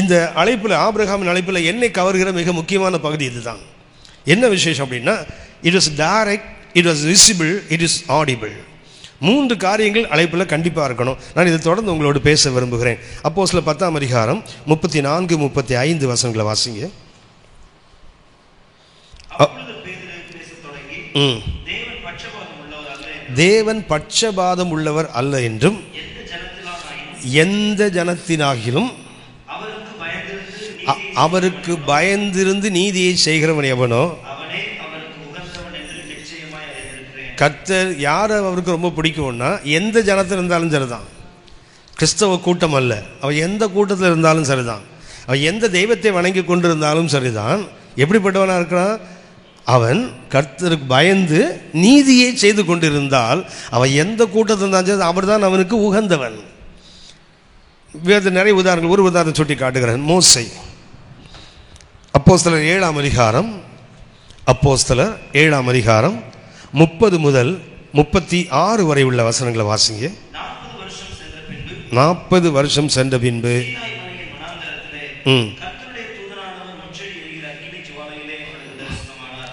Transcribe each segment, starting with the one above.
இந்த அழைப்பில், ஆபிரகாமின் அழைப்பில் என்னை கவர்கிற மிக முக்கியமான பகுதி இதுதான். என்ன விசேஷம் அப்படின்னா, it was direct, it was visible, it is audible. 3 காரியங்கள் அழைப்பில் கண்டிப்பாக இருக்கணும். நான் இதை தொடர்ந்து உங்களோடு பேச விரும்புகிறேன். அப்போஸ்தலர் 10ஆம் அதிகாரம் 34, 35 வசனங்களை வாசிங்க. தேவன் பட்சபாதம் உள்ளவர் அல்ல என்றும் எந்த ஜனத்தினாகிலும் அவருக்கு பயந்திருந்து நீதியை செய்கிறவன் எவனோ கர்த்தர் யாரை அவருக்கு ரொம்ப பிடிக்கும்னா, எந்த ஜனத்தில் இருந்தாலும் சரிதான், கிறிஸ்தவ கூட்டம் அல்ல, அவன் எந்த கூட்டத்தில் இருந்தாலும் சரிதான், அவன் எந்த தெய்வத்தை வணங்கி கொண்டிருந்தாலும் சரிதான், எப்படிப்பட்டவனாக இருக்கிறான், அவன் கர்த்தருக்கு பயந்து நீதியை செய்து கொண்டிருந்தால் அவன் எந்த கூட்டத்தில் இருந்தாலும் சரி, அவர் தான் அவனுக்கு உகந்தவன். வேறு நிறைய உதாரணங்கள், ஒரு உதாரணம் சுட்டி காட்டுகிறேன். மோசே, அப்போஸ்தலர் 7ஆம் அதிகாரம், அப்போஸ்தலர் 7ஆம் அதிகாரம் 30 முதல் 36 வரை உள்ள வசனங்களை வாசிங்க. 40 வருஷம் சென்ற பின்பு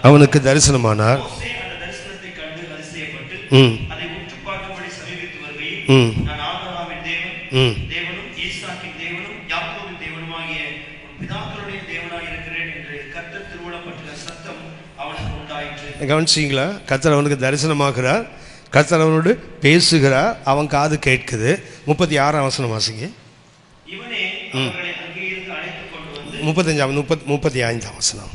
அவனுக்கு தரிசனமானார். கவனிச்சிங்களா? கர்த்தர் அவனுக்கு தரிசனமாகிறார், கர்த்தர் அவனோடு பேசுகிறார், அவன் காது கேட்குது. 36ஆம் வசனம் வாசிங்க. 35ஆம் வசனம்.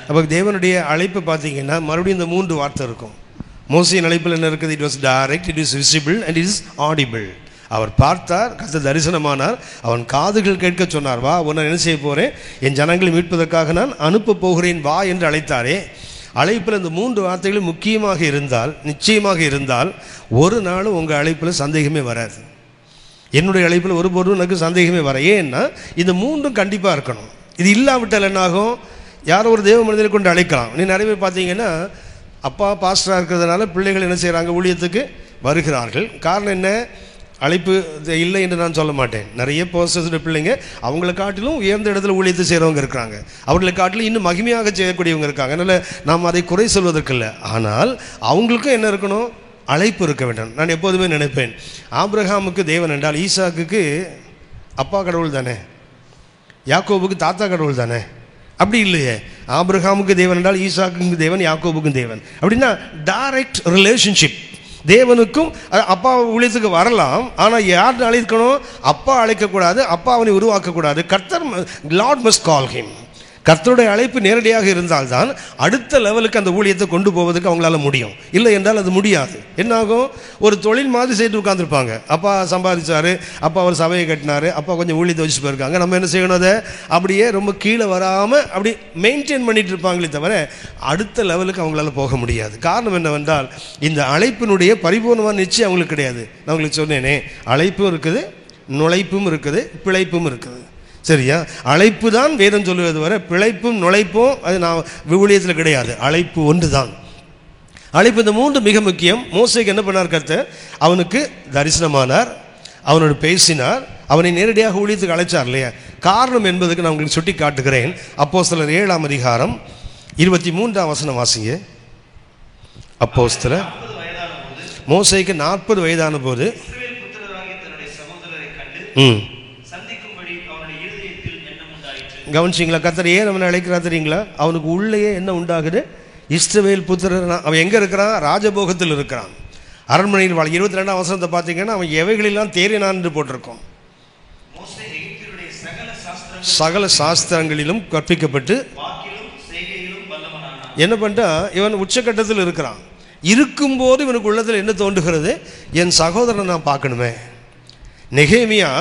அப்போ தேவனுடைய அழைப்பு பார்த்தீங்கன்னா மறுபடியும் இந்த 3 வார்த்தை இருக்கும். மோசேயின் அழைப்பில் என்ன இருக்குது? It was direct, it is visible and it is audible. அவர் பார்த்தார், கர்த்தர் தரிசனமானார், அவன் காதுகள் கேட்க சொன்னார், வா உன்னை என்ன செய்ய போகிறேன், என் ஜனங்களை மீட்பதற்காக நான் அனுப்ப போகிறேன் வா என்று அழைத்தாரே. அழைப்பில் இந்த 3 வார்த்தைகளும் முக்கியமாக இருந்தால், நிச்சயமாக இருந்தால், ஒரு நாளும் உங்கள் அழைப்பில் சந்தேகமே வராது. என்னுடைய அழைப்பில் ஒருபோதும் எனக்கு சந்தேகமே வர. ஏன்னா இந்த 3ம் கண்டிப்பாக இருக்கணும். இது இல்லாவிட்டால் என்னாகும்? யாரோ ஒரு தேவ மனிதனை கொண்டு அழைக்கலாம். நீ நிறைய பேர் பார்த்தீங்கன்னா, அப்பா பாஸ்டராக இருக்கிறதுனால பிள்ளைகள் என்ன செய்கிறாங்க, ஊழியத்துக்கு வருகிறார்கள். காரணம் என்ன? அழைப்பு இல்லை என்று நான் சொல்ல மாட்டேன். நிறைய பாஸ்டர்ஸுடைய பிள்ளைங்க அவங்களை காட்டிலும் உயர்ந்த இடத்துல ஊழியத்தை செய்கிறவங்க இருக்கிறாங்க, அவர்களை காட்டிலும் இன்னும் மகிமையாக செய்யக்கூடியவங்க இருக்காங்க. அதனால் நாம் அதை குறை சொல்வதற்கு இல்லை. ஆனால் அவங்களுக்கும் என்ன இருக்கணும்? அழைப்பு இருக்க வேண்டும். நான் எப்போதுமே நினைப்பேன், ஆபிரகாமுக்கு தேவன் என்றால் ஈசாக்குக்கு அப்பா கடவுள் தானே, யாக்கோபுக்கு தாத்தா கடவுள் தானே? அப்படி இல்லையே. ஆபிரகாமுக்கு தேவன் என்றால் ஈசாக்குக்கு தேவன், யாக்கோபுக்கும் தேவன். அப்படின்னா டைரக்ட் ரிலேஷன்ஷிப். தேவனுக்கும் அப்பா ஊழியத்துக்கு வரலாம், ஆனால் யார் அழைக்கணும்? அப்பா அழைக்கக்கூடாது, அப்பா அவனை உருவாக்கக்கூடாது. கர்த்தர், லார்ட் மஸ்ட் கால் ஹிம். கர்த்தருடைய அழைப்பு நேரடியாக இருந்தால்தான் அடுத்த லெவலுக்கு அந்த ஊழியத்தை கொண்டு போவதற்கு அவங்களால முடியும். இல்லை என்றால் அது முடியாது. என்னாகும்? ஒரு தொழில் மாதிரி செய்து உட்காந்துருப்பாங்க. அப்பா சம்பாதிச்சாரு, அப்பா அவர் சபையை கட்டினாரு, அப்பா கொஞ்சம் ஊழியத்தை வச்சு போயிருக்காங்க. நம்ம என்ன செய்யணும்? அதை அப்படியே ரொம்ப கீழே வராமல் அப்படி மெயின்டைன் பண்ணிட்டு இருப்பாங்களே தவிர அடுத்த லெவலுக்கு அவங்களால போக முடியாது. காரணம் என்னவென்றால், இந்த அழைப்பினுடைய பரிபூர்ணமான நிச்சயம் அவங்களுக்கு கிடையாது. நான் உங்களுக்கு சொன்னேனே, அழைப்பும் இருக்குது, நுழைப்பும் இருக்குது, பிழைப்பும் இருக்குது. சரியா? அழைப்பு தான் வேதம் சொல்லுவது வரை, பிழைப்பும் நுழைப்பும் அது நான் ஊழியத்தில் கிடையாது. அழைப்பு ஒன்று தான். அழைப்பு இந்த 3 மிக முக்கியம். மோசேக்கு என்ன பண்ணார்? கர்த்தர் அவனுக்கு தரிசனமானார், அவனோடு பேசினார், அவனை நேரடியாக ஊழியத்துக்கு அழைச்சார் இல்லையா? காரணம் என்பதுக்கு நான் உங்களுக்கு சுட்டி காட்டுகிறேன். அப்போஸ்தலர் 7ஆம் அதிகாரம் 23ஆம் வசனம் வாசிங்க. அப்போஸ்தலர், மோசேக்கு 40 வயதான போது கவனிச்சிங்களா? கர்த்தர் ஏன் அவனை அழைக்கிறார் தெரியுங்களா? அவனுக்கு உள்ளேயே என்ன உண்டாகுது? இஸ்ரவேல் புத்திரர். அவன் எங்கே இருக்கிறான்? ராஜபோகத்தில் இருக்கிறான், அரண்மனையில் வாழ. 22ஆம் வசனத்தை பார்த்தீங்கன்னா, அவன் எவைகளெல்லாம் தேறினான் என்று போட்டிருக்கோம். சகல சாஸ்திரங்களிலும் கற்பிக்கப்பட்டு என்ன பண்ணிட்டா, இவன் உச்சக்கட்டத்தில் இருக்கிறான். இருக்கும்போது இவனுக்கு உள்ளத்தில் என்ன தோன்றுகிறது? என் சகோதரனை நான் பார்க்கணுமே. நெகேமியா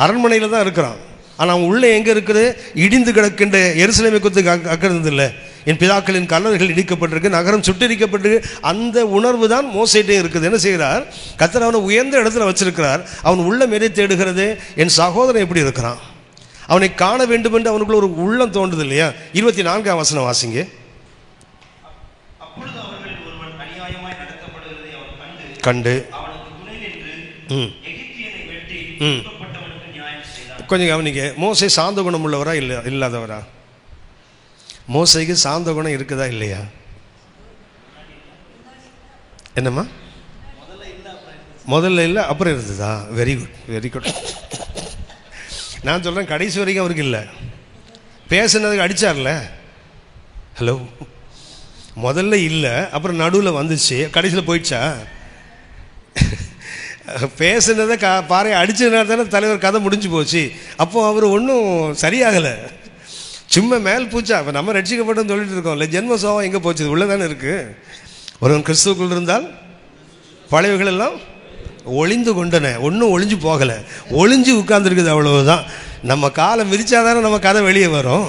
அரண்மனையில் தான் இருக்கிறான், ஆனால் அவன் உள்ளே எங்கே இருக்குது? இடிந்து கிடக்கின்ற எருசலேமை குறித்து அக்கிறது இல்லை. என் பிதாக்களின் கல்லறைகள் இடிக்கப்பட்டிருக்கு, நகரம் சுட்டரிக்கப்பட்டிருக்கு. அந்த உணர்வு தான் மோசேட்டே இருக்குது. என்ன செய்கிறார்? கர்த்தர் அவனை உயர்ந்த இடத்துல வச்சிருக்கிறார். அவன் உள்ள மேலே தேடுகிறது, என் சகோதரன் எப்படி இருக்கிறான்? அவனை காண வேண்டும் என்று அவனுக்குள்ள ஒரு உள்ளம் தோன்றுது இல்லையா? 24ஆம் வசனம் வாசிங்க. கண்டு கொஞ்சம் கவனிக்க. மோசே சாந்த குணம் உள்ளவரா இல்லாதவரா? மோசைக்கு சாந்த குணம் இருக்குதா இல்லையா? என்னம்மா? முதல்ல இல்லை, அப்புறம் இருந்ததா? Very good, very good. நான் சொல்கிறேன், கடைசி வரைக்கும் அவருக்கு இல்லை. பேசுனதுக்கு அடித்தார்ல. ஹலோ, முதல்ல இல்லை, அப்புறம் நடுவில் வந்துச்சு, கடைசியில் போயிடுச்சா? பேசுனதை பாறை அடிச்சதுனால தானே தலைவர் கதை முடிஞ்சு போச்சு. அப்போ அவர் ஒன்றும் சரியாகலை, சும்மா மேல் பூச்சா. இப்போ நம்ம ரட்சிக்கப்பட்டோன்னு சொல்லிட்டு இருக்கோம் இல்லை, ஜென்ம சோகம் எங்கே போச்சு? உள்ளே தானே இருக்குது. ஒருவன் கிறிஸ்துவுக்குள் இருந்தால் பழையவைகள் எல்லாம் ஒளிந்து கொண்டன. ஒன்றும் ஒளிஞ்சு போகலை, ஒளிஞ்சு உட்கார்ந்துருக்குது, அவ்வளவுதான். நம்ம காலை மிதிச்சாதானே நம்ம கதை வெளியே வரும்.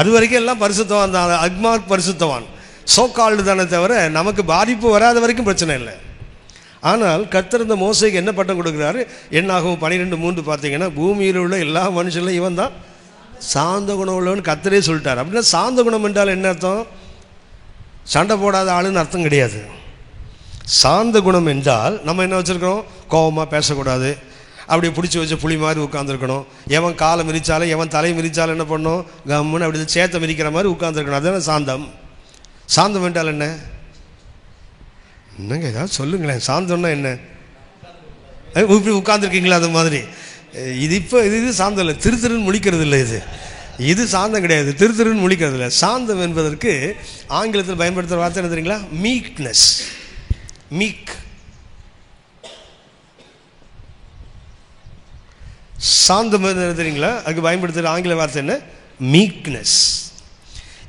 அது வரைக்கும் எல்லாம் பரிசுத்தவான் தான், அக்மார்க் பரிசுத்தவான், சோ கால்டு தானே தவிர நமக்கு பாதிப்பு வராத வரைக்கும் பிரச்சனை இல்லை. ஆனால் கர்த்தர் இந்த மோசைக்கு என்ன பட்டம் கொடுக்குறாரு? என்னாகும் 12:3 பார்த்தீங்கன்னா, பூமியில் உள்ள எல்லா மனுஷன்லையும் இவன் தான் சாந்த குணம் உள்ளவன் கர்த்தரே சொல்லிட்டார். அப்படின்னா சாந்த குணம் என்றால் என்ன அர்த்தம்? சண்டை போடாத ஆளுன்னு அர்த்தம் கிடையாது. சாந்த குணம் என்றால் நம்ம என்ன வச்சுருக்கிறோம்? கோபமாக பேசக்கூடாது, அப்படி பிடிச்சி வச்ச புளி மாதிரி உட்காந்துருக்கணும். எவன் காலை மிதிச்சாலும் எவன் தலை மிதிச்சாலும் என்ன பண்ணணும்? கம்முன்னு அப்படி சேத்தை மிதிக்கிற மாதிரி உட்காந்துருக்கணும். அதுதான் சாந்தம். சாந்தம் என்றால் என்ன? என்னங்க ஏதாவது சொல்லுங்களேன். சாந்தம்னா என்ன? இப்படி உட்காந்துருக்கீங்களா? அது மாதிரி இது இப்போ இது சாந்தம் இல்லை, திருன்னு முழிக்கிறது இல்லை. இது சாந்தம் கிடையாது, திருன்னு முழிக்கிறது இல்லை. சாந்தம் என்பதற்கு ஆங்கிலத்தில் பயன்படுத்துகிற வார்த்தை என்ன தெரியுங்களா? மீக்னஸ். மீக். சாந்தம் என்ன தெரியுங்களா? அதுக்கு பயன்படுத்துகிற ஆங்கில வார்த்தை என்ன? மீக்னஸ்.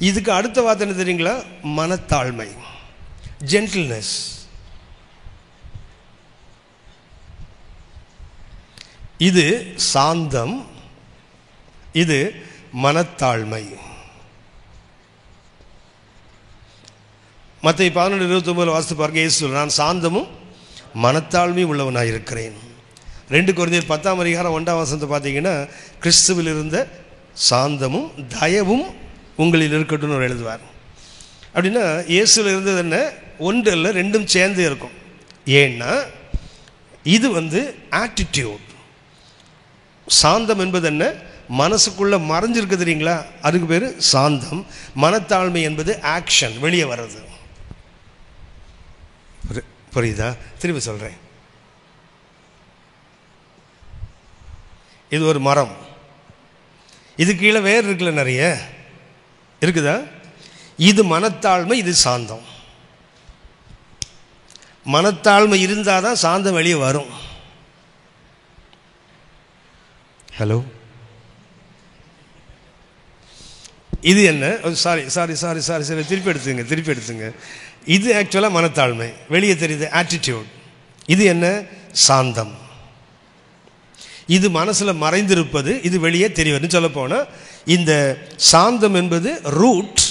இதுக்கு அடுத்த வார்த்தை என்ன தெரியுங்களா? மனத்தாழ்மை, ஜென்டில்னஸ். இது சாந்தம், இது மனத்தாழ்மை. மத்தேயு 11:29 வாசித்து பாருங்க. இயேசு சொல்றார், நான் சாந்தமும் மனத்தாழ்மை உள்ளவனாக இருக்கிறேன். 2 கொரிந்தியர் 10ஆம் அதிகாரம் 1ஆம் வசனத்தை பார்த்தீங்கன்னா, கிறிஸ்துவில் இருந்த சாந்தமும் தயவும் உங்களில் இருக்கட்டும் எழுதுவார். அப்படின்னா இயேசுவில் இருந்தது என்ன? ஒன்று இல்லை, ரெண்டும் சேர்ந்து இருக்கும். ஏன்னா இது ஆட்டிடியூட். சாந்தம் என்பது என்ன? மனசுக்குள்ள மறைஞ்சிருக்கு தெரியுங்களா? அதுக்கு பேர் சாந்தம். மனத்தாழ்மை என்பது ஆக்ஷன், வெளியே வர்றது. புரியுதா? திரும்பி சொல்றேன். இது ஒரு மரம், இது கீழே வேர் இருக்குல்ல, நிறைய இருக்குதா? இது மனத்தாழ்மை, இது சாந்தம். மனத்தாழ்மை இருந்தாதான் சாந்தம் வெளியே வரும். ஹலோ, இது என்ன? Sorry sorry sorry sorry sorry திருப்பி எடுத்துங்க. இது ஆக்சுவலாக மனத்தாழ்மை, வெளியே தெரியுது ஆட்டிடியூட். இது என்ன? சாந்தம். இது மனசில் மறைந்திருப்பது, இது வெளியே தெரிவது. சொல்ல போனால் இந்த சாந்தம் என்பது ரூட்,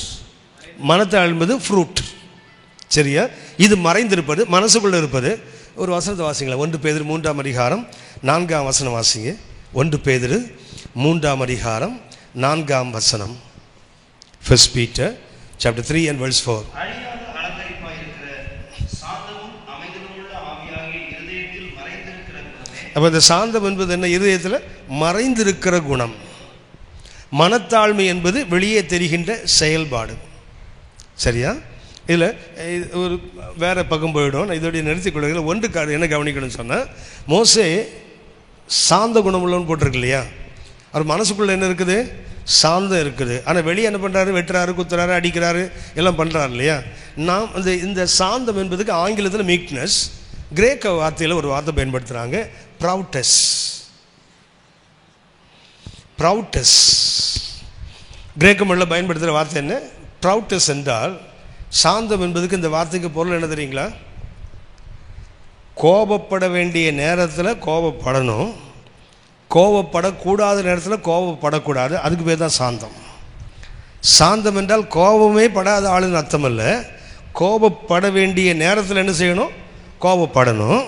மனத்தாழ்மை என்பது ஃப்ரூட். சரியா? இது மறைந்திருப்பது, மனசுக்குள்ளே இருப்பது. ஒரு வசனத்தை வாசிங்களா? 1 பேதுரு 3ஆம் அதிகாரம் 4ஆம் வசனம் வாசிங்க. 1 பேதுரு 3ஆம் அதிகாரம் 4ஆம் வசனம். 1 Peter chapter 3 and verse 4. அப்போ இந்த சாந்தம் என்பது என்ன? இருதயத்தில் மறைந்திருக்கிற குணம். மனத்தாழ்மை என்பது வெளியே தெரிகின்ற செயல்பாடு. சரியா? இதில் ஒரு வேற பக்கம் போயிடும். இதோடைய நிறுத்திக் கொள்கையில் 1 என்ன கவனிக்கணும்னு சொன்னால், மோசே சாந்த குணமுள்ளவன் போட்டிருக்கு இல்லையா? அவர் மனசுக்குள்ளே என்ன இருக்குது? சாந்தம் இருக்குது. ஆனால் வெளியே என்ன பண்ணுறாரு? வெட்டுறாரு, குத்துறாரு, அடிக்கிறாரு, எல்லாம் பண்ணுறாரு இல்லையா? நாம் இந்த சாந்தம் என்பதுக்கு ஆங்கிலத்தில் மீக்னஸ், கிரேக்க வார்த்தையில் ஒரு வார்த்தை பயன்படுத்துகிறாங்க, ப்ரௌட்டஸ். ப்ரௌட்டஸ் கிரேக்க மொழியில் பயன்படுத்துகிற வார்த்தை என்ன? ப்ரௌட்டஸ் என்றால் சாந்தம் என்பதுக்கு இந்த வார்த்தைக்கு பொருள் என்ன தெரியுங்களா? கோபப்பட வேண்டிய நேரத்தில் கோபப்படணும், கோபப்படக்கூடாத நேரத்தில் கோபப்படக்கூடாது. அதுக்கு பேர் தான் சாந்தம். சாந்தம் என்றால் கோபமே படாத ஆளுன்னு அர்த்தம் இல்லை. கோபப்பட வேண்டிய நேரத்தில் என்ன செய்யணும்? கோபப்படணும்.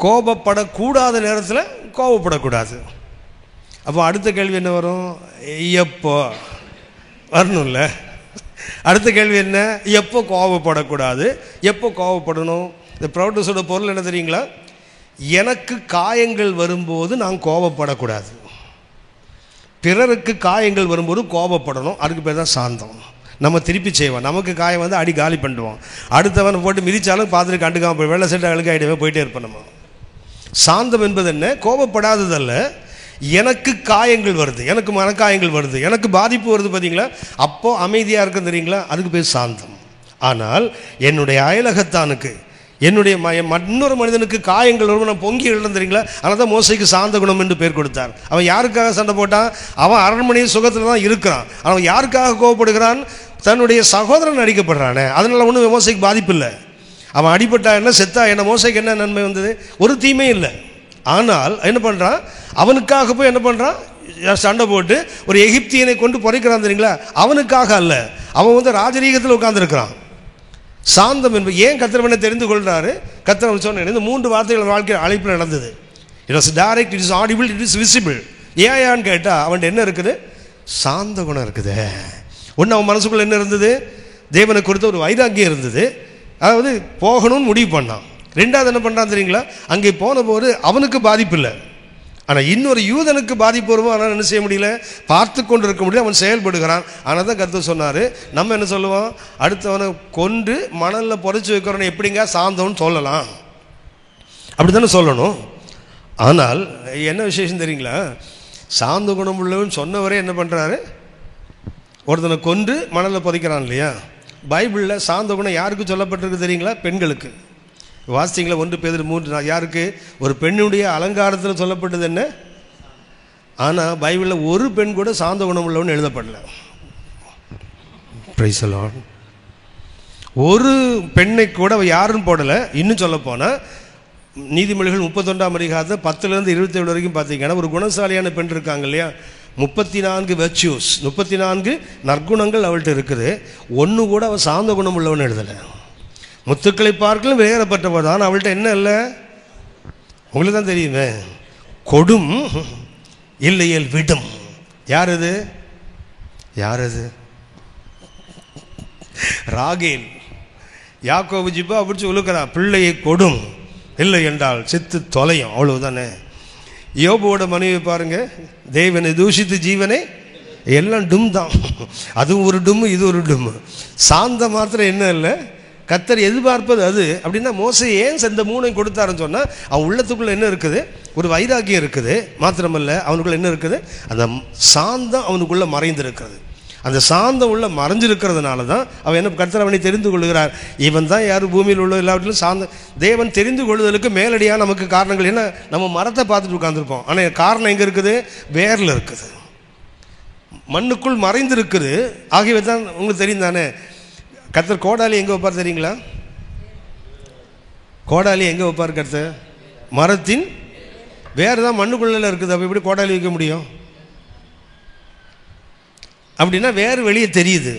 கோபப்படக்கூடாத நேரத்தில் கோபப்படக்கூடாது. அப்போ அடுத்த கேள்வி என்ன வரும்? எப்போ வரணும்ல. அடுத்த கேள்வி என்ன? எப்போ கோபப்படக்கூடாது, எப்போ கோபப்படணும்? இந்த ப்ரௌடஸோட பொருள் என்ன தெரியுங்களா? எனக்கு காயங்கள் வரும்போது நான் கோபப்படக்கூடாது, பிறருக்கு காயங்கள் வரும்போது கோபப்படணும். அதுக்கு பேர் தான் சாந்தம். நம்ம திருப்பி செய்வோம், நமக்கு காயம் வந்து அடி காலி பண்ணுவோம், அடுத்தவனை போட்டு மிதித்தாலும் பார்த்துட்டு கண்டுக்காம போய் வெள்ளை சட்டை அழுக்க ஆகிடவே போயிட்டே இருப்போம். நம்ம சாந்தம் என்பது என்ன? கோபப்படாததல்ல. எனக்கு காயங்கள் வருது, எனக்கு மனக்காயங்கள் வருது, எனக்கு பாதிப்பு வருது பார்த்தீங்களா, அப்போது அமைதியாக இருக்கும் தெரியுங்களா, அதுக்கு பேர் சாந்தம். ஆனால் என்னுடைய அயலகத்தானுக்கு, என்னுடைய இன்னொரு மனிதனுக்கு காயங்கள் வரும், நான் பொங்கி எழுதும் தெரியுங்களா. அதனால தான் மோசைக்கு சாந்த குணம் என்று பேர் கொடுத்தார். அவன் யாருக்காக சண்டை போட்டான்? அவன் அரண்மனை சுகத்தில் தான் இருக்கிறான். அவன் யாருக்காக கோவப்படுகிறான்? தன்னுடைய சகோதரன் அடிக்கப்படுறானே, அதனால ஒன்றும் மோசைக்கு பாதிப்பு இல்லை. அவன் அடிபட்டா என்ன, செத்தா என்ன, மோசைக்கு என்ன நன்மை வந்தது? ஒரு தீமே இல்லை. ஆனால் என்ன பண்ணுறான்? அவனுக்காக போய் என்ன பண்ணுறான்? சண்டை போட்டு ஒரு எகிப்தியனை கொண்டு பொறைக்கிறான் தெரியுங்களா. அவனுக்காக அல்ல, அவன் வந்து ராஜரீகத்தில் உட்கார்ந்துருக்கிறான். சாந்தம் என்பது ஏன் கர்த்தர் தெரிந்து கொள்கிறாரு? கர்த்தர் சொன்ன இந்த 3 வார்த்தைகள் வாழ்க்கை அழைப்பில் நடந்தது. It was direct, it is audible, it is visible. ஏன்னு கேட்டால் அவன்கிட்ட என்ன இருக்குது? சாந்த குணம் இருக்குது. ஒன்று, அவன் மனசுக்குள்ள என்ன இருந்தது? தேவனை குறித்த ஒரு வைராக்கியம் இருந்தது. அதாவது போகணும்னு முடிவு பண்ணான். ரெண்டாவது என்ன பண்ணுறான் தெரியுங்களா, அங்கே போன போது அவனுக்கு பாதிப்பு இல்லை, ஆனால் இன்னொரு யூதனுக்கு பாதிப்பு வருவோம். ஆனால் என்ன செய்ய முடியல, பார்த்து கொண்டு இருக்க முடியல, அவன் செயல்படுகிறான். ஆனால் தான் கர்த்தர் சொன்னார், நம்ம என்ன சொல்லுவோம்? அடுத்தவனை கொண்டு மணலில் புதைச்சி வைக்கிறவனை எப்படிங்க சாந்தம்னு சொல்லலாம்? அப்படி தானே சொல்லணும். ஆனால் என்ன விசேஷம் தெரியுங்களா, சாந்த குணம் உள்ளவன் சொன்னவரே என்ன பண்ணுறாரு? ஒருத்தனை கொண்டு மணலில் புதைக்கிறான் இல்லையா. பைபிளில் சாந்த குணம் யாருக்கு சொல்லப்பட்டிருக்கு தெரியுங்களா? பெண்களுக்கு. வாசிங்களா 1 பேதுரு 3 யாருக்கு? ஒரு பெண்ணுடைய அலங்காரத்தில் சொல்லப்பட்டது என்ன? ஆனால் பைபிளில் ஒரு பெண் கூட சாந்த குணம் உள்ளவன்னு எழுதப்படல. Price the Lord. ஒரு பெண்ணை கூட அவ யாருன்னு போடலை. இன்னும் சொல்ல போனால் நீதிமொழிகள் 31ஆம் அதிகாரத்தில் 10லேருந்து 27 வரைக்கும் பார்த்தீங்கன்னா ஒரு குணசாலியான பெண் இருக்காங்க இல்லையா, 34 வெர்ச்சுஸ், 34 நற்குணங்கள் அவள்கிட்ட இருக்குது. ஒன்று கூட அவள் சாந்த குணம் உள்ளவன்னு எழுதலை. முத்துக்களை பார்க்கலும் வேறப்பட்டவர் தான். அவள்கிட்ட என்ன இல்லை? உங்களுக்கு தான் தெரியுமே, கொடும் இல்லையல் விடும். யார் அது? யார் அது? ராகேல். யாக்கோபு ஜிப்பா பிடிச்சி உழுக்கிறா, பிள்ளையை கொடும், இல்லை என்றால் செத்து தொலையும், அவ்வளவுதானே. யோபுவோட மனைவி பாருங்க, தேவனை தூஷித்து ஜீவனை எல்லாம் டும் தான். அதுவும் ஒரு டும், இது ஒரு டும். சாந்த மாத்திரம் என்ன இல்லை, கர்த்தர் எதிர்பார்ப்பது அது. அப்படின்னா மோசே ஏன் இந்த 3ஐயும் கொடுத்தாருன்னு சொன்னால், அவன் உள்ளத்துக்குள்ளே என்ன இருக்குது? ஒரு வைராக்கியம் இருக்குது. மாத்திரமல்ல, அவனுக்குள்ள என்ன இருக்குது? அந்த சாந்தம் அவனுக்குள்ளே மறைந்திருக்கிறது. அந்த சாந்தம் உள்ள மறைஞ்சிருக்கிறதுனால தான் அவன் என்ன, கர்த்தர் அவனை தெரிந்து கொள்கிறார். இவன் தான் யார் பூமியில் உள்ள எல்லாவற்றிலும் சாந்த. தேவன் தெரிந்து கொள்வதற்கு மேலடியாக நமக்கு காரணங்கள் என்ன? நம்ம மரத்தை பார்த்துட்டு உட்காந்துருப்போம், ஆனால் காரணம் எங்கே இருக்குது? வேரில் இருக்குது, மண்ணுக்குள் மறைந்திருக்குது. ஆகியவை தான் உங்களுக்கு தெரியும் தானே. கர்த்தர் கோடாலி எங்கே வைப்பார் தெரியுங்களா? கோடாலி எங்கே வைப்பார் கர்த்தர்? மரத்தின் வேறு தான் மண்ணுக்குள்ள இருக்குது. அப்போ எப்படி கோடாலி வைக்க முடியும்? அப்படின்னா வேறு வெளியே தெரியுது.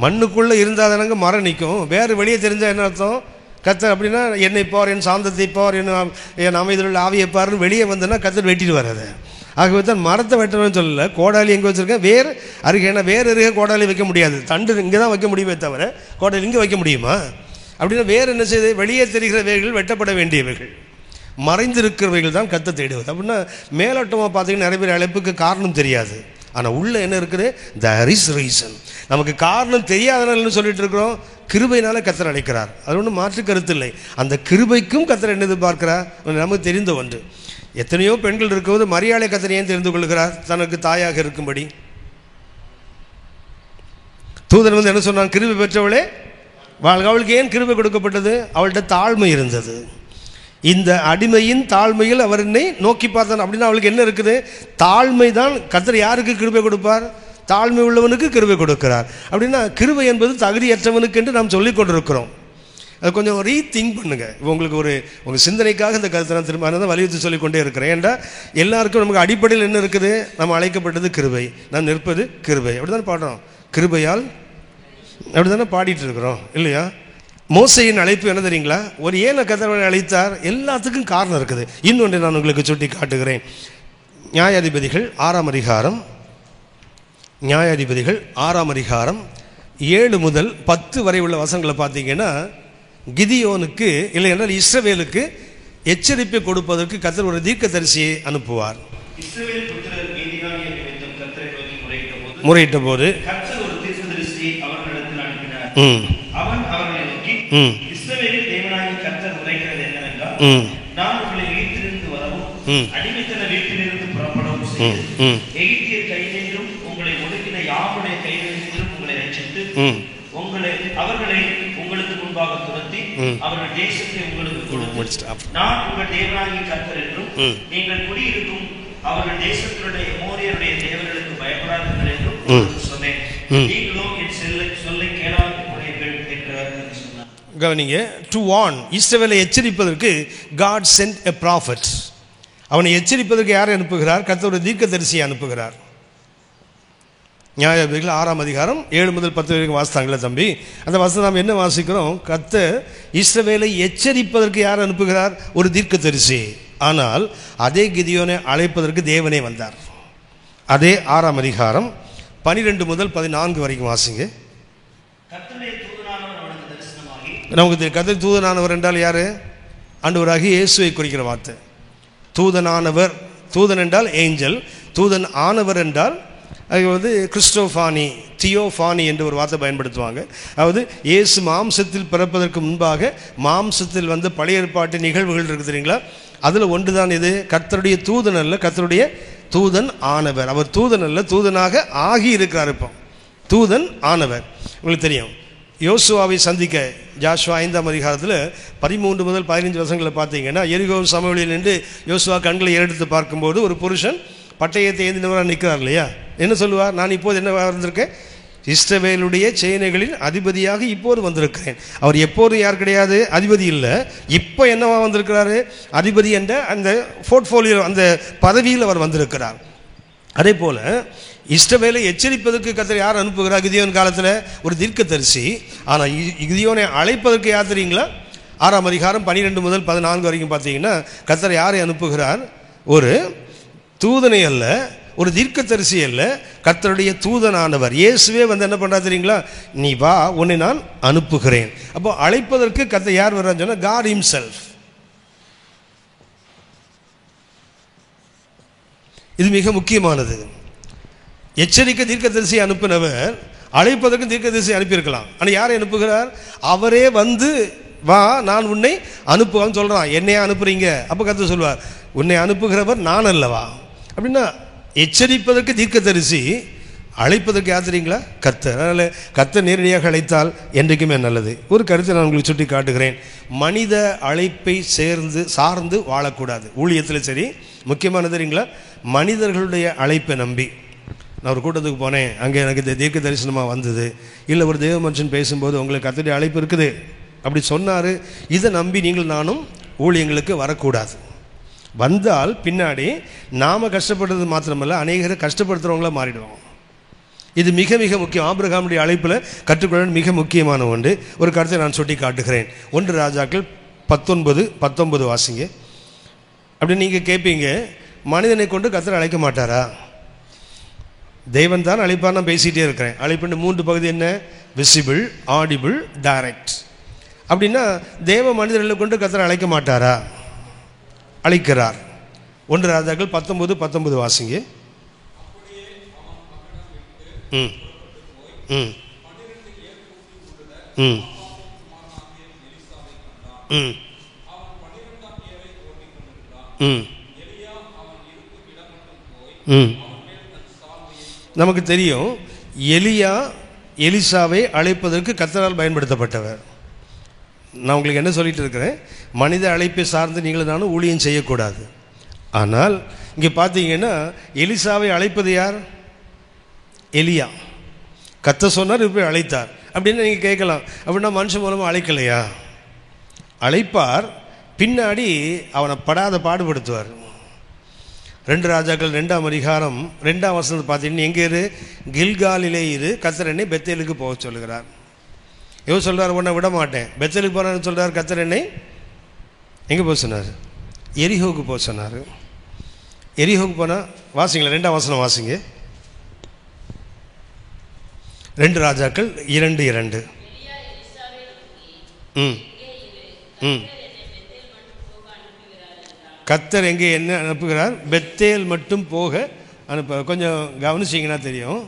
மண்ணுக்குள்ளே இருந்தால் தானங்க மரம் நிற்கும். வேறு வெளியே தெரிஞ்சால் என்ன அர்த்தம்? கர்த்தர் அப்படின்னா என்னை பார், என் சாந்தத்தை பார், என் அமைதியில் ஆவியை பாருன்னு வெளியே வந்தேன்னா கர்த்தர் வெட்டிட்டு வராது. ஆகவே தான் மரத்தை வெட்டணும்னு சொல்லலை. கோடாலி எங்கே வச்சுருக்கேன்? வேறு அருகே. ஏன்னா வேறு அருகே கோடாலி வைக்க முடியாது. தண்டு இங்கே தான் வைக்க முடியுமே தவிர கோடாலி இங்கே வைக்க முடியுமா? அப்படின்னா வேறு என்ன செய்யுது? வெளியே தெரிகிறவைகள் வெட்டப்பட வேண்டியவைகள், மறைந்திருக்கிறவைகள் தான் கர்த்தர் தேடுவது. அப்படின்னா மேலோட்டமாக பார்த்தீங்கன்னா நிறைய பேர் அழைப்புக்கு காரணம் தெரியாது. ஆனால் உள்ளே என்ன இருக்குது? There is reason. நமக்கு காரணம் தெரியாதனால சொல்லிட்டு இருக்கிறோம், கிருபையினால கர்த்தர் அழைக்கிறார். அது ஒன்றும் மாற்று கருத்து இல்லை. அந்த கிருபைக்கும் கர்த்தர் என்ன எதிர்பார்க்கிறார்? நமக்கு தெரிந்த ஒன்று. எத்தனையோ பெண்கள் இருக்கும்போது மரியாதை கர்த்தர் ஏன் தெரிந்து கொள்கிறார்? தனக்கு தாயாக இருக்கும்படி. தூதன் வந்து என்ன சொன்னான்? கிருபை பெற்றவளே வாழ்க. அவளுக்கு ஏன் கிருபை கொடுக்கப்பட்டது? அவள்கிட்ட தாழ்மை இருந்தது. இந்த அடிமையின் தாழ்மையில் அவர் என்னை நோக்கி பார்த்தான். அப்படின்னா அவளுக்கு என்ன இருக்குது? தாழ்மை தான். கர்த்தர் யாருக்கு கிருபை கொடுப்பார்? தாழ்மை உள்ளவனுக்கு கிருபை கொடுக்கிறார். அப்படின்னா கிருபை என்பது தகுதியற்றவனுக்கு என்று நாம் சொல்லிக் கொண்டிருக்கிறோம். அது கொஞ்சம் ரீதிங்க் பண்ணுங்க. உங்களுக்கு உங்கள் சிந்தனைக்காக இந்த கருத்தை நான் திரும்ப தான் வலியுறுத்தி சொல்லிக்கொண்டே இருக்கிறேன். ஏன்டா எல்லாருக்கும் நமக்கு அடிப்படையில் என்ன இருக்குது? நம்ம அழைக்கப்பட்டது கிருபை, நான் நிற்பது கிருபை. அப்படி தானே பாடுறோம், கிருபையால் அப்படி தானே பாடிட்டு இருக்கிறோம் இல்லையா? மோசையின் அழைப்பு என்ன தெரியுங்களா? ஒரு ஏன கர்த்தர் அழைத்தார். எல்லாத்துக்கும் காரணம் இருக்குது. இன்னொன்று நான் உங்களுக்கு சுட்டி காட்டுகிறேன். நியாயாதிபதிகள் 6ஆம் அதிகாரம், நியாயாதிபதிகள் 6ஆம் அதிகாரம் 7 முதல் 10 வரை உள்ள வசனங்களை பார்த்தீங்கன்னா, கிதியோனுக்கு இல்லை என்றால் இஸ்ரவேலுக்கு எச்சரிப்பை கொடுப்பதற்கு கர்த்தர் ஒரு தீர்க்கதரிசியை அனுப்புவார். முறையிட்ட போது நான் உங்களை வீட்டிலிருந்து வரவும் அடிமைத்தன வீட்டிலிருந்து புறப்படவும் எகிப்தியர் கையிலும் உங்களை ஒடுக்கின யாருடைய கையிலும் உங்களை ரட்சித்து அவர்களை உங்களுக்கு முன்பாக துரத்தி அவர்கள் தேசத்தை உங்களுக்கு கொடுத்து நான் உங்கள் தேவனாகிய கர்த்தர் என்றும் நீங்கள் குடியிருக்கும் அவர்கள் தேசத்தினுடைய எமோரியருடைய தேவர்களுக்கு பயப்படாதீர்கள் என்றும் சொன்னேன். நீங்களும் என் சொல்லை கேளாதீர்கள் என்றார். கவனிங்க, டு வார்ன், இஸ்ரவேலை எச்சரிப்பதற்கு God sent a prophet. அவனை எச்சரிப்பதற்கு யாரை அனுப்புகிறார்? கர்த்தர் ஒரு தீர்க்கதரிசியை அனுப்புகிறார். நியாயாதிபதிகள் 6ஆம் அதிகாரம் 7 முதல் 10 வரைக்கும் வாசித்தாங்களே தம்பி, அந்த வசனம் நாம் என்ன வாசிக்கிறோம்? கர்த்தர் இஸ்ரவேலை எச்சரிப்பதற்கு யார் அனுப்புகிறார்? ஒரு தீர்க்கதரிசி. ஆனால் அதே கிதியோனை அழைப்பதற்கு தேவனே வந்தார். அதே 6ஆம் அதிகாரம் 12 முதல் 14 வரைக்கும் வாசிங்க. நமக்கு கர்த்தர் தூதனானவர் என்றால் யாரு? ஆண்டவராகிய இயேசுவை குறிக்கிற வார்த்தை. தூதனானவர், தூதன் என்றால் ஏஞ்சல், தூதன் ஆனவர் என்றால் அது கிறிஸ்டோஃபானி, தியோஃபானி என்று ஒரு வார்த்தை பயன்படுத்துவாங்க. அதாவது இயேசு மாம்சத்தில் பிறப்பதற்கு முன்பாக மாம்சத்தில் வந்து பழைய ஏற்பாட்டு நிகழ்வுகள் இருக்குது தெரியுங்களா, அதில் ஒன்று தான் இது. கர்த்தருடைய தூதன் அல்ல, கர்த்தருடைய தூதன் ஆனவர். அவர் தூதன் அல்ல, தூதனாக ஆகி இருக்கிறார். இப்போ தூதன் ஆனவர். உங்களுக்கு தெரியும், யோசுவாவை சந்திக்க ஜாஷுவா 5ஆம் அதிகாரத்தில் 13 முதல் 15 வசனங்களை பார்த்தீங்கன்னா, எரிகோ சமவெளியில் நின்று யோசுவா கண்களை ஏறெடுத்து பார்க்கும்போது ஒரு புருஷன் பட்டயத்தை ஏந்தினவராக நிற்கிறார் இல்லையா? என்ன சொல்லுவார்? நான் இப்போது என்ன வந்திருக்கேன்? இஸ்ரவேலுடைய சேனைகளின் அதிபதியாக இப்போது வந்திருக்கிறேன். அவர் எப்போது யார் கிடையாது, அதிபதி இல்லை, இப்போ என்னவா வந்திருக்கிறாரு? அதிபதி என்ற அந்த போர்ட்ஃபோலியோ, அந்த பதவியில் அவர் வந்திருக்கிறார். அதே போல் இஸ்ரவேலை எச்சரிப்பதற்கு கர்த்தர் யார் அனுப்புகிறார்? கிதியோன் காலத்தில் ஒரு தீர்க்கதரிசி. ஆனால் கிதியோனை அழைப்பதற்கு யார் தெரியுங்களா? 6ஆம் அதிகாரம் 12 முதல் 14 வரைக்கும் பார்த்தீங்கன்னா, கர்த்தர் யாரை அனுப்புகிறார்? ஒரு தூதனை அல்ல, ஒரு தீர்க்கதரிசி அல்ல, கர்த்தருடைய தூதனானவர் இயேசுவே வந்து என்ன பண்ணுறா தெரியுங்களா? நீ வா, உன்னை நான் அனுப்புகிறேன். அப்போ அழைப்பதற்கு கர்த்தர் யார் வர்றான்னு சொன்னால் God himself. இது மிக முக்கியமானது. எச்சரிக்க தீர்க்கதரிசி அனுப்பினவர் அழைப்பதற்கு தீர்க்கதரிசி அனுப்பியிருக்கலாம். ஆனால் யாரை அனுப்புகிறார்? அவரே வந்து வா, நான் உன்னை அனுப்புவான்னு சொல்கிறான். என்னையா அனுப்புறீங்க? அப்போ கர்த்தர் சொல்வார், உன்னை அனுப்புகிறவர் நான் அல்லவா? அப்படின்னா எச்சரிப்பதற்கு தீர்க்கதரிசி, அழைப்பதற்கு யார் தெரியுங்களா? கர்த்தர். அதனால் கர்த்தர் நேரடியாக அழைத்தால் என்றைக்குமே நல்லது. ஒரு கருத்தை நான் உங்களுக்கு சுட்டி காட்டுகிறேன். மனித அழைப்பை சார்ந்து வாழக்கூடாது. ஊழியத்தில் சரி, முக்கியமானது தெரியுங்களா, மனிதர்களுடைய அழைப்பை நம்பி. நான் ஒரு கூட்டத்துக்கு போனேன், அங்கே எனக்கு தீர்க்க தரிசனமாக வந்தது, இல்லை ஒரு தேவ மனுஷன் பேசும்போது உங்களுக்கு கர்த்தருடைய அழைப்பு இருக்குது அப்படி சொன்னார், இதை நம்பி நீங்கள் நானும் ஊழியங்களுக்கு வரக்கூடாது. வந்தால் பின்னாடி நாம் கஷ்டப்படுறது மாத்திரமல்ல, அநேகரை கஷ்டப்படுத்துகிறவங்கள மாறிடுவோம். இது மிக மிக முக்கியம். ஆபிரகாமுடைய அழைப்பில் கற்றுக்கொள்ள மிக முக்கியமான ஒன்று. ஒரு கருத்தை நான் சுட்டி காட்டுகிறேன். 1 ராஜாக்கள் 19:19 வாசிங்க. அப்படி நீங்கள் கேட்பீங்க, மனிதனை கொண்டு கர்த்தர் அழைக்க மாட்டாரா? தேவன் தான் அழைப்பார். நான் பேசிகிட்டே இருக்கிறேன். அழைப்புன்னு 3 பகுதி என்ன? Visible, audible, direct. அப்படின்னா தேவ மனிதர்களை கொண்டு கர்த்தர் அழைக்க மாட்டாரா? அழைக்கிறார். 1 ராஜாக்கள் 19:19 வாசிங்க. நமக்கு தெரியும், எலிசாவை அழைப்பதற்கு கர்த்தரால் பயன்படுத்தப்பட்டவர். நான் உங்களுக்கு என்ன சொல்லிட்டு இருக்கிறேன்? மனித அழைப்பை சார்ந்து நீங்கள் நானும் ஊழியம் செய்யக்கூடாது. ஆனால் இங்கே பார்த்தீங்கன்னா எலிசாவை அழைப்பது யார்? எலியா. கர்த்தர் சொன்னார், இப்படி அழைத்தார். அப்படின்னு நீங்கள் கேட்கலாம், அப்படின்னா மனுஷன் மூலமாக அழைக்கலையா? அழைப்பார், பின்னாடி அவனை படாத பாடுபடுத்துவார். 2 ராஜாக்கள் 2ஆம் அதிகாரம் 2ஆம் வசனத்தை பார்த்தீங்கன்னா, எங்கே இரு? கில்காலிலே இரு, கர்த்தர் என்னை பெத்தேலுக்கு போக சொல்லுகிறார். எவ்வளோ சொல்கிறார்? உன்னை விட மாட்டேன். பெத்தேலுக்கு போனான்னு சொல்கிறார். கர்த்தர் என்னை எங்கே போக சொன்னார்? எரிகோவுக்கு போக சொன்னார். எரிகோவுக்கு போனால் வாசிங்களேன், 2ஆம் வசனம் வாசிங்க. 2 ராஜாக்கள் 2:2. கர்த்தர் எங்கே என்ன அனுப்புகிறார்? பெத்தேல் மட்டும் போக அனுப்ப. கொஞ்சம் கவனிச்சிங்கன்னா தெரியும்.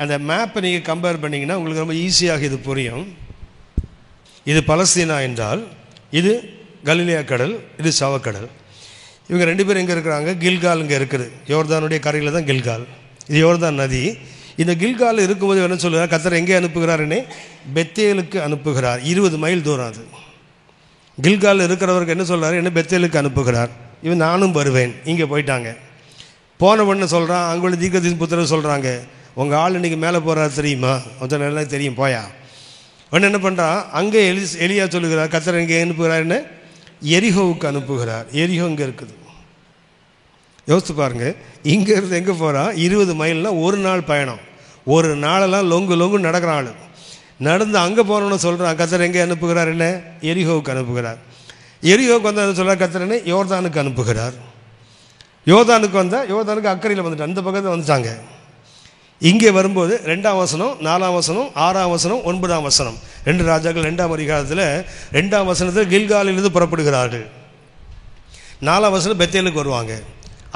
அந்த மேப்பை நீங்கள் கம்பேர் பண்ணிங்கன்னா உங்களுக்கு ரொம்ப ஈஸியாக இது புரியும். இது பலஸ்தீனா என்றால் இது கலிலேயா கடல், இது சவக்கடல். இவங்க 2 பேரும் எங்கே இருக்கிறாங்க? கில்கால் இங்கே இருக்குது. யோர்தானுடைய கரையில் தான் கில்கால். இது யோர்தான் நதி. இந்த கில்கால் இருக்கும்போது என்ன சொல்லுறார்? கர்த்தர் எங்கே அனுப்புகிறாருன்னு பெத்தேலுக்கு அனுப்புகிறார். 20 மைல் தூரம் அது. கில்கால் இருக்கிறவருக்கு என்ன சொல்கிறாரு? என்ன பெத்தேலுக்கு அனுப்புகிறார். இவன் நானும் வருவேன். இங்கே போயிட்டாங்க. போன உடனே சொல்கிறான், அங்குள்ள தீர்க்கதரிசி புத்திரர் சொல்கிறாங்க, உங்கள் ஆள் இன்றைக்கி மேலே போகிறாரு தெரியுமா? ஒருத்தர் நல்லா தெரியும், போயா. உடனே என்ன பண்ணுறான்? அங்கே எலியா சொல்லுகிறார், கர்த்தர் எங்கே அனுப்புகிறாருன்னு எரிகோவுக்கு அனுப்புகிறார். எரிகோ இங்கே இருக்குது. யோசித்து பாருங்கள், இங்கே இருந்து எங்கே போகிறான்? 20 மைல்னால் ஒரு நாள் பயணம். ஒரு நாளெல்லாம் லொங்கு நடக்கிறான் ஆள். நடந்து அங்கே போகிறோன்னு சொல்கிறான், கர்த்தர் எங்கே அனுப்புகிறார்? என்ன? எரிகோவுக்கு அனுப்புகிறார். எரிகோவுக்கு வந்தால் என்ன சொல்கிறார்? கர்த்தர் என்ன? யோர்தானுக்கு அனுப்புகிறார். யோர்தானுக்கு வந்தால் யோர்தானுக்கு அக்கறையில் வந்துட்டு அந்த பக்கத்தில் வந்துட்டாங்க. இங்கே வரும்போது 2ஆம் வசனம், 4ஆம் வசனம், 6ஆம் வசனம், 9ஆம் வசனம், 2 ராஜாக்கள் 2ஆம் அதிகாரத்தில் 2ஆம் வசனத்தில் கில்காலிலிருந்து புறப்படுகிறார்கள். 4ஆம் வசனம் பெத்தேலுக்கு வருவாங்க.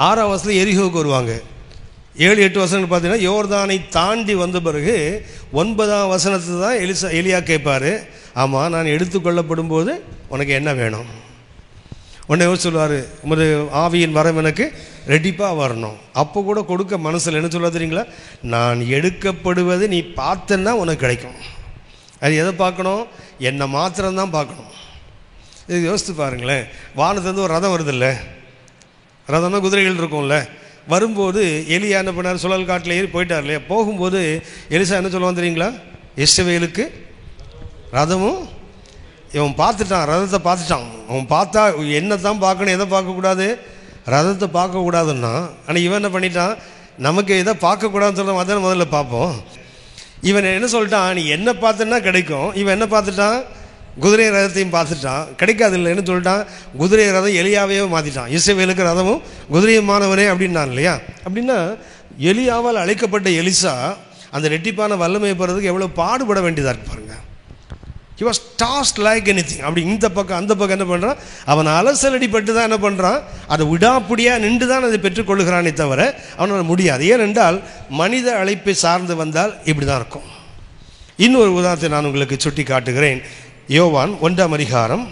6ஆம் வசனத்தில் எரிகோவுக்கு வருவாங்க. 7-8 வசனங்கள் பார்த்தீங்கன்னா யோர்தானை தாண்டி வந்த பிறகு 9ஆம் வசனத்தை தான் எலியா கேட்பார், ஆமாம் நான் எடுத்துக்கொள்ளப்படும் போது உனக்கு என்ன வேணும்? உடனே சொல்லுவார், உமது ஆவியின் வரம் எனக்கு ரெடிப்பாக வரணும். அப்போ கூட கொடுக்க மனசில் என்ன சொல்ல தெரியுங்களா? நான் எடுக்கப்படுவது நீ பார்த்தன்னா உனக்கு கிடைக்கும். அது எதை பார்க்கணும்? என்னை மாத்திரம்தான் பார்க்கணும். இது யோசித்து பாருங்களேன். வானத்துலேருந்து ஒரு ரதம் வருதில்ல, ரதம்னா குதிரைகள் இருக்கும்ல. வரும்போது எலியா என்ன பண்ணார்? சுழல் காட்டில் ஏறி போயிட்டார் இல்லையா? போகும்போது எலிசா என்ன சொல்லுவான் தெரியுங்களா? இஸ்ரவேலுக்கு ரதமும் இவன் பார்த்துட்டான், ரதத்தை பார்த்துட்டான். அவன் பார்த்தா என்ன தான் பார்க்கணும், எதை பார்க்கக்கூடாது? ரதத்தை பார்க்கக்கூடாதுன்னா. ஆனால் இவன் என்ன பண்ணிட்டான்? நமக்கு எதை பார்க்கக்கூடாதுன்னு சொல்கிறோம், அதான் முதல்ல பார்ப்போம். இவன் என்ன சொல்லிட்டான்? நீ என்ன பார்த்தன்னா கிடைக்கும். இவன் என்ன பார்த்துட்டான்? குதிரை ரதத்தையும் பார்த்துட்டான், கிடைக்காது இல்லை. என்ன சொல்லிட்டான்? குதிரை ரதம் எலியாவையே மாற்றிட்டான். இஸ்ரவேலுக்கு ரதமும் குதிரையுமானவனே அப்படின்னான் இல்லையா? அப்படின்னா எலியாவால் அழைக்கப்பட்ட எலிசா அந்த ரெட்டிப்பான வல்லமையை பெறதுக்கு எவ்வளோ பாடுபட வேண்டியதாக இருக்கு பாருங்க. He was tossed like anything. அப்படி இந்த பக்கம் அந்த பக்கம் என்ன பண்ணுறான்? அவன் அலசல் அடிப்பட்டு தான் என்ன பண்ணுறான்? அதை விடாப்பிடியாக நின்று தான் அதை பெற்றுக்கொள்கிறானே தவிர அவனால் முடியாது. ஏனென்றால் மனித அழைப்பை சார்ந்து வந்தால் இப்படி தான் இருக்கும். இன்னொரு உதாரணத்தை நான் உங்களுக்கு சுட்டி காட்டுகிறேன். யோவான் 1ஆம் அதிகாரம்,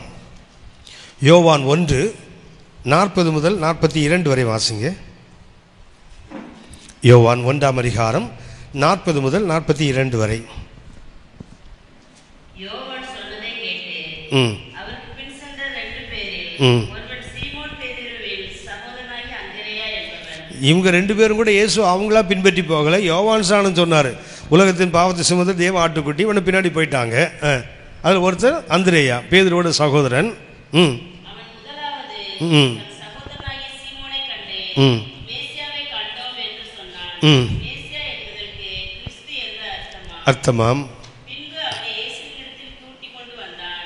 யோவான் 1:40 முதல் 42 வரை வாசிங்க. யோவான் 1ஆம் அதிகாரம் 40 முதல் 42 வரை. யோவான் சொன்னதை கேட்டு அவருக்கு பின் சென்ற 2 பேரில் ஒருவன் சீமோன் பேதுருவின் சகோதரனாகிய அந்திரேயா என்பவன். இவங்க 2 பேரும் கூட இயேசு அவங்களா பின்பற்றி போகல. யோவான் சாணம் சொன்னார், உலகத்தின் பாவத்தை சுமந்து தேவ ஆட்டுக்குட்டி, இவனை பின்னாடி போயிட்டாங்க. அதில் ஒருத்தர் அந்திரேயா, பேதுருவோட சகோதரன். அவன் முதலாவது சகோதரனாகிய சீமோனை கண்டு மேசியாவை கண்டோம் என்று சொன்னான். மேசியா என்பதற்கு கிறிஸ்து என்று அர்த்தமாம். பின்பு அவனை இயேசுவினிடத்தில் கூட்டிக் கொண்டு வந்தான்.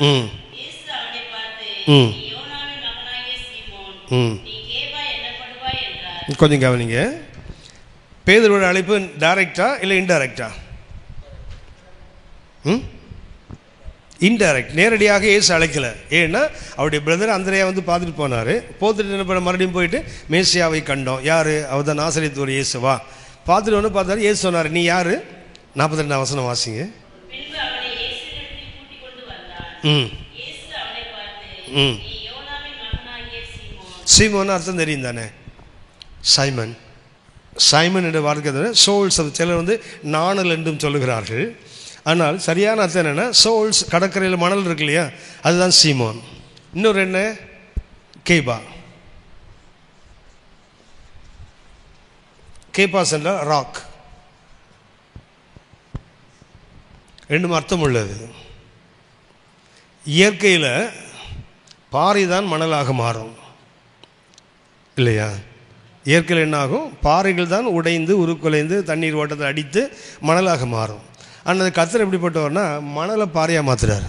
இயேசு அவனை பார்த்து, நீ யோனாவின் மகனாகிய சீமோன், நீ கேபா என்னப்படுவாய் என்றார். கொஞ்சம் கவனிங்க. பேதுருவோட அழைப்பு டைரக்டா இல்லை இன்டைரக்டா? இன்டைரக்ட். நேரடியாக இயேசு அழைக்கல. ஏன்னா அவருடைய பிரதர் அந்திரேயா வந்து பார்த்துட்டு போனார். போத்துட்டு என்ன பண்ண, மறுபடியும் போயிட்டு மேசியாவை கண்டோம். யார்? அவர் தான் நாசரேத்து ஒரு இயேசுவா. பார்த்துட்டு ஒன்று பார்த்தாரு. இயேசு சொன்னார், நீ யார்? 42ஆம் வசனம் வாசிங்க. பின்பு அவனை இயேசுவினிடத்தில் கூட்டிக் கொண்டு வந்தான். இயேசு அவனை பார்த்து, நீ யோனாவின் மகனாகிய சீமோன். சீமோன் அர்த்தம் தெரியும் தானே? சைமன். சைமன் என்ற வார்த்தை சோல்ஸ். சிலர் வந்து நாணல் என்றும் சொல்லுகிறார்கள். ஆனால் சரியான அர்த்தம் என்னென்னா சோல்ஸ். கடற்கரையில் மணல் இருக்கு இல்லையா, அதுதான் சீமோன். இன்னொரு என்ன? கேபா. கேபாஸ் என்றால் ராக். ரெண்டும் அர்த்தம் உள்ளது. இயற்கையில் பாறை தான் மணலாக மாறும் இல்லையா? இயற்கையில் என்ன ஆகும்? பாறைகள் தான் உடைந்து உருக்குலைந்து தண்ணீர் ஓட்டத்தை அடித்து மணலாக மாறும். ஆனால் கர்த்தர் எப்படிப்பட்டவர்னா மணலை பாறையாக மாற்றுறாரு.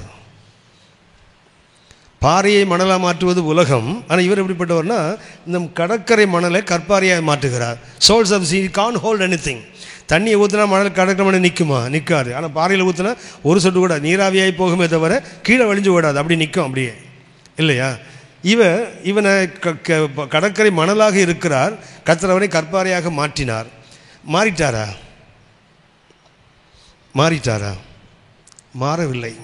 பாறையை மணலாக மாற்றுவது உலகம். ஆனால் இவர் எப்படிப்பட்டவர்னா இந்த கடற்கரை மணலை கற்பாறையாக மாற்றுகிறார். Souls of sea can hold anything. தண்ணியை ஊற்றினா மணல் கடற்கரை மணல் நிற்குமா? நிற்காது. ஆனால் பாறையில் ஊற்றினா ஒரு சொட்டு கூட நீராவியாகி போகுமே தவிர கீழே வழிஞ்சு விடாது, அப்படி நிற்கும் அப்படியே, இல்லையா? இவனை கடற்கரை மணலாக இருக்கிறார், கர்த்தரவனை கற்பாறையாக மாற்றினார். மாறிட்டாரா? மாறவில்லை.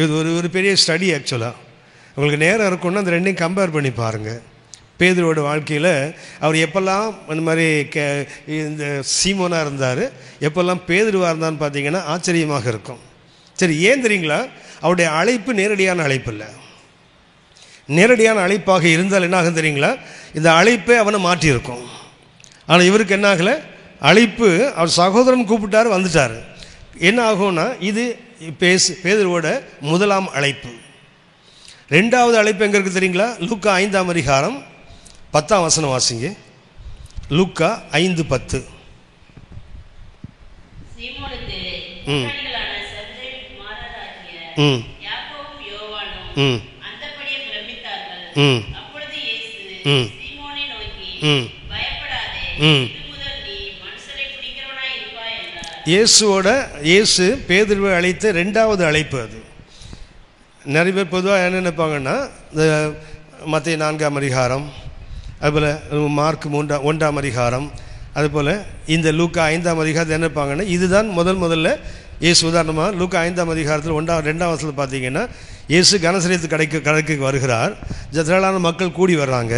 இது ஒரு பெரிய ஸ்டடி. ஆக்சுவலாக உங்களுக்கு நேரம் இருக்குன்னா அந்த ரெண்டையும் கம்பேர் பண்ணி பாருங்கள். பேதுருவோட வாழ்க்கையில் அவர் எப்பெல்லாம் இந்த மாதிரி இந்த சீமோனாக இருந்தார், எப்பெல்லாம் பேதுருவாக இருந்தான்னு பார்த்தீங்கன்னா ஆச்சரியமாக இருக்கும். சரி, ஏன் தெரியுங்களா? அவருடைய அழைப்பு நேரடியான அழைப்பு இல்லை. நேரடியான அழைப்பாக இருந்தால் என்ன ஆகும் தெரியுங்களா? இந்த அழைப்பை அவனை மாற்றியிருக்கும். ஆனால் இவருக்கு என்ன ஆகலை? அழைப்பு அவர் சகோதரன் கூப்பிட்டார், வந்துட்டார். என்ன ஆகும்னா இது பேதுருவோட முதலாம் அழைப்பு. ரெண்டாவது அழைப்பு எங்கே இருக்குது தெரியுங்களா? லூக்கா 5ஆம் அதிகாரம் 10ஆம் வசனம் வாசிங்க. லூக்கா 5:10. இயேசு பேதுருவை அழைத்த ரெண்டாவது அழைப்பு அது. நிறைய பேர் பொதுவாக என்ன நினைப்பாங்கன்னா, இந்த மத்தேயு 4ஆம் அதிகாரம், அதுபோல் மார்க் 1ஆம் அதிகாரம், அதுபோல் இந்த லூக்கா 5ஆம் அதிகாரத்தில் என்ன நினைப்பாங்கன்னா, இதுதான் முதல்ல இயேசு. உதாரணமாக லூக்கா 5ஆம் அதிகாரத்தில் 2ஆம் வசனத்தில் பார்த்தீங்கன்னா, இயேசு கனசரேத்து கடைக்கு வருகிறார். திரளான மக்கள் கூடி வர்றாங்க.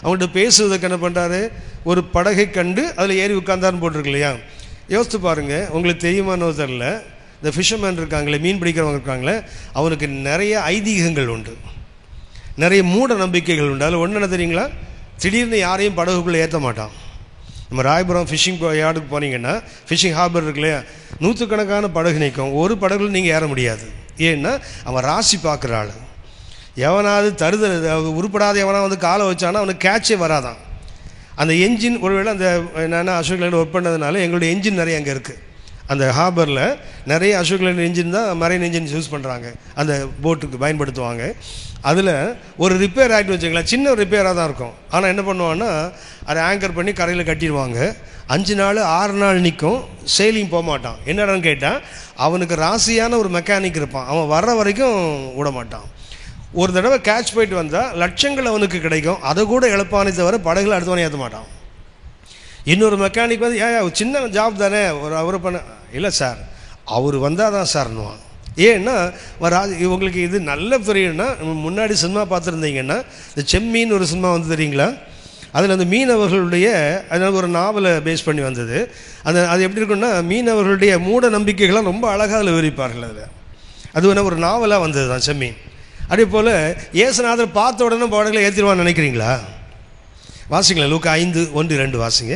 அவங்கள்ட்ட பேசுவதற்கு என்ன பண்ணுறாரு? ஒரு படகை கண்டு அதில் ஏறி உட்கார்ந்தாருன்னு போட்டிருக்கு இல்லையா? யோசித்து பாருங்கள். உங்களுக்கு தெரியுமானோ தெரியல, இந்த ஃபிஷர்மேன் இருக்காங்களே, மீன் பிடிக்கிறவங்க இருக்காங்களே, அவனுக்கு நிறைய ஐதீகங்கள் உண்டு, நிறைய மூட நம்பிக்கைகள் உண்டு. அதில் ஒன்று என்ன தெரியுங்களா? திடீர்னு யாரையும் படகுக்குள்ளே ஏற்ற மாட்டான். நம்ம ராயபுரம் ஃபிஷிங் யார்டுக்கு போனீங்கன்னா, ஃபிஷிங் ஹார்பர் இருக்கு இல்லையா, நூற்றுக்கணக்கான படகு நிற்கும். ஒரு படகுல நீங்கள் ஏற முடியாது. ஏன்னா அவன் ராசி பார்க்குற ஆள். எவனாவது உருப்படாத எவனாவது வந்து காலை வச்சானா அவனுக்கு கேட்சே வராதான். அந்த என்ஜின் ஒருவேளை அந்த என்னென்னா அசோக் லைன் ஒர்க் பண்ணதுனால எங்களுடைய என்ஜின் நிறைய அங்கே இருக்குது. அந்த ஹார்பரில் நிறைய அசோக் லைன் என்ஜின் தான் மரைன் என்ஜின் யூஸ் பண்ணுறாங்க, அந்த போட்டுக்கு பயன்படுத்துவாங்க. அதில் ஒரு ரிப்பேர் ஆகிட்டு வச்சுங்களேன், சின்ன ரிப்பேராக தான் இருக்கும். ஆனால் என்ன பண்ணுவான்னா, அதை ஆங்கர் பண்ணி கரையில் கட்டிடுவாங்க. 5 நாள் 6 நாள் நிற்கும், சேலிங் போக மாட்டான். என்னடான்னு கேட்டால், அவனுக்கு ராசியான ஒரு மெக்கானிக் இருப்பான், அவன் வர்ற வரைக்கும் விட மாட்டான். ஒரு தடவை கேட்ச் போயிட்டு வந்தால் லட்சங்கள் அவனுக்கு கிடைக்கும். அதை கூட இழப்பானே தவிர படகுல அடுத்தவனை ஏற்ற மாட்டான். இன்னொரு மெக்கானிக் வந்து சின்ன ஜாப் தானே அவரை பண்ண, இல்லை சார் அவர் வந்தால் தான் சார்னுவான். ஏன்னா உங்களுக்கு இது நல்ல தெரியும்னா, முன்னாடி சினிமா பார்த்துருந்தீங்கன்னா, இந்த செம்மீன் ஒரு சினிமா வந்து தெரியுங்களா? அதில் அந்த மீனவர்களுடைய, அதனால் ஒரு நாவலை பேஸ் பண்ணி வந்தது. அது எப்படி இருக்குன்னா, மீனவர்களுடைய மூட நம்பிக்கைகள்லாம் ரொம்ப அழகாக அதில் விவரிப்பார்கள். அது வேணால் ஒரு நாவலாக வந்தது தான் செம்மீன். அதே போல் இயேசுநாதர் பார்த்த உடனே படகுல ஏற்றிடுவான்னு நினைக்கிறீங்களா? வாசிங்களா, லூக்கா 5:1-2 வாசிங்க.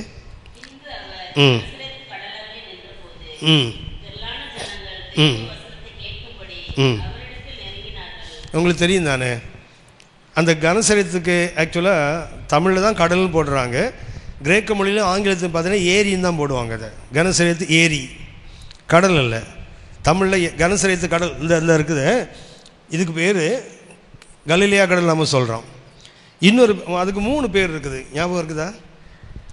ம் ம் ம் ம் உங்களுக்கு தெரியும் தானே, அந்த கனசரத்துக்கு ஆக்சுவலாக தமிழில் தான் கடல்னு போடுறாங்க. கிரேக்க மொழியிலும் ஆங்கிலத்தில் பார்த்தீங்கன்னா ஏரின்னு தான் போடுவாங்க. அதை கனசரத்து ஏரி, கடல் இல்லை. தமிழில் கனசரத்து கடல் இந்த இருக்குது. இதுக்கு பேர் கலிலேயா கடல் நம்ம சொல்கிறோம். இன்னொரு அதுக்கு 3 பேர் இருக்குது, ஞாபகம் இருக்குதா?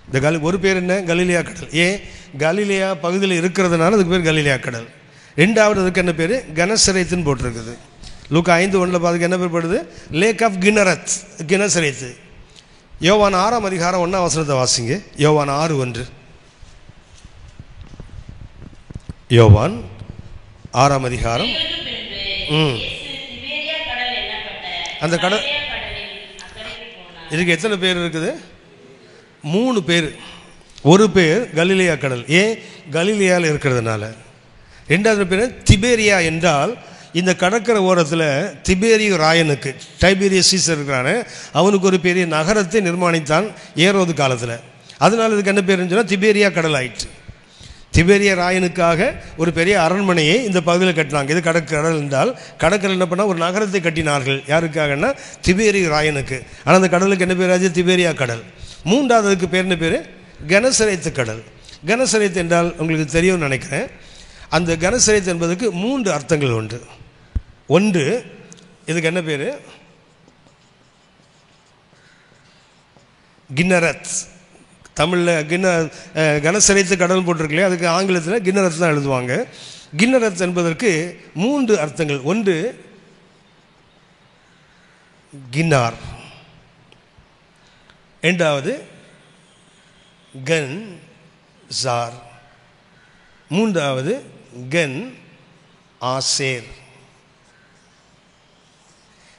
இந்த ஒரு பேர் என்ன? கலிலேயா கடல். ஏன்? கலிலேயா பகுதியில் இருக்கிறதுனால அதுக்கு பேர் கலிலேயா கடல். ரெண்டாவது அதுக்கு என்ன பேர்? கனசரேத்துன்னு போட்டிருக்குது. லூக்கா 5:1 பார்த்துக்கு என்ன பேர் படுது? Lake of Gennesaret. யோவான் 6ஆம் அதிகாரம் 1ஆம் வசனத்தை வாசிங்க. யோவான் 6:1. யோவான் 6ஆம் அதிகாரம். அந்த கடல் இதுக்கு எத்தனை பேர் இருக்குது? 3 பேர். ஒரு பேர் கலிலேயா கடல். ஏன்? கலிலேயாவில் இருக்கிறதுனால. ரெண்டாவது பேர் திபேரியா என்றால், இந்த கடற்கரை ஓரத்தில் திபேரிய ராயனுக்கு, டைபீரியஸ் சீசர் இருக்கிறானே, அவனுக்கு ஒரு பெரிய நகரத்தை நிர்மாணித்தான் ஏரோது காலத்தில். அதனால இதுக்கு என்ன பேருன்னு சொன்னால் திபேரியா கடல் ஆயிற்று. திபேரிய ராயனுக்காக ஒரு பெரிய அரண்மனையை இந்த பகுதியில் கட்டினாங்க. இது கடற்கடல் என்றால், கடற்கரை என்ன பண்ணால் ஒரு நகரத்தை கட்டினார்கள். யாருக்காகன்னா திபேரிய ராயனுக்கு. ஆனால் அந்த கடலுக்கு என்ன பேர் ஆச்சு? திபேரியா கடல். மூன்றாவதுக்கு பேர் என்ன பேர்? கனசரேத்து கடல். கனசரேத்து என்றால் உங்களுக்கு தெரியும்னு நினைக்கிறேன். அந்த கனசரேத்து என்பதுக்கு 3 அர்த்தங்கள் உண்டு. ஒன்று, இதுக்கு என்ன பேர்? கின்னரத். தமிழில் கனசரித்து கடல் போட்டிருக்கு இல்லையா, அதுக்கு ஆங்கிலத்தில் கின்னரத் தான் எழுதுவாங்க. கின்னரத் என்பதற்கு 3 அர்த்தங்கள். ஒன்று கின்னார், இரண்டாவது கன் ஜார், மூன்றாவது கன் ஆசேர்.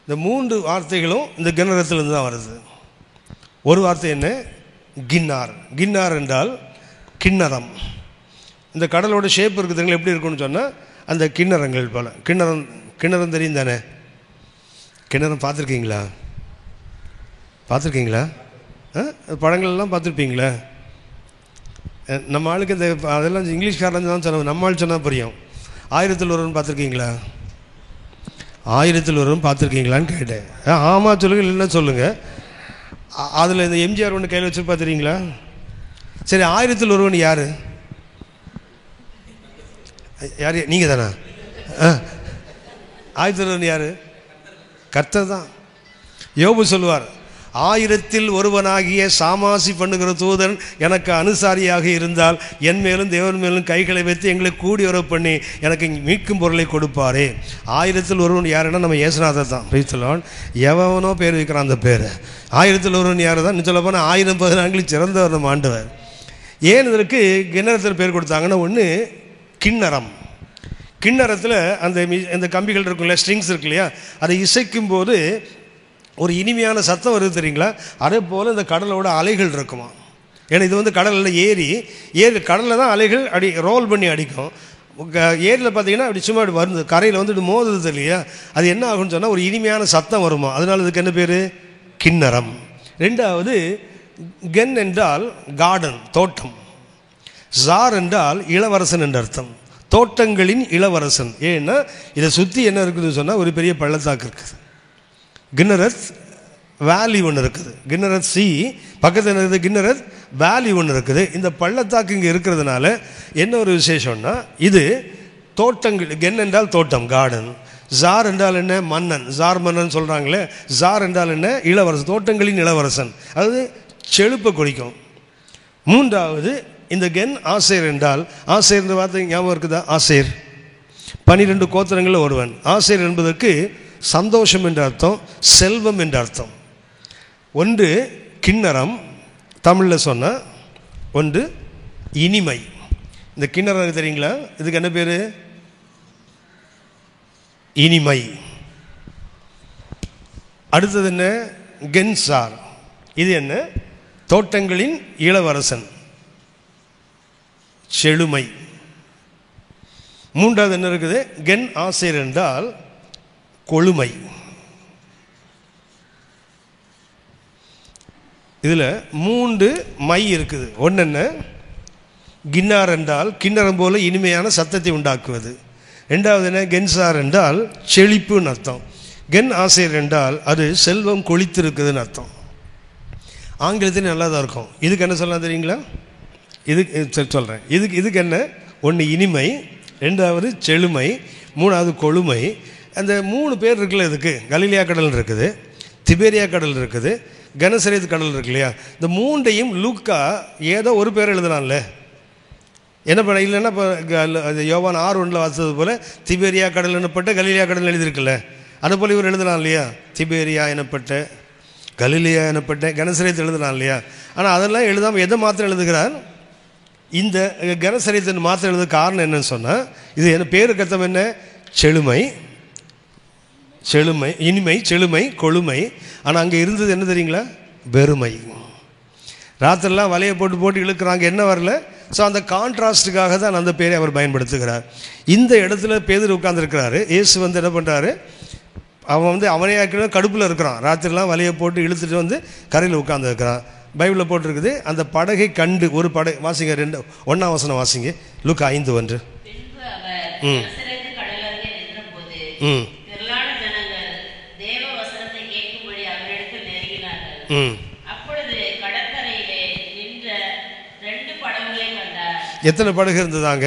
இந்த 3 வார்த்தைகளும் இந்த கின்னரத்திலிருந்து தான் வருது. ஒரு வார்த்தை என்ன? கின்னார். கின்னார் என்றால் கிண்ணறம். இந்த கடலோட ஷேப் இருக்குதுங்களா, எப்படி இருக்குன்னு சொன்னால் அந்த கிண்ணறங்கள் போல். கிண்ணறம் தெரியும் தானே? கிண்ணறம் பார்த்துருக்கீங்களா? படங்கள்லாம் பார்த்துருப்பீங்களா? நம்ம ஆளுக்கு இந்த அதெல்லாம் இங்கிலீஷ்காரன் தான் சொன்ன, நம்ம ஆள் சொன்னால் புரியும். 1000 ஒருவன் பார்த்துருக்கீங்களா? 1000 ஒருவன் பார்த்துருக்கீங்களான்னு கேட்டேன். ஆமாம் சொல்லுங்கள், இல்லைன்னா சொல்லுங்கள். அதில் இந்த எம்ஜிஆர் ஒன்று கையில் வச்சுருப்பா தெரியுங்களா? சரி, 1000 ஒருவன் யார்? யார்? நீங்கள் தானா? 1000 ஒருவன் யார்? கர்த்தர் தான். யோபு சொல்லுவார், 1000 ஒருவனாகிய சாமாசி பண்ணுகிற தூதன் எனக்கு அனுசாரியாக இருந்தால் என் மேலும் தேவன் மேலும் கைகளை வைத்து எங்களை கூடி வர பண்ணி எனக்கு மீட்கும் பொருளை கொடுப்பாரே. 1000 ஒருவன் யாருன்னா நம்ம இயேசுநாதர் தான். பிரைத்தலான். எவனோ பேர் வைக்கிறான் அந்த பேர். 1000 ஒருவன் யார் தான் சொல்ல போனால் 1014 சிறந்தவர் நம்ம ஆண்டவர். ஏன் இதற்கு கிண்ணறத்தில் பேர் கொடுத்தாங்கன்னா, ஒன்று கிண்ணறம். கிண்ணறத்தில் அந்த கம்பிகள் இருக்குல்ல, ஸ்ட்ரிங்ஸ் இருக்கு இல்லையா, அதை இசைக்கும் போது ஒரு இனிமையான சத்தம் வருது தெரியுங்களா? அதே போல் இந்த கடலோட அலைகள் இருக்குமா. ஏன்னா இது கடலில் ஏரி கடலில் தான் அலைகள் ரோல் பண்ணி அடிக்கும். ஏரியில் பார்த்தீங்கன்னா அப்படி சும்மா அப்படி வருது, கரையில் இப்படி மோதுது இல்லையா, அது என்ன ஆகும்னு சொன்னால் ஒரு இனிமையான சத்தம் வருமா. அதனால் இதுக்கு என்ன பேர்? கிண்ணறம். ரெண்டாவது கன் என்றால் கார்டன், தோட்டம். ஜார் என்றால் இளவரசன் என்ற அர்த்தம். தோட்டங்களின் இளவரசன். ஏன்னா இதை சுற்றி என்ன இருக்குதுன்னு சொன்னால் ஒரு பெரிய பள்ளத்தாக்கு இருக்குது. கின்னரத் வேலி ஒன்று இருக்குது. கின்னரத் சி பக்கத்தில் என்ன இருக்குது? கின்னரத் வேலி ஒன்று இருக்குது. இந்த பள்ளத்தாக்கு இங்கே இருக்கிறதுனால என்ன ஒரு விசேஷம்னா, இது தோட்டங்கள். கென் என்றால் தோட்டம், கார்டன். ஜார் என்றால் என்ன? மன்னன். ஜார் மன்னன் சொல்கிறாங்களே, ஜார் என்றால் என்ன? இளவரசன், தோட்டங்களின் இளவரசன். அது செழுப்பை குறிக்கும். மூன்றாவது இந்த கென் ஆசேர் என்றால், ஆசேர் என்ற வார்த்தை ஞாபகம் இருக்குதா? ஆசேர் 12 கோத்திரங்களில் ஒருவன். ஆசேர் என்பதற்கு சந்தோஷம் என்ற அர்த்தம், செல்வம் என்ற அர்த்தம். ஒன்று கிண்ணறம் தமிழில் சொன்னால், ஒன்று இனிமை. இந்த கிண்ணறம் தெரியுங்களா? இதுக்கு என்ன பேர்? இனிமை. அடுத்தது என்ன? கென்சார். இது என்ன? தோட்டங்களின் இளவரசன், செழுமை. மூன்றாவது என்ன இருக்குது? கென் ஆசேர் என்றால் கொழுமை. இதில் 3 மை இருக்குது. ஒன்று என்ன? கின்னார் என்றால் கிண்ணறம் போல இனிமையான சத்தத்தை உண்டாக்குவது. ரெண்டாவது என்ன? கென்சார் என்றால் செழிப்புன்னு அர்த்தம். கென் ஆசேர் என்றால் அது செல்வம் கொளித்திருக்குதுன்னு அர்த்தம். ஆங்கிலத்தில் நல்லா தான் இருக்கும். இதுக்கு என்ன சொல்லலாம் தெரியுங்களா? இதுக்கு சொல்கிறேன். இதுக்கு என்ன? ஒன்று இனிமை, ரெண்டாவது செழுமை, மூணாவது கொழுமை. அந்த 3 பேர் இருக்குல்ல இதுக்கு. கலிலியா கடல் இருக்குது, திபேரியா கடல் இருக்குது, கனசரேத் கடல் இருக்கு இல்லையா. இந்த 3ஐயும் லூக்கா ஏதோ ஒரு பேர் எழுதலாம்ல. என்ன பண்ண இல்லைன்னா இப்போ யோவான் 6:1 வாசித்தது போல் திபேரியா கடல் எனப்பட்ட கலிலியா கடல் எழுதியிருக்குல்ல, அது போல் இவர் எழுதலாம் இல்லையா. திபேரியா எனப்பட்ட, கலிலியா எனப்பட்ட, கனசரேத் எழுதலாம் இல்லையா. ஆனால் அதெல்லாம் எழுதாமல் எதை மாத்திரம் எழுதுகிறார்? இந்த கனசரேத் மாத்திரம் எழுத காரணம் என்னன்னு சொன்னால், இது என்ன பேருக்கு அர்த்தம் என்ன? செழுமை, செழுமை, இனிமை, செழுமை, கொழுமை. ஆனால் அங்கே இருந்தது என்ன தெரியுங்களா? வெறுமை. ராத்திரெல்லாம் வலையை போட்டு இழுக்கிறாங்க, என்ன வரல. ஸோ அந்த கான்ட்ராஸ்டுக்காக தான் அந்த பேரை அவர் பயன்படுத்துகிறார். இந்த இடத்துல பேதுரு உட்கார்ந்துருக்கிறாரு. இயேசு என்ன பண்ணுறாரு? அவன் அவனே கடுப்பில் இருக்கிறான். ராத்திரிலாம் வலையை போட்டு இழுத்துட்டு கரையில் உட்கார்ந்துருக்கிறான். பைபிளில் போட்டிருக்குது. அந்த படகை கண்டு ஒரு படகு வாசிங்க, 1ஆம் வசனம் வாசிங்க. லூக்கா 5:1. எத்தனை படகு இருந்ததாங்க?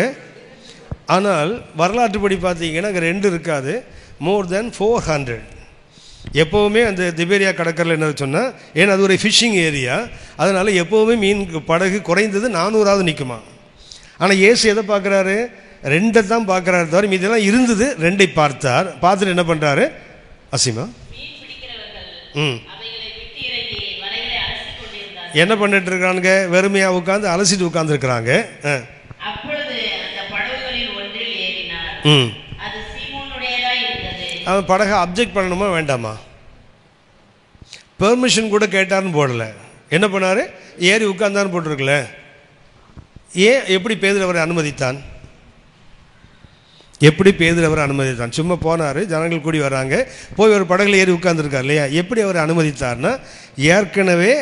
ஆனால் வரலாற்றுப்படி பார்த்தீங்கன்னா அங்கே 2 இருக்காது, மோர் தென் 400. எப்போவுமே அந்த திபேரியா கடற்கரையில் என்ன சொன்னால், ஏன்னா அது ஒரு ஃபிஷிங் ஏரியா, அதனால் எப்போவுமே மீன் படகு குறைந்தது 400ஆவது நிற்குமா. ஆனால் இயேசு எதை பார்க்குறாரு? 2 தான் பார்க்குறாரு தவிர மீதெல்லாம் இருந்தது 2ஐ பார்த்தார். பார்த்துட்டு என்ன பண்ணுறாரு? அசிமா என்ன பண்ணிட்டு இருக்கானுங்க? வெறுமையாக உட்காந்து அலசிட்டு உட்காந்துருக்குறாங்க. அவன் படகை அப்ஜெக்ட் பண்ணணுமா வேண்டாமா? பெர்மிஷன் கூட கேட்டார்னு போடல. என்ன பண்ணாரு? ஏறி உட்கார்ந்தான்னு போட்டிருக்கல. ஏன் எப்படி பேதுரு அவரை அனுமதித்தான்? எப்படி பேதுரு அவரை அனுமதித்தான்? சும்மா போனார், ஜனங்கள் கூடி வராங்க, போய் ஒரு படகுல ஏறி உட்கார்ந்துருக்கார் இல்லையா? எப்படி அவரை அனுமதித்தார்னா, ஏற்கனவே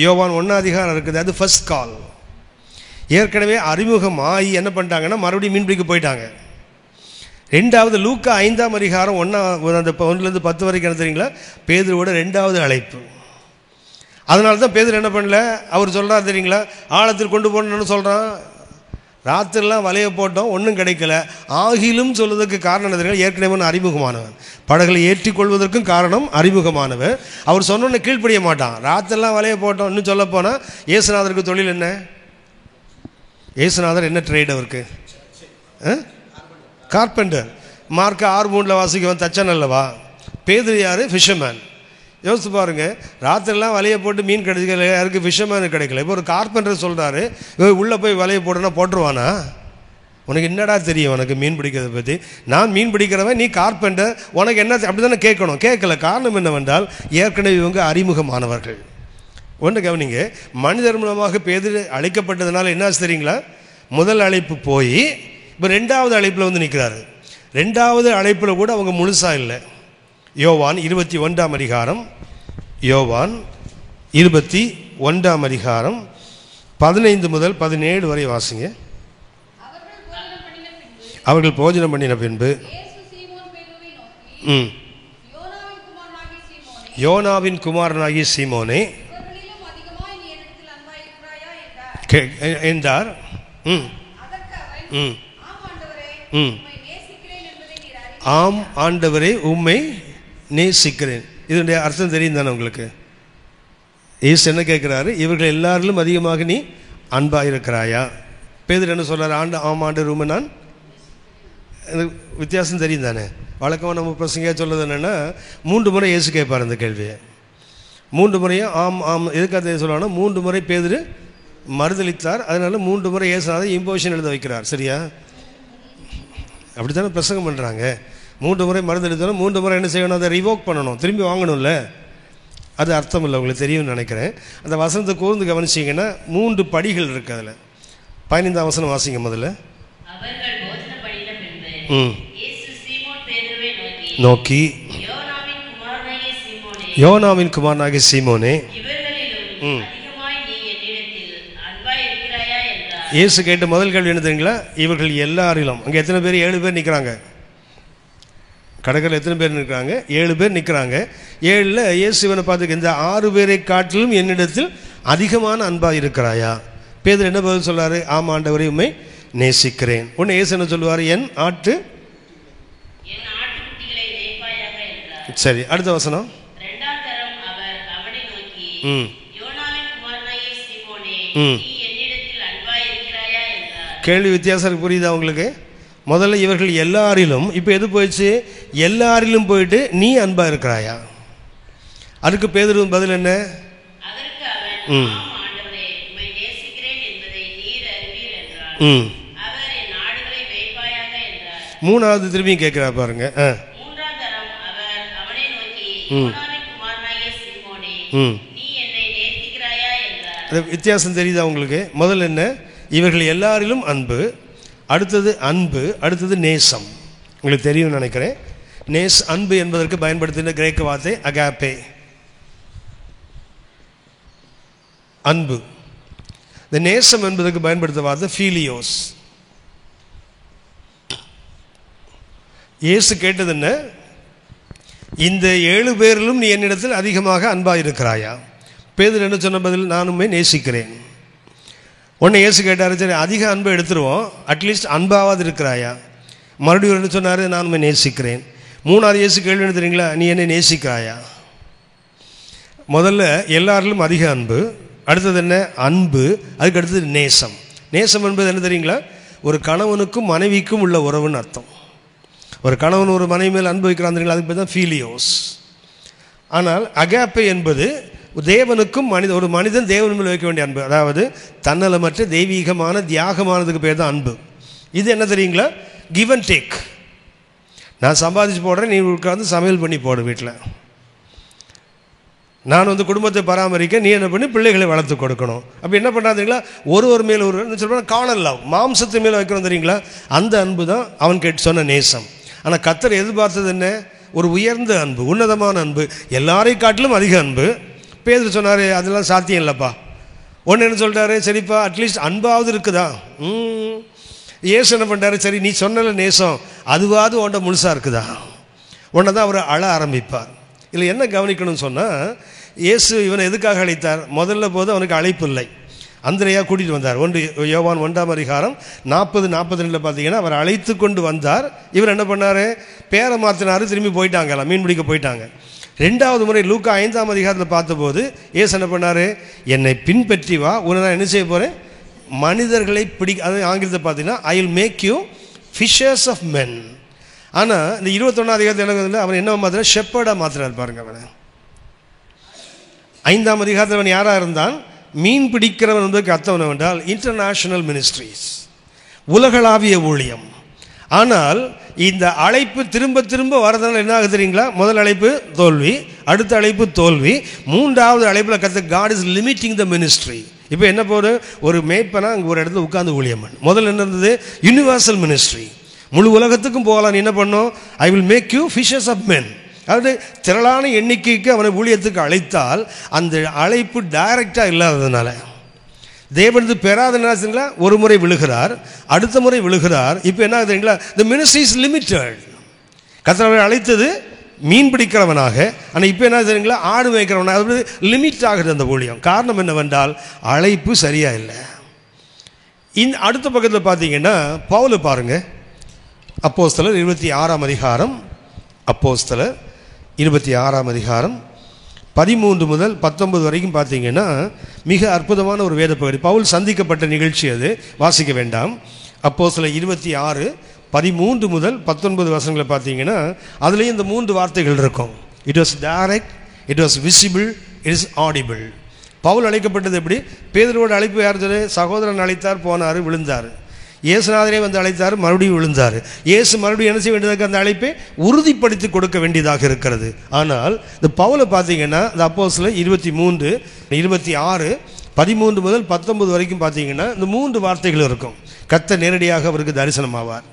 யோவான் 1 அதிகாரம் இருக்குது, அது ஃபர்ஸ்ட் கால். ஏற்கனவே அறிமுகம் ஆகி என்ன பண்ணிட்டாங்கன்னா மறுபடியும் மீன் பிடிக்க போயிட்டாங்க. 2வது லூக்கா 5ஆம் அதிகாரம் 1 10 வரைக்கும் என்ன தெரியுங்களா? பேதுருவோட 2வது அழைப்பு. அதனால தான் பேதுரு என்ன பண்ணல, அவர் சொல்கிறார் தெரியுங்களா, ஆழத்தில் கொண்டு போகணுன்னு சொல்கிறான். ராத்திரிலாம் வலையை போட்டோம், ஒன்றும் கிடைக்கல. ஆகிலும் சொல்வதற்கு காரணம் என்ன தெரியுங்களா? ஏற்கனவே அறிமுகமானவன், படகுகளை ஏற்றிக்கொள்வதற்கும் காரணம் அறிமுகமானவன். அவர் சொன்னோன்னு கீழ்ப்படிய மாட்டான். ராத்திரிலாம் வலையை போட்டோம். இன்னும் சொல்ல போனால் இயேசுநாதருக்கு தொழில் என்ன? இயேசுநாதர் என்ன ட்ரேட் அவருக்கு? கார்பெண்டர். மார்க்க 6:3 வாசிக்கவன் தச்சன் அல்லவா? பேதுரு யார்? ஃபிஷர்மேன். யோசித்து பாருங்க, ராத்திரிலாம் வலையை போட்டு மீன் கிடைக்கல, யாருக்கு? ஃபிஷர்மேனு கிடைக்கல. இப்போ ஒரு கார்பெண்டர் சொல்கிறாரு, உள்ளே போய் வலையை போட்டுனா போட்டுருவானா? உனக்கு என்னடா தெரியும் உனக்கு மீன் பிடிக்கிறத பற்றி? நான் மீன் பிடிக்கிறவன், நீ கார்பெண்டர், உனக்கு என்ன அப்படி தானே கேட்கணும். கேட்கல. காரணம் என்னவென்றால் ஏற்கனவே இவங்க அறிமுகமானவர்கள். ஒன்று கவனிங்க, மனிதர் மூலமாக பேதுரு அழைக்கப்பட்டதுனால என்ன தெரியுங்களா? முதல் அழைப்பு போய் இப்போ 2வது அழைப்பில் வந்து நிற்கிறாரு. 2வது அழைப்பில் கூட அவங்க முழுசாக இல்லை. யோவான் 21ஆம் அதிகாரம், யோவான் 21ஆம் அதிகாரம் 15 முதல் 17 வரை வாசிங்க. அவர்கள் போஜனம் பண்ணின பின்பு யோனாவின் குமாரனாகிய சீமோனே என்றார். ஆம் ஆண்டவரே, உம்மை நேசிக்கிறேன். இதனுடைய அர்த்தம் தெரியும் தானே உங்களுக்கு? இயேசு என்ன கேட்குறாரு? இவர்கள் எல்லாரிலும் அதிகமாக நீ அன்பாக இருக்கிறாயா? பேதுரு என்ன சொல்கிறார்? ஆம் ஆண்டவர், உம்மை நான். வித்தியாசம் தெரியும் தானே? வழக்கமாக நம்ம பிரசங்க சொல்கிறது என்னென்னா, 3 முறை இயேசு கேட்பார் அந்த கேள்வியை. 3 முறையும் ஆம் ஆம். எதுக்காக சொல்லுவாங்கன்னா, 3 முறை பேதுரு மறுதளித்தார். அதனால 3 முறை இயேசுநாதர் இம்போசிஷன் எழுத வைக்கிறார். சரியா? அப்படி தானே பிரசங்கம் பண்ணுறாங்க. 3 முறை மறுதளித்தாலும் 3 முறை என்ன செய்யணும்? அதை ரிவோக் பண்ணணும், திரும்பி வாங்கணும்ல. அது அர்த்தம் இல்லை, உங்களுக்கு தெரியும்னு நினைக்கிறேன். அந்த வசனத்தை கூர்ந்து கவனிச்சிங்கன்னா 3 படிகள் இருக்குது. அதில் 15ஆம் வசனம் வாசிங்க முதல்ல. நோக்கி யோனாவின் குமாரனாகிய சீமோனே. இயேசு கேட்ட முதல் கேள்வி என்ன தெரியுங்களா? இவர்கள் எல்லாரிலும். அங்கே எத்தனை பேர்? 7 பேர் நிற்கிறாங்க. கடற்கரையில் எத்தனை பேர் நிற்கிறாங்க? 7 பேர் நிற்கிறாங்க. 7ல் இயேசுவனை பார்த்துக்க, இந்த 6 பேரை காட்டிலும் என்னிடத்தில் அதிகமான அன்பாக இருக்கிறாயா? பேதுரு என்ன பதில் சொல்றாரு? ஆம் ஆண்டவரே, உம்மை நேசிக்கிறேன். உடனே இயேசு என்ன சொல்லுவார்? என் ஆட்டு. சரி, அடுத்த வசனம். கேள்வி வித்தியாசம் புரியுதா உங்களுக்கு? முதல்ல இவர்கள் எல்லாரிலும், இப்போ எது போயிடுச்சு? எல்லாரிலும் போயிட்டு நீ அன்பா இருக்கிறாயா? அதுக்கு பேதுரு பதில் என்ன? மூணாவது திரும்பி கேட்கிறா பாருங்க. வித்தியாசம் தெரியுதா உங்களுக்கு? முதல்ல என்ன? இவர்கள் எல்லாரிலும் அன்பு, அடுத்தது அன்பு, அடுத்தது நேசம். உங்களுக்கு தெரியும் நினைக்கிறேன். அன்பு என்பதற்கு பயன்படுத்தின கிரேக்க வார்த்தை அகாப்பே, அன்பு. இந்த நேசம் என்பதற்கு பயன்படுத்த வார்த்தை ஃபீலியோஸ். இயேசு கேட்டது என்ன? இந்த 7 பேரிலும் நீ என்னிடத்தில் அதிகமாக அன்பாக இருக்கிறாயா? பேதுரு என்ன சொன்ன பதில்? நானுமே நேசிக்கிறேன். உடனே இயேசு கேட்டார், சரி அதிக அன்பை எடுத்துருவோம், அட்லீஸ்ட் அன்பாவது இருக்கிறாயா? மறுபடியும் என்ன சொன்னார்? நான் உண்மை நேசிக்கிறேன். மூணாவது இயேசு கேள்வி என்ன தெரியுங்களா? நீ என்னை நேசிக்கிறாயா? முதல்ல எல்லாரிலும் அதிக அன்பு, அடுத்தது என்ன? அன்பு, அதுக்கு அடுத்தது நேசம். நேசம் என்பது என்ன தெரியுங்களா? ஒரு கணவனுக்கும் மனைவிக்கும் உள்ள உறவுன்னு அர்த்தம். ஒரு கணவன் ஒரு மனைவி மேல் அன்பு வைக்கிறான் தெரியுங்களா, அதுக்கு பேர் தான் ஃபீலியோஸ். ஆனால் அகாப்பே என்பது தேவனுக்கும் ஒரு மனிதன் தேவன் மேல் வைக்க வேண்டிய அன்பு, அதாவது தன்னலமற்ற தெய்வீகமான தியாகமானதுக்கு பேர் தான் அன்பு. இது என்ன தெரியுங்களா? Give and take. நான் சம்பாதிச்சு போடுறேன், நீ உட்காந்து சமையல் பண்ணி போடு வீட்டில். நான் குடும்பத்தை பராமரிக்க, நீ என்ன பண்ணி பிள்ளைகளை வளர்த்து கொடுக்கணும். அப்போ என்ன பண்ணாதீங்களா? ஒரு மேல் ஒரு சொல்கிறேன் காணல் லவ், மாம்சத்து மேலே வைக்கணும் தெரியுங்களா? அந்த அன்பு தான் அவன் சொன்ன நேசம். ஆனால் கர்த்தர் எதிர்பார்த்தது என்ன? ஒரு உயர்ந்த அன்பு, உன்னதமான அன்பு, எல்லாரையும் காட்டிலும் அதிக அன்பு. பேதுரு சொன்னார், அதெல்லாம் சாத்தியம் இல்லைப்பா. ஒன்று என்ன சொல்லிட்டாரு? சரிப்பா அட்லீஸ்ட் அன்பாவது இருக்குதா? இயேசு என்ன பண்ணிட்டாரு? சரி நீ சொன்னல நேசம், அதுவாவது உன்ட முழுசாக இருக்குதா? உன்னை தான் அவர் அழ ஆரம்பிப்பார். இல்லை என்ன கவனிக்கணும்னு சொன்னால், இயேசு இவனை எதுக்காக அழைத்தார்? முதல்ல போது அவனுக்கு அழைப்பு இல்லை. அந்திரையா கூட்டிகிட்டு வந்தார். யோவான் 1ஆம் அதிகாரம் 40-42 பார்த்தீங்கன்னா அவர் அழைத்து கொண்டு வந்தார். இவர் என்ன பண்ணார்? பேரை மாற்றினார், திரும்பி போயிட்டாங்கலாம், மீன் பிடிக்க போயிட்டாங்க. 2வது முறை லூக்கா 5ஆம் அதிகாரத்தில் பார்த்தபோது இயேசு என்ன பண்ணார்? என்னை பின்பற்றி வா, உன்னை நான் என்ன செய்ய போகிறேன்? மனிதர்களை அது ஆங்கிலத்தை பார்த்தீங்கன்னா I will make you fishers of men. ஆனால் இந்த 21ஆம் அதிகாரத்தில் என்ன அவன் என்ன மாத்திர ஷெப்பர்டாக மாத்திரார் பாருங்க. அவனை 5ஆம் அதிகாரத்தில் அவன் யாராக இருந்தான்? மீன் பிடிக்கிறவன் என்பதற்கு அர்த்தம் என்னவென்றால் இன்டர்நேஷனல் மினிஸ்ட்ரிஸ், உலகளாவிய ஊழியம். ஆனால் இந்த அழைப்பு திரும்ப திரும்ப வரதுனால என்ன ஆகுது தெரியுங்களா? முதல் அழைப்பு தோல்வி, அடுத்த அழைப்பு தோல்வி, 3வது அழைப்பில் கர்த்தர் God is limiting the ministry. இப்போ என்ன போகுது? ஒரு மேய்ப்பனா அங்கே ஒரு இடத்துல உட்கார்ந்து ஊழியம். முதல்ல என்ன இருந்தது? யூனிவர்சல் மினிஸ்ட்ரி, முழு உலகத்துக்கும் போகலாம். என்ன பண்ணும்? I will make you fishers of men. அதாவது திரளான எண்ணிக்கைக்கு அவனை ஊழியத்துக்கு அழைத்தால் அந்த அழைப்பு டைரக்டாக இல்லாததுனால தேவனது பெறாதனால ஒரு முறை விழுகிறார், அடுத்த முறை விழுகிறார். இப்போ என்ன ஆகுதுங்களா? The ministry is limited. கர்த்தர் அழைத்தது மீன் பிடிக்கிறவனாக, ஆனால் இப்போ என்ன ஆகுதுங்களா? ஆடு மேய்க்கிறவனாக. அதாவது லிமிட் ஆகுது அந்த ஊழியம். காரணம் என்னவென்றால் அழைப்பு சரியா இல்லை. அடுத்த பக்கத்தில் பார்த்தீங்கன்னா பவுல் பாருங்க, அப்போஸ்தலர் 26ஆம் அதிகாரம், அப்போஸ்தலர் 26ஆம் அதிகாரம் 13 முதல் 19 வரைக்கும் பார்த்தீங்கன்னா மிக அற்புதமான ஒரு வேத பகுதி. பவுல் சந்திக்கப்பட்ட நிகழ்ச்சி அது, வாசிக்க வேண்டாம். அப்போஸ்தலர் 26 13 முதல் 19 வசனங்களை பார்த்தீங்கன்னா அதுலேயும் இந்த 3 வார்த்தைகள் இருக்கும். It was direct, it was visible, it is audible. Paul அழைக்கப்பட்டது எப்படி? பேதுருவோட அழைப்பு யார்? சகோதரன் அழைத்தார், போனார், விழுந்தார். இயேசுநாதரே வந்து அழைத்தார், மறுபடியும் விழுந்தார். இயேசு மறுபடியும் என்ன செய்ய வேண்டியதாக? அந்த அழைப்பை உறுதிப்படுத்தி கொடுக்க வேண்டியதாக இருக்கிறது. ஆனால் இந்த பவுலை பார்த்தீங்கன்னா இந்த அப்போஸ்தலர் 23 26 13 முதல் 19 வரைக்கும் பார்த்தீங்கன்னா இந்த 3 வார்த்தைகள் இருக்கும். கர்த்தர் நேரடியாக அவருக்கு தரிசனமாவார்,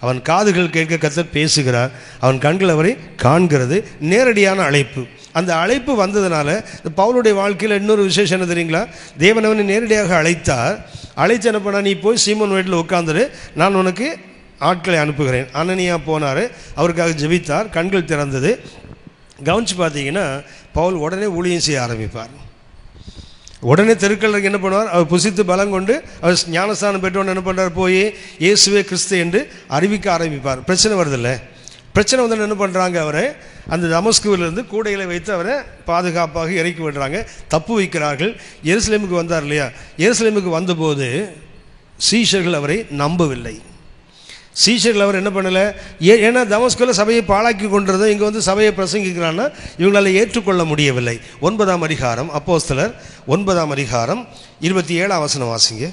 அவன் காதுகள் கேட்க கர்த்தர் பேசுகிறார், அவன் கண்கள் அவரை காண்கிறது. நேரடியான அழைப்பு. அந்த அழைப்பு வந்ததுனால இந்த பவுலுடைய வாழ்க்கையில் இன்னொரு விசேஷம் என்ன தெரியுங்களா? தேவன் அவனை நேரடியாக அழைத்தார். அழைச்சு என்ன பண்ணா? நீ போய் சீமோன் வீட்டில் உட்காந்துரு, நான் உனக்கு ஆட்களை அனுப்புகிறேன். அனனியா போனார், அவருக்காக ஜெபித்தார், கண்கள் திறந்தது. கவனிச்சு பார்த்தீங்கன்னா பவுல் உடனே ஊழியம் செய்ய ஆரம்பிப்பார். உடனே தெருக்கள் என்ன பண்ணுவார்? அவர் புசித்து பலம் கொண்டு அவர் ஞானஸ்தானம் பெற்றோன்னு என்ன பண்ணுறார்? போய் இயேசுவே கிறிஸ்து என்று அறிவிக்க ஆரம்பிப்பார். பிரச்சனை வருதில்லை? பிரச்சனை வந்து என்ன பண்ணுறாங்க? அவரை அந்த தமஸ்குவிலிருந்து கூடைகளை வைத்து அவரை பாதுகாப்பாக இறக்கி விடுறாங்க, தப்பு வைக்கிறார்கள். எருசலேமுக்கு வந்தார் இல்லையா? எருசலேமுக்கு வந்தபோது சீஷர்கள் அவரை நம்பவில்லை. சீஷர்கள் அவர் என்ன பண்ணலை? ஏன்னா தமஸ்குவில் சபையை பாழாக்கி கொண்டிருந்தோம், இங்கே வந்து சபையை பிரசங்கிக்கிறான்னா இவங்களால் ஏற்றுக்கொள்ள முடியவில்லை. 9ஆம் அதிகாரம், அப்போஸ்தலர் 9ஆம் அதிகாரம் 27ஆம் வசனம் வாசிங்க.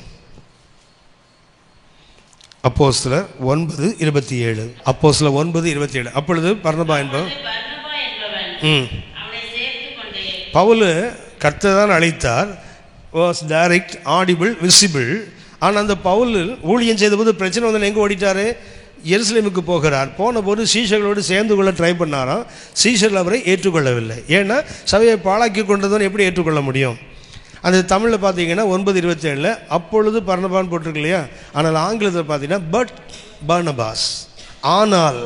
அப்போஸ்தலர் 9:27. அப்போஸ்தலர் 9:27. அப்பொழுது பர்னபா என்பவன் பவுல் கர்த்தர் தான் அழைத்தார். Was direct, audible, visible. ஆனால் அந்த பவுல் ஊழியம் செய்தபோது பிரச்சனை வந்து எங்கே ஓடிட்டார்? எருசலேமுக்கு போகிறார். போன போது சீஷர்களோடு சேர்ந்து கொள்ள ட்ரை பண்ணாராம். சீஷர்கள் அவரை ஏற்றுக்கொள்ளவில்லை. ஏன்னா சபையை பாழாக்கி கொண்டதுன்னு எப்படி ஏற்றுக்கொள்ள முடியும்? அந்த தமிழில் பார்த்தீங்கன்னா 9:27 அப்பொழுது பர்னபான்னு போட்டிருக்கு இல்லையா? ஆனால் ஆங்கிலத்தில் பார்த்தீங்கன்னா பட் பர்னபாஸ். ஆனால்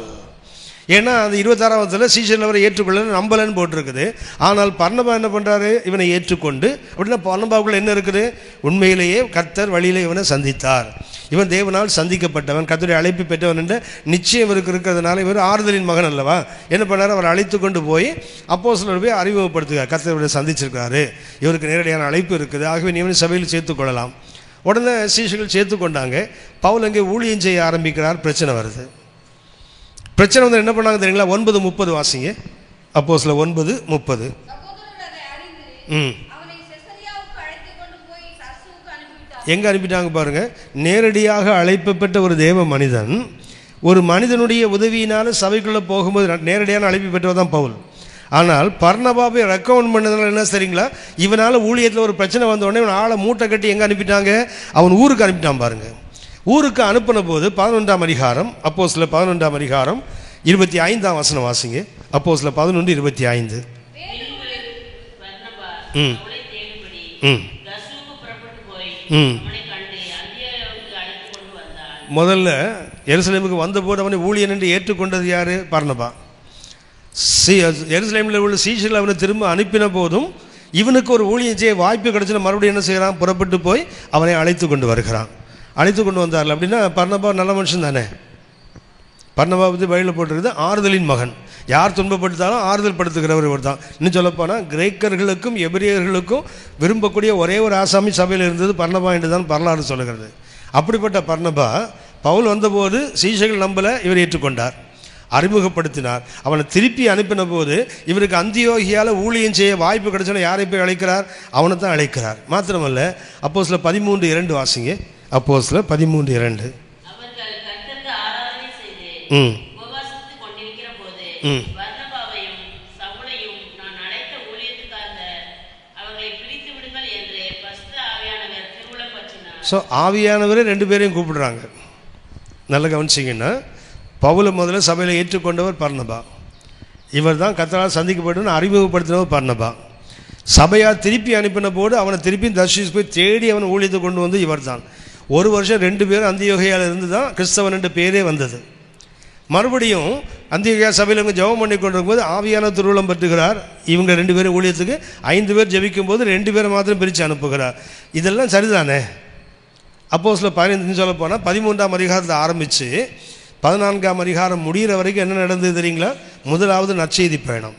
ஏன்னா அந்த 26 சீஷர்கள் அவரை ஏற்றுக்கொள்ள நம்பலன்னு போட்டிருக்குது. ஆனால் பர்னபா என்ன பண்ணுறாரு? இவனை ஏற்றுக்கொண்டு, அப்படின்னா பர்னபாவுக்குள்ள என்ன இருக்குது? உண்மையிலேயே கர்த்தர் வழியில் இவனை சந்தித்தார், இவன் தேவனால் சந்திக்கப்பட்டவன், கர்த்தருடைய அழைப்பு பெற்றவன் என்ற நிச்சயம் இவருக்கு இருக்கிறதுனால இவர் ஆறுதலின் மகன் அல்லவா. என்ன பண்ணார்? அவர் அழைத்து கொண்டு போய் அப்போஸ்தலர் போய் அறிமுகப்படுத்துகிறார். கர்த்தரை சந்திச்சிருக்காரு, இவருக்கு நேரடியான அழைப்பு இருக்குது, ஆகவே நீ சபையில் சேர்த்துக்கொள்ளலாம். உடனே சீஷர்கள் சேர்த்துக்கொண்டாங்க. பவுல் அங்கே ஊழியம் செய்ய ஆரம்பிக்கிறார். பிரச்சனை வருது. பிரச்சனை வந்து என்ன பண்ணாங்க தெரியுங்களா? 9:30 வாசிங்க. அப்போஸ்தலர் 9:30. எங்கே அனுப்பிட்டாங்க பாருங்க. நேரடியாக அழைப்பு பெற்ற ஒரு தேவ மனிதன் ஒரு மனிதனுடைய உதவியினால சபைக்குள்ளே போகும்போது நேரடியான அழைப்பு பெற்றவர் தான் பவுல். ஆனால் பர்னபாவை ரெக்கமெண்ட் பண்ணதுனால என்ன சரிங்களா, இவனால் ஊழியத்தில் ஒரு பிரச்சனை வந்த உடனே இவன் ஆளை மூட்டை கட்டி எங்கே அனுப்பிட்டாங்க? அவன் ஊருக்கு அனுப்பிட்டான் பாருங்க. ஊருக்கு அனுப்பின போது 11ஆம் அதிகாரம், அப்போஸ்தலர் 11ஆம் அதிகாரம் 25ஆம் வசனம் வாசிங்க. அப்போஸ்தலர் 11:25. முதல்ல எருசலேமுக்கு வந்தபோது அவனை ஊழியன் என்று ஏற்றுக்கொண்டது யாரு? பர்னபா. எருசலேமில் உள்ள சீஷர்கள் அவனை திரும்ப அனுப்பின போதும் இவனுக்கு ஒரு ஊழியம் செய்ய வாய்ப்பு கிடைச்சுன்னா மறுபடியும் என்ன செய்கிறான்? புறப்பட்டு போய் அவனை அழைத்து கொண்டு வருகிறான். அழைத்து கொண்டு வந்தார்கள். அப்படின்னா பர்னபா நல்ல மனுஷன் தானே. பர்னபா பற்றி பைபிளில் போட்டிருக்குது ஆறுதலின் மகன். யார் துன்பப்படுத்தாலும் ஆறுதல் படுத்துகிறவர் இவர் தான். இன்னும் சொல்லப்போனால் கிரேக்கர்களுக்கும் எபிரியர்களுக்கும் விரும்பக்கூடிய ஒரே ஒரு ஆசாமி சபையில் இருந்தது பர்னபா என்று தான் வரலாறு சொல்லுகிறது. அப்படிப்பட்ட பர்னபா பவுல் வந்தபோது சீஷர்கள் நம்பலை, இவர் ஏற்றுக்கொண்டார், அறிமுகப்படுத்தினார். அவனை திருப்பி அனுப்பின போது இவருக்கு அந்தியோகியால் ஊழியம் செய்ய வாய்ப்பு கிடைச்சோன்னா யாரை போய் அழைக்கிறார்? அவனை தான் அழைக்கிறார். மாத்திரமல்ல, அப்போஸ்தலர் 13:2 வாசிங்க. அப்போஸ்தலர் 13:2. ஸோ ஆவியானவரே 2 பேரையும் கூப்பிடுறாங்க. நல்ல கவனிச்சிங்கன்னா, பவுலை முதல்ல சபையில் ஏற்றுக்கொண்டவர் பர்னபா. இவர் தான் கர்த்தரால் சந்திக்கப்பட்டு அறிமுகப்படுத்தினவர் பர்னபா. சபையார் திருப்பி அனுப்பின போது அவனை திருப்பி தர்ஷீஸ் போய் தேடி அவனை ஊழியத்தை கொண்டு வந்து இவர் தான். 1 வருஷம் 2 பேரும் அந்தியோகியால் இருந்து தான் கிறிஸ்தவன் என்ற பேரே வந்தது. மறுபடியும் அந்தியோகியா சபையில் இவங்க ஜெபம் பண்ணி கொண்டிருக்கும்போது ஆவியான திருவுளம் பெற்றுகிறார். இவங்க 2 பேரும் ஊழியத்துக்கு 5 பேர் ஜெபிக்கும் போது 2 பேரை மாத்திரம் பிரித்து அனுப்புகிறார். இதெல்லாம் சரிதானே? அப்போஸ்தலர் 15 சொல்ல போனால் 13ஆம் அதிகாரத்தில் ஆரம்பித்து 14ஆம் அதிகாரம் முடிகிற வரைக்கும் என்ன நடந்தது தெரியுங்களா? முதலாவது நற்செய்தி பயணம்.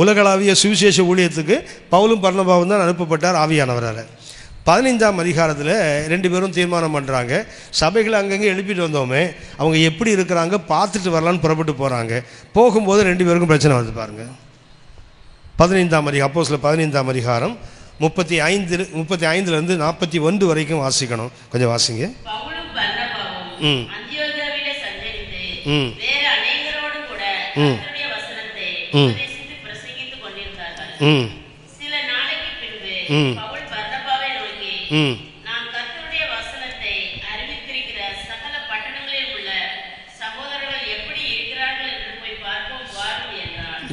உலகளாவிய சுவிசேஷ ஊழியத்துக்கு பவுலும் பர்னபாவும் தான் அனுப்பப்பட்டார் ஆவியானவரால். 15ஆம் அதிகாரத்தில் 2 பேரும் தீர்மானம் பண்ணுறாங்க, சபைகளை அங்கங்கே எழுப்பிட்டு வந்தோமே அவங்க எப்படி இருக்கிறாங்க பார்த்துட்டு வரலான்னு புறப்பட்டு போகிறாங்க. போகும்போது 2 பேருக்கும் பிரச்சனை வருது பாருங்கள். 15ஆம் அதிகாரம், அப்போஸ்தலர் 15ஆம் அதிகாரம் 35 41 வரைக்கும் வாசிக்கணும். கொஞ்சம் வாசிங்க.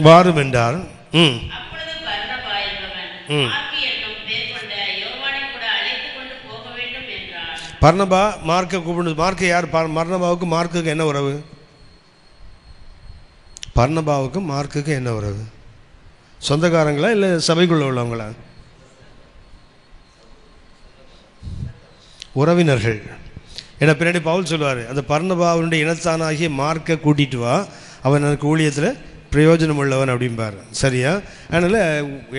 வாரும் என்றார். பர்னபா மார்க்கை கூப்பிடு. மார்க்கை யார்? பர்னபாவுக்கு மார்க்குக்கு என்ன உறவு? பர்னபாவுக்கு மார்க்குக்கு என்ன உறவு? சொந்தக்காரங்களா இல்லை சபைக்குள்ள உள்ளவங்களா? உறவினர்கள். ஏன்னா பின்னாடி பவுல் சொல்லுவார், அந்த பர்னபாவுடைய இனத்தானாகிய மார்க்கை கூட்டிட்டு வா, அவன் எனக்கு ஊழியத்தில் பிரயோஜனம் உள்ளவன் அப்படிம்பார். சரியா? அதனால்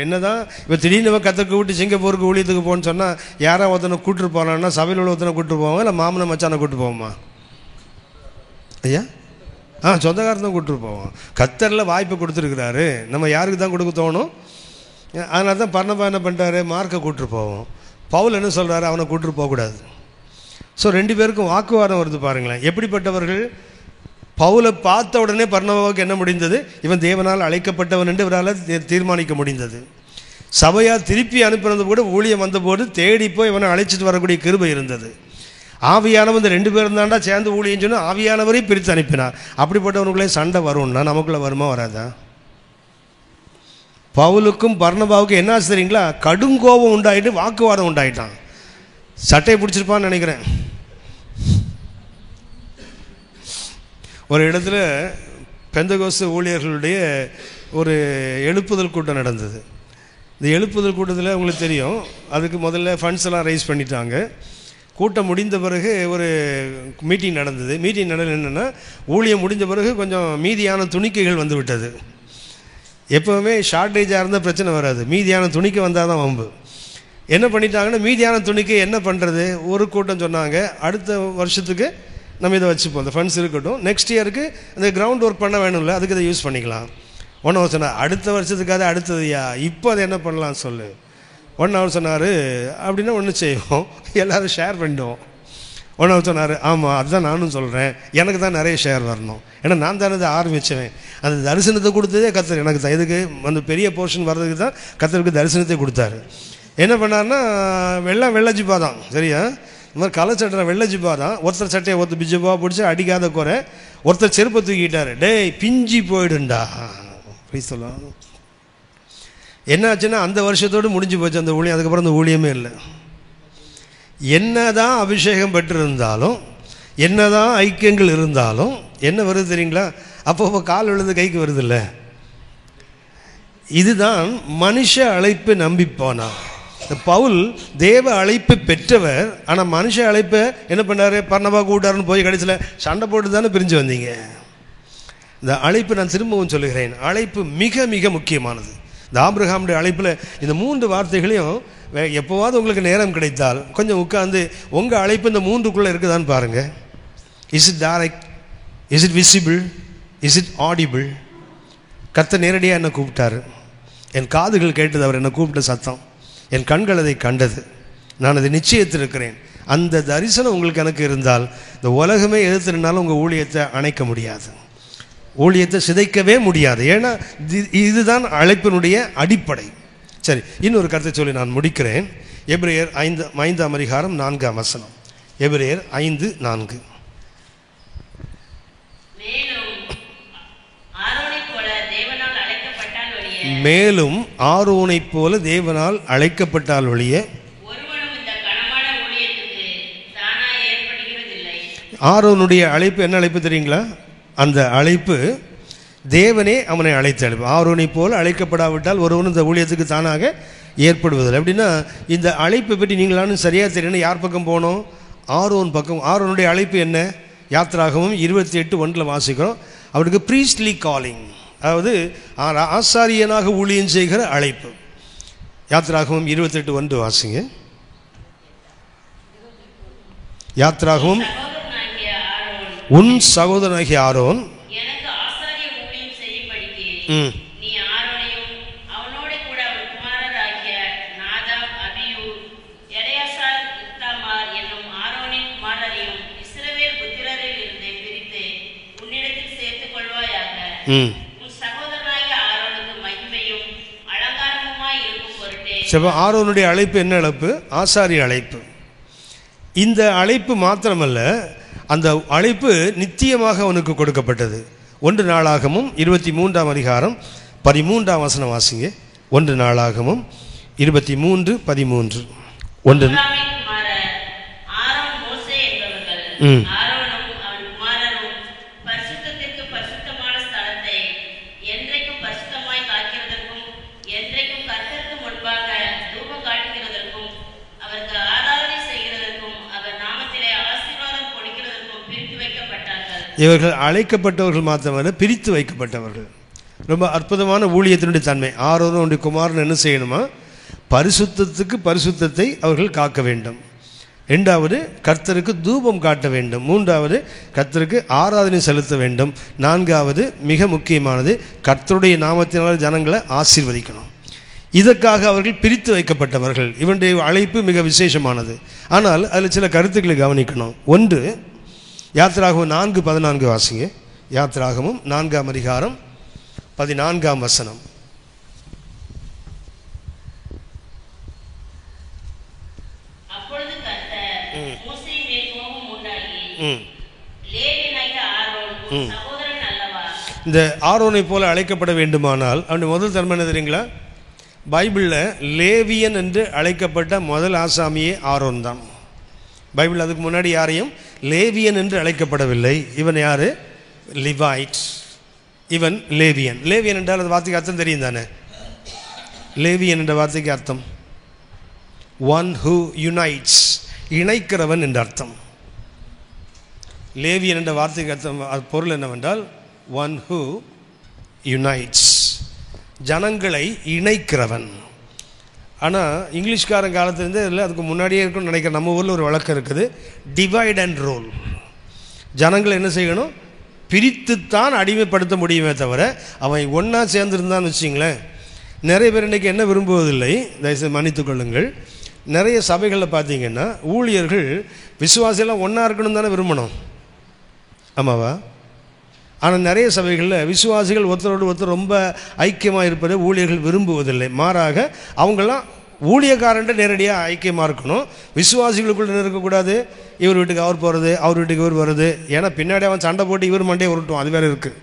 என்ன தான் இப்போ திடீர்னு கற்றுக்கு விட்டு சிங்கப்பூருக்கு ஊழியத்துக்கு போகணுன்னு சொன்னால் யாராவது ஒருத்தனை கூப்பிட்டு போனான்னா சபையில் உள்ள ஒருத்தனை கூப்பிட்டு போவோம், இல்லை மாமனை மச்சானை கூப்பிட்டு போவோமா? ஐயா சொந்தக்காரன் தான் கூப்பிட்டு போவோம். கர்த்தரில் வாய்ப்பு கொடுத்துருக்குறாரு, நம்ம யாருக்கு தான் கொடுக்க தோணும்? அதனால தான் பர்னபா என்ன பண்ணிட்டாரு? மார்க்கை கூப்பிட்டு போவோம். பவுல் என்ன சொல்கிறாரு? அவனை கூப்பிட்டு போகக்கூடாது. ஸோ 2 பேருக்கும் வாக்குவாதம் வருது பாருங்களேன். எப்படிப்பட்டவர்கள்? பவுலை பார்த்த உடனே பர்னபாவுக்கு என்ன முடிந்தது? இவன் தேவனால் அழைக்கப்பட்டவன் என்று இவரால் தீர்மானிக்க முடிந்தது. சபையார் திருப்பி அனுப்பினது கூட ஊழியம் வந்தபோது தேடி போய் இவனை அழைச்சிட்டு வரக்கூடிய கிருபை இருந்தது. ஆவியானவன் இந்த 2 பேரும் தாண்டா சேர்ந்து ஊழியம் சொன்னால் ஆவியானவரையும் பிரித்து அனுப்பினார். அப்படிப்பட்டவனுக்குள்ளே சண்டை வரும்னா நமக்குள்ளே வருமா வராதா? பவுலுக்கும் பர்னபாவுக்கும் என்ன தெரியுங்களா? கடும் கோபம் உண்டாயிட்டு வாக்குவாதம் உண்டாயிட்டான். சட்டையை பிடிச்சிருப்பான்னு நினைக்கிறேன். ஒரு இடத்துல பெந்தகோஸ்து ஊழியர்களுடைய ஒரு எழுப்புதல் கூட்டம் நடந்தது. இந்த எழுப்புதல் கூட்டத்தில் உங்களுக்கு தெரியும், அதுக்கு முதல்ல ஃபண்ட்ஸ் எல்லாம் ரைஸ் பண்ணிட்டாங்க. கூட்டம் முடிந்த பிறகு ஒரு மீட்டிங் நடந்தது. மீட்டிங் என்னென்னா, ஊழியம் முடிஞ்ச பிறகு கொஞ்சம் மீதியான துணிக்கைகள் வந்து விட்டது. எப்போவுமே ஷார்ட்டேஜாக இருந்தால் பிரச்சனை வராது, மீதியான துணிக்கை வந்தால் தான் வம்பு. என்ன பண்ணிட்டாங்கன்னா, மீதியான துணிக்கை என்ன பண்ணுறது, ஒரு கூட்டம் சொன்னாங்க, அடுத்த வருஷத்துக்கு நம்ம இதை வச்சுப்போம், இந்த ஃபண்ட்ஸ் இருக்கட்டும், நெக்ஸ்ட் இயருக்கு அந்த கிரவுண்ட் ஒர்க் பண்ண வேணும்ல, அதுக்கு இதை யூஸ் பண்ணிக்கலாம். 1 hour சொன்னார். அடுத்த வருஷத்துக்காக அடுத்ததுயா, இப்போ அதை என்ன பண்ணலாம் சொல்லு. 1 hour சொன்னார். அப்படின்னா ஒன்று செய்வோம், எல்லோரும் ஷேர் பண்ணிடுவோம். 1 hour சொன்னார். ஆமாம், அதுதான் நானும் சொல்கிறேன், எனக்கு தான் நிறைய ஷேர் வரணும், ஏன்னா நான் தானே அதை ஆரம்பித்தேன். அந்த தரிசனத்தை கொடுத்ததே கர்த்தர் எனக்கு தான். இதுக்கு அந்த பெரிய போர்ஷன் வர்றதுக்கு தான் கர்த்தருக்கு தரிசனத்தை கொடுத்தாரு. என்ன பண்ணார்னா, வெள்ளை ஜிப்பா தான், சரியா, இந்த மாதிரி கலை சட்டை வெள்ளை ஜிப்பா தான். ஒருத்தர் சட்டையை ஒருத்தர் பிஜிப்பா பிடிச்சி அடிக்காத குறை, ஒருத்தர் செருப்பை தூக்கிட்டார். டேய் பிஞ்சி போயிடுண்டா அப்படி சொல்லலாம். என்னாச்சுன்னா, அந்த வருஷத்தோடு முடிஞ்சு போச்சு அந்த ஊழியம். அதுக்கப்புறம் அந்த ஊழியமே இல்லை. என்னதான் அபிஷேகம் பெற்றிருந்தாலும், என்னதான் ஐக்கியங்கள் இருந்தாலும் என்ன வருது தெரியுங்களா, அப்போ கால் விழுந்து கைக்கு வருது இல்லை. இதுதான் மனுஷ அழைப்பு நம்பி போனான். பவுல் தேவ அழைப்பு பெற்றவர், ஆனால் மனுஷ அழைப்பை என்ன பண்ணார், பர்னபா கூட்டாருன்னு போய் கடைசியில் சண்டை போட்டு தானே பிரிஞ்சு வந்தீங்க. இந்த அழைப்பு, நான் திரும்பவும் சொல்லுகிறேன், அழைப்பு மிக மிக முக்கியமானது. இந்த ஆபிரகாமுடைய அழைப்பில் இந்த 3 வார்த்தைகளையும் எப்போவாவது உங்களுக்கு நேரம் கிடைத்தால் கொஞ்சம் உட்காந்து உங்கள் அழைப்பு இந்த 3க்குள்ளே இருக்குதான்னு பாருங்கள். Is it direct, is it visible, is it audible. கர்த்தர் நேரடியாக என்னை கூப்பிட்டாரு, என் காதுகள் கேட்டது அவர் என்னை கூப்பிட்ட சத்தம், என் கண்கள் அதை கண்டது, நான் அதை நிச்சயத்திருக்கிறேன். அந்த தரிசனம் உங்களுக்கு எனக்கு இருந்தால் இந்த உலகமே எதிர்த்துனாலும் உங்கள் ஊழியத்தை அணைக்க முடியாது, ஊழியத்தை சிதைக்கவே முடியாது. ஏன்னா இதுதான் அழைப்பினுடைய அடிப்படை. சரி, இன்னொரு கருத்தை சொல்லி நான் முடிக்கிறேன். எபிரேயர் 5ஆம் அதிகாரம் 4ஆம் வசனம். எபிரேயர் 5:4. மேலும் ஆரோனைப் போல தேவனால் அழைக்கப்பட்டால் ஒழிய ஆரோனுடைய அழைப்பு என்ன அழைப்பு தெரியுங்களா? அந்த அழைப்பு தேவனே அவனை அழைத்த அழைப்பு. ஆரோனை போல் அழைக்கப்படாவிட்டால் ஒருவனும் இந்த ஊழியத்துக்கு தானாக ஏற்படுவதில்லை. அப்படின்னா இந்த அழைப்பை பற்றி நீங்களானும் சரியாக தெரியணும். யார் பக்கம் போகணும்? ஆரோன் பக்கம். ஆரோனுடைய அழைப்பு என்ன? யாத்திராகமும் 28:1 வாசிக்கிறோம். அவருக்கு ப்ரீஸ்ட்லி காலிங், அதாவது ஆசாரியனாக ஊழியம் செய்கிற அழைப்பு. யாத்திராகமும் 28:1 வாசிங்க. யாத்திராகமும், உன் சகோதரனாகிய ஆரோன் ஆரோனுடைய அழைப்பு என்ன அழைப்பு? ஆசாரிய அழைப்பு. இந்த அழைப்பு மாத்திரமல்ல, அந்த அழைப்பு நித்தியமாக அவனுக்கு கொடுக்கப்பட்டது. 1 நாளாகமும் 23ஆம் அதிகாரம் 13ஆம் வசனம் வாசிங்க. 1 நாளாகமும் 23:13. 1 இவர்கள் அழைக்கப்பட்டவர்கள் மாத்திரமல்ல, பிரித்து வைக்கப்பட்டவர்கள். ரொம்ப அற்புதமான ஊழியத்தினுடைய தன்மை. ஆரோனுடைய குமாரன் என்ன செய்யணுமா? பரிசுத்தத்துக்கு பரிசுத்தத்தை அவர்கள் காக்க வேண்டும். 2வது கர்த்தருக்கு தூபம் காட்ட வேண்டும். 3வது கர்த்தருக்கு ஆராதனை செலுத்த வேண்டும். 4வது மிக முக்கியமானது, கர்த்தருடைய நாமத்தினால் ஜனங்களை ஆசீர்வதிக்கணும். இதற்காக அவர்கள் பிரித்து வைக்கப்பட்டவர்கள். இவனுடைய அழைப்பு மிக விசேஷமானது. ஆனால் அதில் சில கருத்துக்களை கவனிக்கணும். 1, யாத்திராகமம் 4:14 வாசிங்க. யாத்திராகமம் 4ஆம் அதிகாரம் 14ஆம் வசனம். இந்த ஆரோனை போல அழைக்கப்பட வேண்டுமானால் அவனுடைய முதல் தன்மை என்ன தெரியுங்களா? பைபிளில் லேவியன் என்று அழைக்கப்பட்ட முதல் ஆசாமியே ஆரோன் தான். பைபிள் அதுக்கு முன்னாடி யாரையும் லேவியன் என்று அழைக்கப்படவில்லை. இவன் யாரு? லிவைட். இவன் லேவியன். லேவியன் என்றால் அந்த வார்த்தைக்கு அர்த்தம் தெரியும் தானே? லேவியன் என்ற வார்த்தைக்கு அர்த்தம் ஒன் ஹூ யுனைட்ஸ், இணைக்கிறவன் என்ற அர்த்தம். லேவியன் என்ற வார்த்தைக்கு அர்த்தம் பொருள் என்னவென்றால் ஒன் ஹூ யுனைட்ஸ், ஜனங்களை இணைக்கிறவன். ஆனால் இங்கிலீஷ்காரன் காலத்துலேருந்தே இல்லை, அதுக்கு முன்னாடியே இருக்குன்னு நினைக்கிறேன். நம்ம ஊரில் ஒரு வழக்கம் இருக்குது, டிவைட் அண்ட் ரூல். ஜனங்களை என்ன செய்யணும்? பிரித்துத்தான் அடிமைப்படுத்த முடியுமே தவிர அவன் ஒன்றா சேர்ந்துருந்தான்னு வச்சிங்களேன். நிறைய பேர் இன்றைக்கி என்ன விரும்புவதில்லை, தயவுசெய்து மன்னித்துக் கொள்ளுங்கள். நிறைய சபைகளில் பார்த்தீங்கன்னா ஊழியர்கள் விசுவாசியெல்லாம் ஒன்றா இருக்கணும் தானே விரும்பணும், ஆமாவா? ஆனால் நிறைய சபைகளில் விசுவாசிகள் ஒருத்தரோடு ஒருத்தர் ரொம்ப ஐக்கியமாக இருப்பதை ஊழியர்கள் விரும்புவதில்லை. மாறாக அவங்களாம் ஊழியக்காரன்ட்டு நேரடியாக ஐக்கியமாக இருக்கணும், விசுவாசிகளுக்குள்ள இருக்கக்கூடாது. இவர் வீட்டுக்கு அவர் போகிறது, அவர் வீட்டுக்கு இவர் வருது. ஏன்னா பின்னாடி அவன் சண்டை போட்டு இவர் மண்டையை உருட்டும், அது வேறு இருக்குது.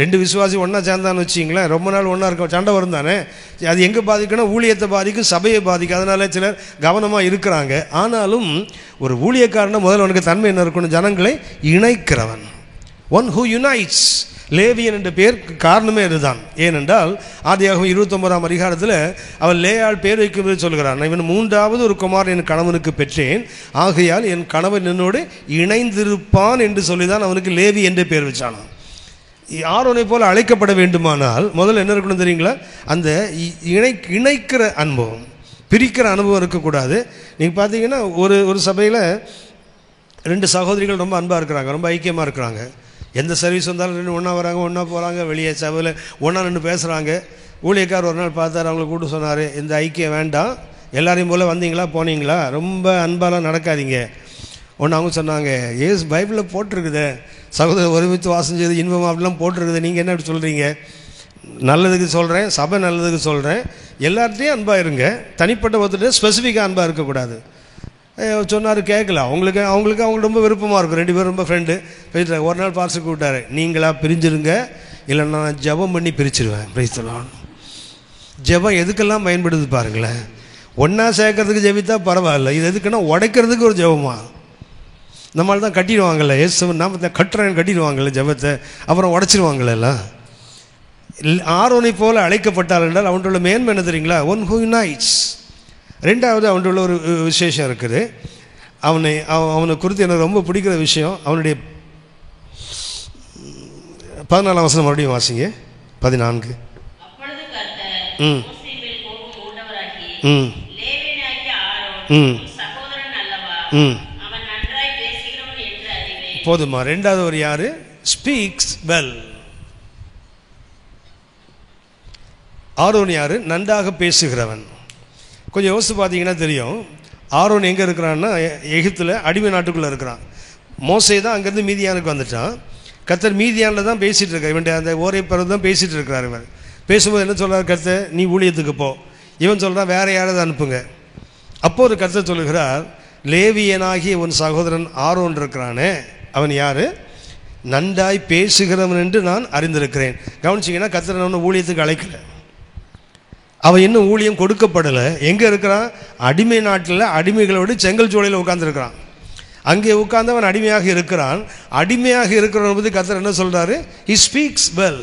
ரெண்டு விசுவாசி ஒன்றா சேர்ந்தான்னு வச்சிங்களேன், ரொம்ப நாள் ஒன்றா இருக்க சண்டை வரும் தானே. அது எங்கே பாதிக்குன்னா ஊழியத்தை பாதிக்கும், சபையை பாதிக்கும். அதனால சிலர் கவனமாக இருக்கிறாங்க. ஆனாலும் ஒரு ஊழியக்காரனை முதல்ல அவனுக்கு தன்மை என்ன இருக்கணும்? ஜனங்களை இணைக்கிறவன், ஒன் ஹூ யுனைட்ஸ். லேவியன் என்ற பேருக்கு காரணமே இதுதான். ஏனென்றால் ஆதியாகமம் 29ஆம் அதிகாரத்தில் அவன் லேயாள் பேர் வைக்கும்போது சொல்கிறான், இவன் 3வது ஒரு குமாரன் என் கணவனுக்கு பெற்றேன், ஆகையால் என் கணவன் என்னோடு இணைந்திருப்பான் என்று சொல்லிதான் அவனுக்கு லேவி என்று பேர் வச்சானான். ஆரோனை போல அழைக்கப்பட வேண்டுமானால் முதல்ல என்ன இருக்கணும் தெரியுங்களா? அந்த இணைக்கிற அனுபவம், பிரிக்கிற அனுபவம் இருக்கக்கூடாது. நீங்கள் பார்த்தீங்கன்னா ஒரு சபையில் 2 சகோதரிகள் ரொம்ப அன்பாக இருக்கிறாங்க, ரொம்ப ஐக்கியமாக இருக்கிறாங்க. எந்த சர்வீஸ் வந்தாலும் 2 ஒன்றா வராங்க, ஒன்றா போகிறாங்க, வெளியே சபையில் ஒன்றா நின்று பேசுகிறாங்க. ஊழியக்கார் ஒரு நாள் பார்த்தார், அவங்களை கூப்பிட்டு சொன்னார், இந்த ஐக்கியம் வேண்டாம், எல்லாரையும் போல் வந்தீங்களா போனீங்களா, ரொம்ப அன்பாலாம் நடக்காதீங்க. ஒன்று அவங்க சொன்னாங்க, ஏசு பைபிளில் போட்டிருக்குது, சகோதரர் ஒருமித்து வாசம் செய்து இன்பம் அப்படிலாம் போட்டிருக்குது, நீங்கள் என்ன அப்படி சொல்கிறீங்க? நல்லதுக்கு சொல்கிறேன், சபை நல்லதுக்கு சொல்கிறேன், எல்லார்ட்டையும் அன்பாக இருங்க, தனிப்பட்ட ஒருத்தர் ஸ்பெசிஃபிக்காக அன்பாக இருக்கக்கூடாது. சொன்னார், கேட்கல. அவங்களுக்கு ரொம்ப விருப்பமாக இருக்கும். 2 பேரும் ரொம்ப ஃப்ரெண்டு போயிட்டாங்க. ஒரு நாள் பார்சல் கூப்பிட்டாரு, நீங்களா பிரிஞ்சிருங்க, இல்லை நான் ஜெபம் பண்ணி பிரிச்சிருவேன். பிரிச்சுலாம் ஜெபம் எதுக்கெல்லாம் பயன்படுது பாருங்களேன். ஒன்றா சேர்க்கறதுக்கு ஜெபித்தா பரவாயில்ல, இது எதுக்குன்னா உடைக்கிறதுக்கு ஒரு ஜெபமா. நம்மளால் தான் கட்டிடுவாங்கல்ல, ஏசு நாம கட்டுறேன்னு கட்டிடுவாங்கல்ல ஜெபத்தை, அப்புறம் உடைச்சிருவாங்கல்ல. ஆரோனை போல அழைக்கப்பட்டால் என்றால் அவனோட மேன்மை என்ன தெரியுங்களா? One who unites. 2வது அவனோட ஒரு விசேஷம் இருக்குது. அவனை குறித்து எனக்கு ரொம்ப பிடிக்கிற விஷயம், அவனுடைய 14ஆம் வசனம் மறுபடியும் வாசிங்க. 14. போதுமா? 2வது ஒரு யாரு? Speaks well. ஆரோன் யாரு? நன்றாக பேசுகிறவன். கொஞ்சம் யோசித்து பார்த்தீங்கன்னா தெரியும். ஆரோன் எங்கே இருக்கிறான்னா எகிப்தில் அடிமை நாட்டுக்குள்ளே இருக்கிறான். மோசே தான் அங்கேருந்து மீதியானுக்கு வந்துட்டான். கர்த்தர் மீதியானில் தான் பேசிகிட்டு இருக்கார். இவன் அந்த ஓரே பருவம் தான் பேசிகிட்டு இருக்கிறார். இவன் பேசும்போது என்ன சொல்கிறார்? கர்த்தர் நீ ஊழியத்துக்கு போ. இவன் சொல்கிறான் வேறு யாராவது அனுப்புங்க. அப்போது ஒரு கர்த்தர் சொல்லுகிறார், லேவியனாகிய உன் சகோதரன் ஆரோன் இருக்கிறானே, அவன் யார்? நன்றாய் பேசுகிறவன் என்று நான் அறிந்திருக்கிறேன். கவனிச்சிங்கன்னா கர்த்தர் அவனை ஊழியத்துக்கு அழைக்கல. அவன் இன்னும் ஊழியம் கொடுக்கப்படலை. எங்கே இருக்கிறான்? அடிமை நாட்டில் அடிமைகளோடு செங்கல் சோலையில் உட்கார்ந்துருக்கிறான். அங்கே உட்கார்ந்து அவன் அடிமையாக இருக்கிறான். அடிமையாக இருக்கிறவன் பற்றி கர்த்தர் என்ன சொல்கிறாரு? He speaks well.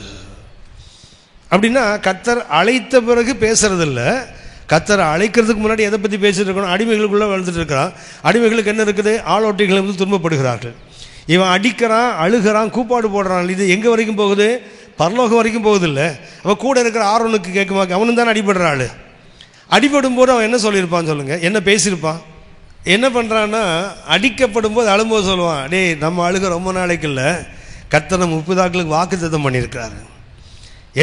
அப்படின்னா கர்த்தர் அழைத்த பிறகு பேசுறதில்ல. கர்த்தர் அழைக்கிறதுக்கு முன்னாடி எதை பற்றி பேசிட்டு இருக்கணும்? அடிமைகளுக்குள்ளே வளர்ந்துட்டு இருக்கிறான். அடிமைகளுக்கு என்ன இருக்குது? ஆளோட்டிகளை வந்து துன்பப்படுகிறார்கள். இவன் அடிக்கிறான், அழுகிறான், கூப்பாடு போடுறான். இது எங்கே வரைக்கும் போகுது? பரலோகம் வரைக்கும் போகுதில்லை. அவன் கூட இருக்கிற ஆரோனுக்கு கேட்குமா? அவனும் தானே அடிபடுற ஆள். அடிபடும் போது அவன் என்ன சொல்லியிருப்பான் சொல்லுங்கள்? என்ன பேசியிருப்பான்? என்ன பண்ணுறான்னா, அடிக்கப்படும் போது அழும்போது சொல்லுவான், டேய் நம்ம அழுக ரொம்ப நாளைக்கு இல்லை, கர்த்தர் நம்ம முற்பிதாக்களுக்கு வாக்குத்தத்தம் பண்ணியிருக்கிறாரு.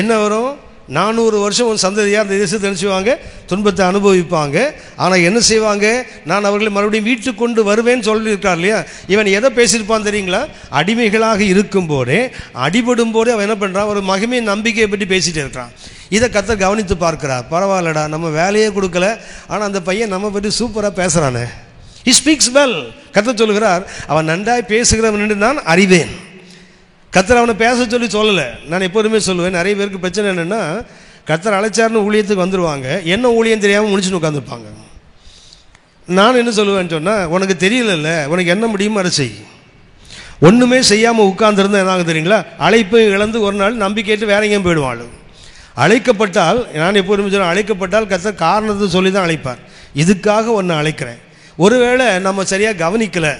என்ன வரும்? 400 வருஷம் ஒரு சந்ததியாக அந்த தேசத்தை நினச்சிவாங்க, துன்பத்தை அனுபவிப்பாங்க. ஆனால் என்ன செய்வாங்க? நான் அவர்களை மறுபடியும் வீட்டுக்கு கொண்டு வருவேன்னு சொல்லியிருக்கார் இல்லையா? இவன் எதை பேசியிருப்பான் தெரியுங்களா? அடிமைகளாக இருக்கும் போதே, அடிபடும் போதே அவன் என்ன பண்ணுறான்? ஒரு மகிமை நம்பிக்கையை பற்றி பேசிகிட்டு இருக்கிறான். இதை கர்த்தர் கவனித்து பார்க்கிறார். பரவாயில்லடா, நம்ம வேலையே கொடுக்கல, ஆனால் அந்த பையன் நம்ம பற்றி சூப்பராக பேசுகிறானே. He speaks well. கர்த்தர் சொல்லுகிறார், அவன் நன்றாய் பேசுகிறவன் என்று நான் அறிவேன். கர்த்தர் அவனை பேச சொல்லலை. நான் எப்போதுமே சொல்லுவேன், நிறைய பேருக்கு பிரச்சனை என்னென்னா, கர்த்தர் அழைச்சார்னு ஊழியத்துக்கு வந்துடுவாங்க, என்ன ஊழியம் தெரியாமல் முடிச்சுன்னு உட்காந்துருப்பாங்க. நான் என்ன சொல்லுவேன்னு சொன்னால், உனக்கு தெரியல, உனக்கு என்ன முடியுமோ அதை செய். ஒன்றுமே செய்யாமல் உட்கார்ந்துருந்தா என்ன ஆகும் தெரியுங்களா? அழைப்பை இழந்து ஒரு நாள் நம்பிக்கைட்டு வேற எங்கேயும் போயிடுவாள். அழைக்கப்பட்டால், நான் எப்போதுமே சொல்லுவேன், அழைக்கப்பட்டால் கர்த்தர் காரணத்தை சொல்லி தான் அழைப்பார். இதுக்காக ஒன்று அழைக்கிறேன். ஒருவேளை நம்ம சரியாக கவனிக்கலை,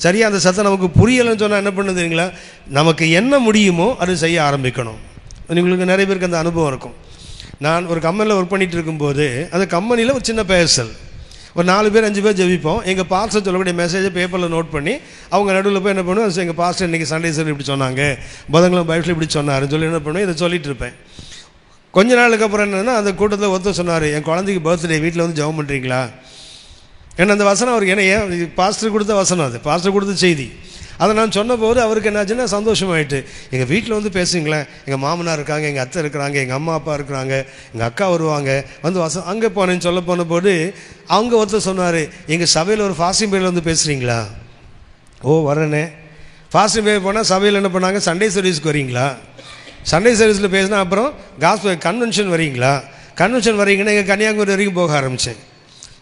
சரியாக அந்த சத்தம் நமக்கு புரியலைன்னு சொன்னால் என்ன பண்ண தெரியுங்களா? நமக்கு என்ன முடியுமோ அது செய்ய ஆரம்பிக்கணும். உங்களுக்கு நிறைய பேருக்கு அந்த அனுபவம் இருக்கும். நான் ஒரு கம்பெனியில் ஒர்க் பண்ணிகிட்டு இருக்கும்போது அந்த கம்பெனியில் ஒரு சின்ன பேசல், ஒரு 4 பேர் 5 பேர் ஜெபிப்போம். எங்கள் பாஸ்டர் சொல்லக்கூடிய மெசேஜை பேப்பரில் நோட் பண்ணி அவங்க நடுவில் போய் என்ன பண்ணுவோம், எங்கள் பாஸ்டர் இன்றைக்கி சண்டே சார் இப்படி சொன்னாங்க, புதன்கிழமை பைபிள் இப்படி சொன்னாருன்னு சொல்லி என்ன பண்ணுவேன், இதை சொல்லிட்டு இருப்பேன். கொஞ்ச நாளுக்கு அப்புறம் என்னென்னா அந்த கூட்டத்தில் ஒருத்தர் சொன்னார், என் குழந்தைக்கு பர்த்டே, வீட்டில் வந்து ஜெபம் பண்ணுறீங்களா? ஏன்னா அந்த வசனம் அவருக்கு, ஏன்னா ஏன் பாஸ்டர் கொடுத்த வசனம், அது பாஸ்டர் கொடுத்த செய்தி. அதை நான் சொன்ன போது அவருக்கு என்னாச்சுன்னா சந்தோஷமாயிட்டு, எங்கள் வீட்டில் வந்து பேசுங்களேன், எங்கள் மாமனார் இருக்காங்க, எங்கள் அத்தை இருக்கிறாங்க, எங்கள் அம்மா அப்பா இருக்கிறாங்க, எங்கள் அக்கா வருவாங்க, வந்து அங்கே போனேன்னு சொல்ல போன போது அவங்க ஒருத்தர் சொன்னார், எங்கள் சபையில் ஒரு ஃபாஸ்டிங் பிரேயர் வந்து பேசுகிறீங்களா? ஓ வரேனே. ஃபாஸ்டிங் பிரேயர் போனால் சபையில் என்ன பண்ணாங்க, சண்டே சர்வீஸ்க்கு வரீங்களா? சண்டே சர்வீஸில் பேசினா அப்புறம் காஸ்பல் கன்வென்ஷன் வரீங்களா? கன்வென்ஷன் வரீங்கன்னா எங்கள் கன்னியாகுமரி வரைக்கும் போக ஆரம்பித்தேன்.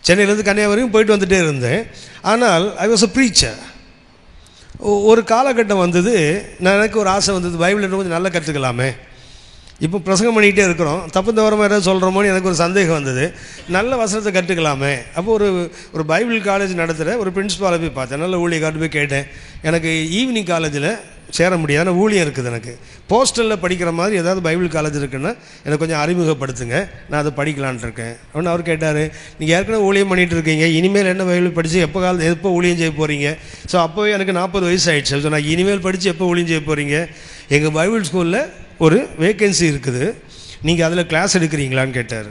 சென்னையிலேருந்து கன்னியாகுமரி வரைக்கும் போயிட்டு வந்துகிட்டே இருந்தேன். ஆனால் ஐ வாஸ் அ ப்ரீச்சர். ஒரு காலகட்டம் வந்தது, எனக்கு ஒரு ஆசை வந்தது, பைபிள் கொஞ்சம் நல்லா கற்றுக்கலாமே. இப்போ பிரசங்கம் பண்ணிக்கிட்டே இருக்கிறோம், தப்பு தவறமாக ஏதாவது சொல்கிறோமோன்னு எனக்கு ஒரு சந்தேகம் வந்தது. நல்ல வசனத்தை கற்றுக்கலாமே. அப்போ ஒரு பைபிள் காலேஜ் நடத்துகிற ஒரு பிரின்ஸ்பாலை போய் பார்த்தேன், நல்ல ஊழியக்கார்ட்டு போய் கேட்டேன், எனக்கு ஈவினிங் காலேஜில் சேர முடியாது, ஆனால் ஊழியம் இருக்குது, எனக்கு போஸ்டலில் படிக்கிற மாதிரி ஏதாவது பைபிள் காலேஜ் இருக்குன்னா எனக்கு கொஞ்சம் அறிமுகப்படுத்துங்க, நான் அதை படிக்கலான்ட்டு இருக்கேன். அப்படின்னு அவர் கேட்டார், நீங்கள் ஏற்கனவே ஊழியம் பண்ணிகிட்டு இருக்கீங்க, இனிமேல் என்ன பைபிள் படித்து எப்போ ஊழியம் செய்ய போகிறீங்க? ஸோ அப்போவே எனக்கு 40 வயசு ஆகிடுச்சு. ஸோ நான் இனிமேல் படித்து எப்போ ஊழியம் செய்ய போகிறீங்க? எங்கள் பைபிள் ஸ்கூலில் ஒரு வேக்கன்சி இருக்குது, நீங்கள் அதில் கிளாஸ் எடுக்கிறீங்களான்னு கேட்டார்.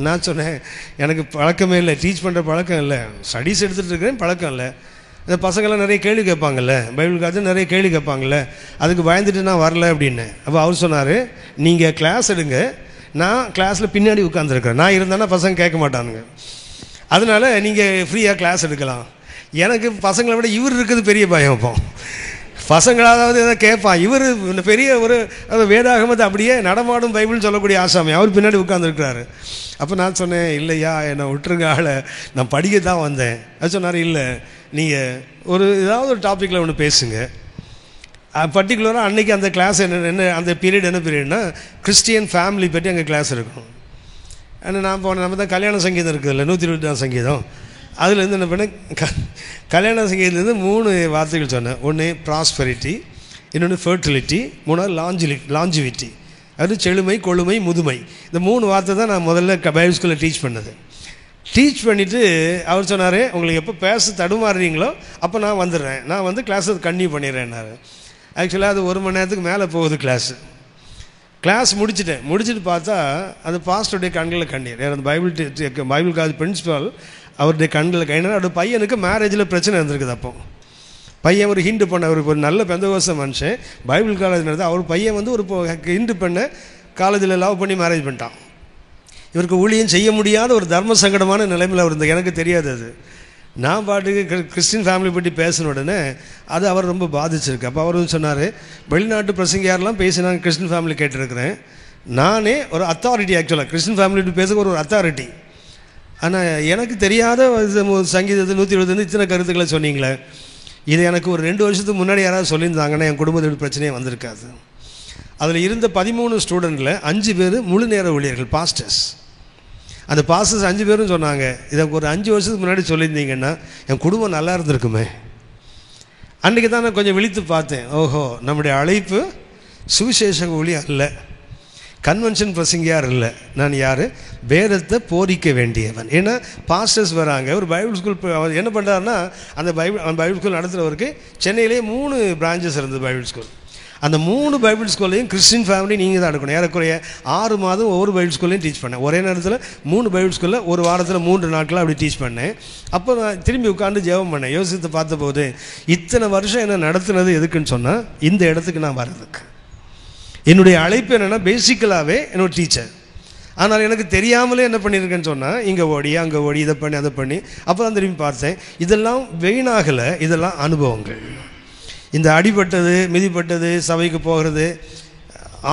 நான் சொன்னேன், எனக்கு பழக்கமே இல்லை, டீச் பண்ணுற பழக்கம் இல்லை, ஸ்டடீஸ் எடுத்துகிட்டு இருக்கிறேன், பழக்கம் இல்லை. இந்த பசங்கள்லாம் நிறைய கேள்வி கேட்பாங்கல்ல, பைபிள் காலேஜ் நிறைய கேள்வி கேட்பாங்கல்ல, அதுக்கு பயந்துட்டு நான் வரல அப்படின்னு. அப்போ அவர் சொன்னார், நீங்கள் கிளாஸ் எடுங்க, நான் கிளாஸில் பின்னாடி உட்காந்துருக்கிறேன், நான் இருந்தேன்னா பசங்க கேட்க மாட்டானுங்க, அதனால் நீங்கள் ஃப்ரீயாக கிளாஸ் எடுக்கலாம். எனக்கு பசங்களை விட இவர் இருக்குது பெரிய பயம். இப்போ பசங்களாவது எதாவது கேட்பான், இவர் பெரிய ஒரு வேதாகமத்தை அப்படியே நடமாடும் பைபிள்னு சொல்லக்கூடிய ஆசாமி, அவர் பின்னாடி உட்காந்துருக்கிறாரு. அப்போ நான் சொன்னேன், இல்லையா என்னை விட்டுருங்க, ஆளை நான் படிக்க தான் வந்தேன். அது சொன்னார், இல்லை நீங்கள் ஏதாவது ஒரு டாப்பிக்கில் ஒன்று பேசுங்க. பர்டிகுலராக அன்றைக்கி அந்த கிளாஸ் என்ன அந்த பீரியட் என்ன பீரியட்னா கிறிஸ்டியன் ஃபேமிலி பற்றி அங்கே கிளாஸ் இருக்கும். ஆனால் நான் போனேன், நம்ம தான் கல்யாண சங்கீதம் இருக்குதுல்ல, 120 சங்கீதம், அதுலேருந்து என்ன பண்ணேன், கல்யாண சங்கீதத்துலேருந்து 3 வார்த்தைகள் சொன்னேன். ஒன்று ப்ராஸ்பெரிட்டி, இன்னொன்று ஃபர்டிலிட்டி, 3 லாஞ்சிவிட்டி, அது செழுமை, கொழுமை, முதுமை. இந்த 3 வார்த்தை தான் நான் முதல்ல பைபிள் ஸ்கூலில் டீச் பண்ணது. டீச் பண்ணிவிட்டு அவர் சொன்னார், உங்களுக்கு எப்போ பேச தடுமாறுறீங்களோ அப்போ நான் வந்துடுறேன், நான் வந்து கிளாஸை கன்டினியூ பண்ணிடுறேன்னாரு. ஆக்சுவலாக அது 1 மணி நேரத்துக்கு மேலே போகுது கிளாஸ் முடிச்சுட்டு பார்த்தா அந்த பாஸ்டருடைய கண்களில் கண்ணீர். அந்த பைபிள் காலேஜ் பிரின்சிபால் அவருடைய கண்களில் கண்ணீர். அவருடைய பையனுக்கு மேரேஜில் பிரச்சனை இருந்திருக்குது. அப்போ பையன் ஒரு ஹிண்டு பண்ண, ஒரு நல்ல பெந்தகோஸ்த மனுஷன், பைபிள் காலேஜ் நடந்தது. அவர் பையன் வந்து ஒரு ஹிண்டு பண்ண காலேஜில் லவ் பண்ணி மேரேஜ் பண்ணிட்டான். இவருக்கு ஊழியம் செய்ய முடியாத ஒரு தர்ம சங்கடமான நிலைமையில் அவர் இருந்தார். எனக்கு தெரியாது அது. நான் பாட்டுக்கு கிறிஸ்டின் ஃபேமிலி பற்றி பேசின உடனே அது அவர் ரொம்ப பாதிச்சிருக்கு. அப்போ அவர் சொன்னார், வெளிநாட்டு பிரசங்கியாரெலாம் பேசி நான் கிறிஸ்டின் ஃபேமிலி கேட்டிருக்கிறேன், நானே ஒரு அத்தாரிட்டி, ஆக்சுவலாக கிறிஸ்டின் ஃபேமிலி பேச ஒரு அத்தாரிட்டி, ஆனால் எனக்கு தெரியாத சங்கீதத்தை 120 இத்தனை கருத்துக்களை சொன்னீங்களே, இது எனக்கு ஒரு 2 வருஷத்துக்கு முன்னாடி யாராவது சொல்லியிருந்தாங்கன்னா என் குடும்பத்தோட பிரச்சனையே வந்திருக்காது. அதில் இருந்த 13 ஸ்டூடெண்ட்டில் 5 பேர் முழு நேர ஊழியர்கள், பாஸ்டர்ஸ். அந்த பாஸ்டர்ஸ் 5 பேரும் சொன்னாங்க, இதை ஒரு 5 வருஷத்துக்கு முன்னாடி சொல்லியிருந்தீங்கன்னா என் குடும்பம் நல்லா இருந்திருக்குமே. அன்றைக்கி தான் நான் கொஞ்சம் விழித்து பார்த்தேன், ஓஹோ நம்முடைய அழைப்பு சுவிசேஷ ஊழியம் அல்ல, கன்வென்ஷன் பிரசங்கியார் இல்லை, நான் யார், வேதத்தை போதிக்க வேண்டியவன். ஏன்னா பாஸ்டர்ஸ் வராங்க, ஒரு பைபிள் ஸ்கூல் அவர் என்ன பண்ணுறாருன்னா, அந்த பைபிள் ஸ்கூல் நடத்துகிறவருக்கு சென்னையிலே 3 பிரான்ச்சஸ் இருந்தது பைபிள் ஸ்கூல். அந்த 3 பைபிள் ஸ்கூல்லையும் கிறிஸ்டின் ஃபேமிலி நீங்கள் தான் எடுக்கணும். ஏறக்குறைய 6 மாதம் ஒவ்வொரு பைபிள் ஸ்கூல்லையும் டீச் பண்ணேன். ஒரே நேரத்தில் 3 பைபிள் ஸ்கூலில் ஒரு வாரத்தில் 3 நாட்கள் அப்படி டீச் பண்ணேன். அப்போ நான் திரும்பி உட்காந்து ஜெபம் பண்ணேன். யோசித்து பார்த்தபோது இத்தனை வருஷம் என்ன நடத்துனது எதுக்குன்னு சொன்னால், இந்த இடத்துக்கு நான் வர்றதுக்கு. என்னுடைய அழைப்பு என்னென்னா, பேசிக்கலாகவே என்னோட டீச்சர். ஆனால் எனக்கு தெரியாமலே என்ன பண்ணியிருக்கேன்னு சொன்னால், இங்கே ஓடி அங்கே ஓடி, இதை பண்ணி அதை பண்ணி. அப்போ தான் திரும்பி பார்த்தேன், இதெல்லாம் வீணாகலை, இதெல்லாம் அனுபவங்கள். இந்த அடிபட்டது, மிதிப்பட்டது, சபைக்கு போகிறது.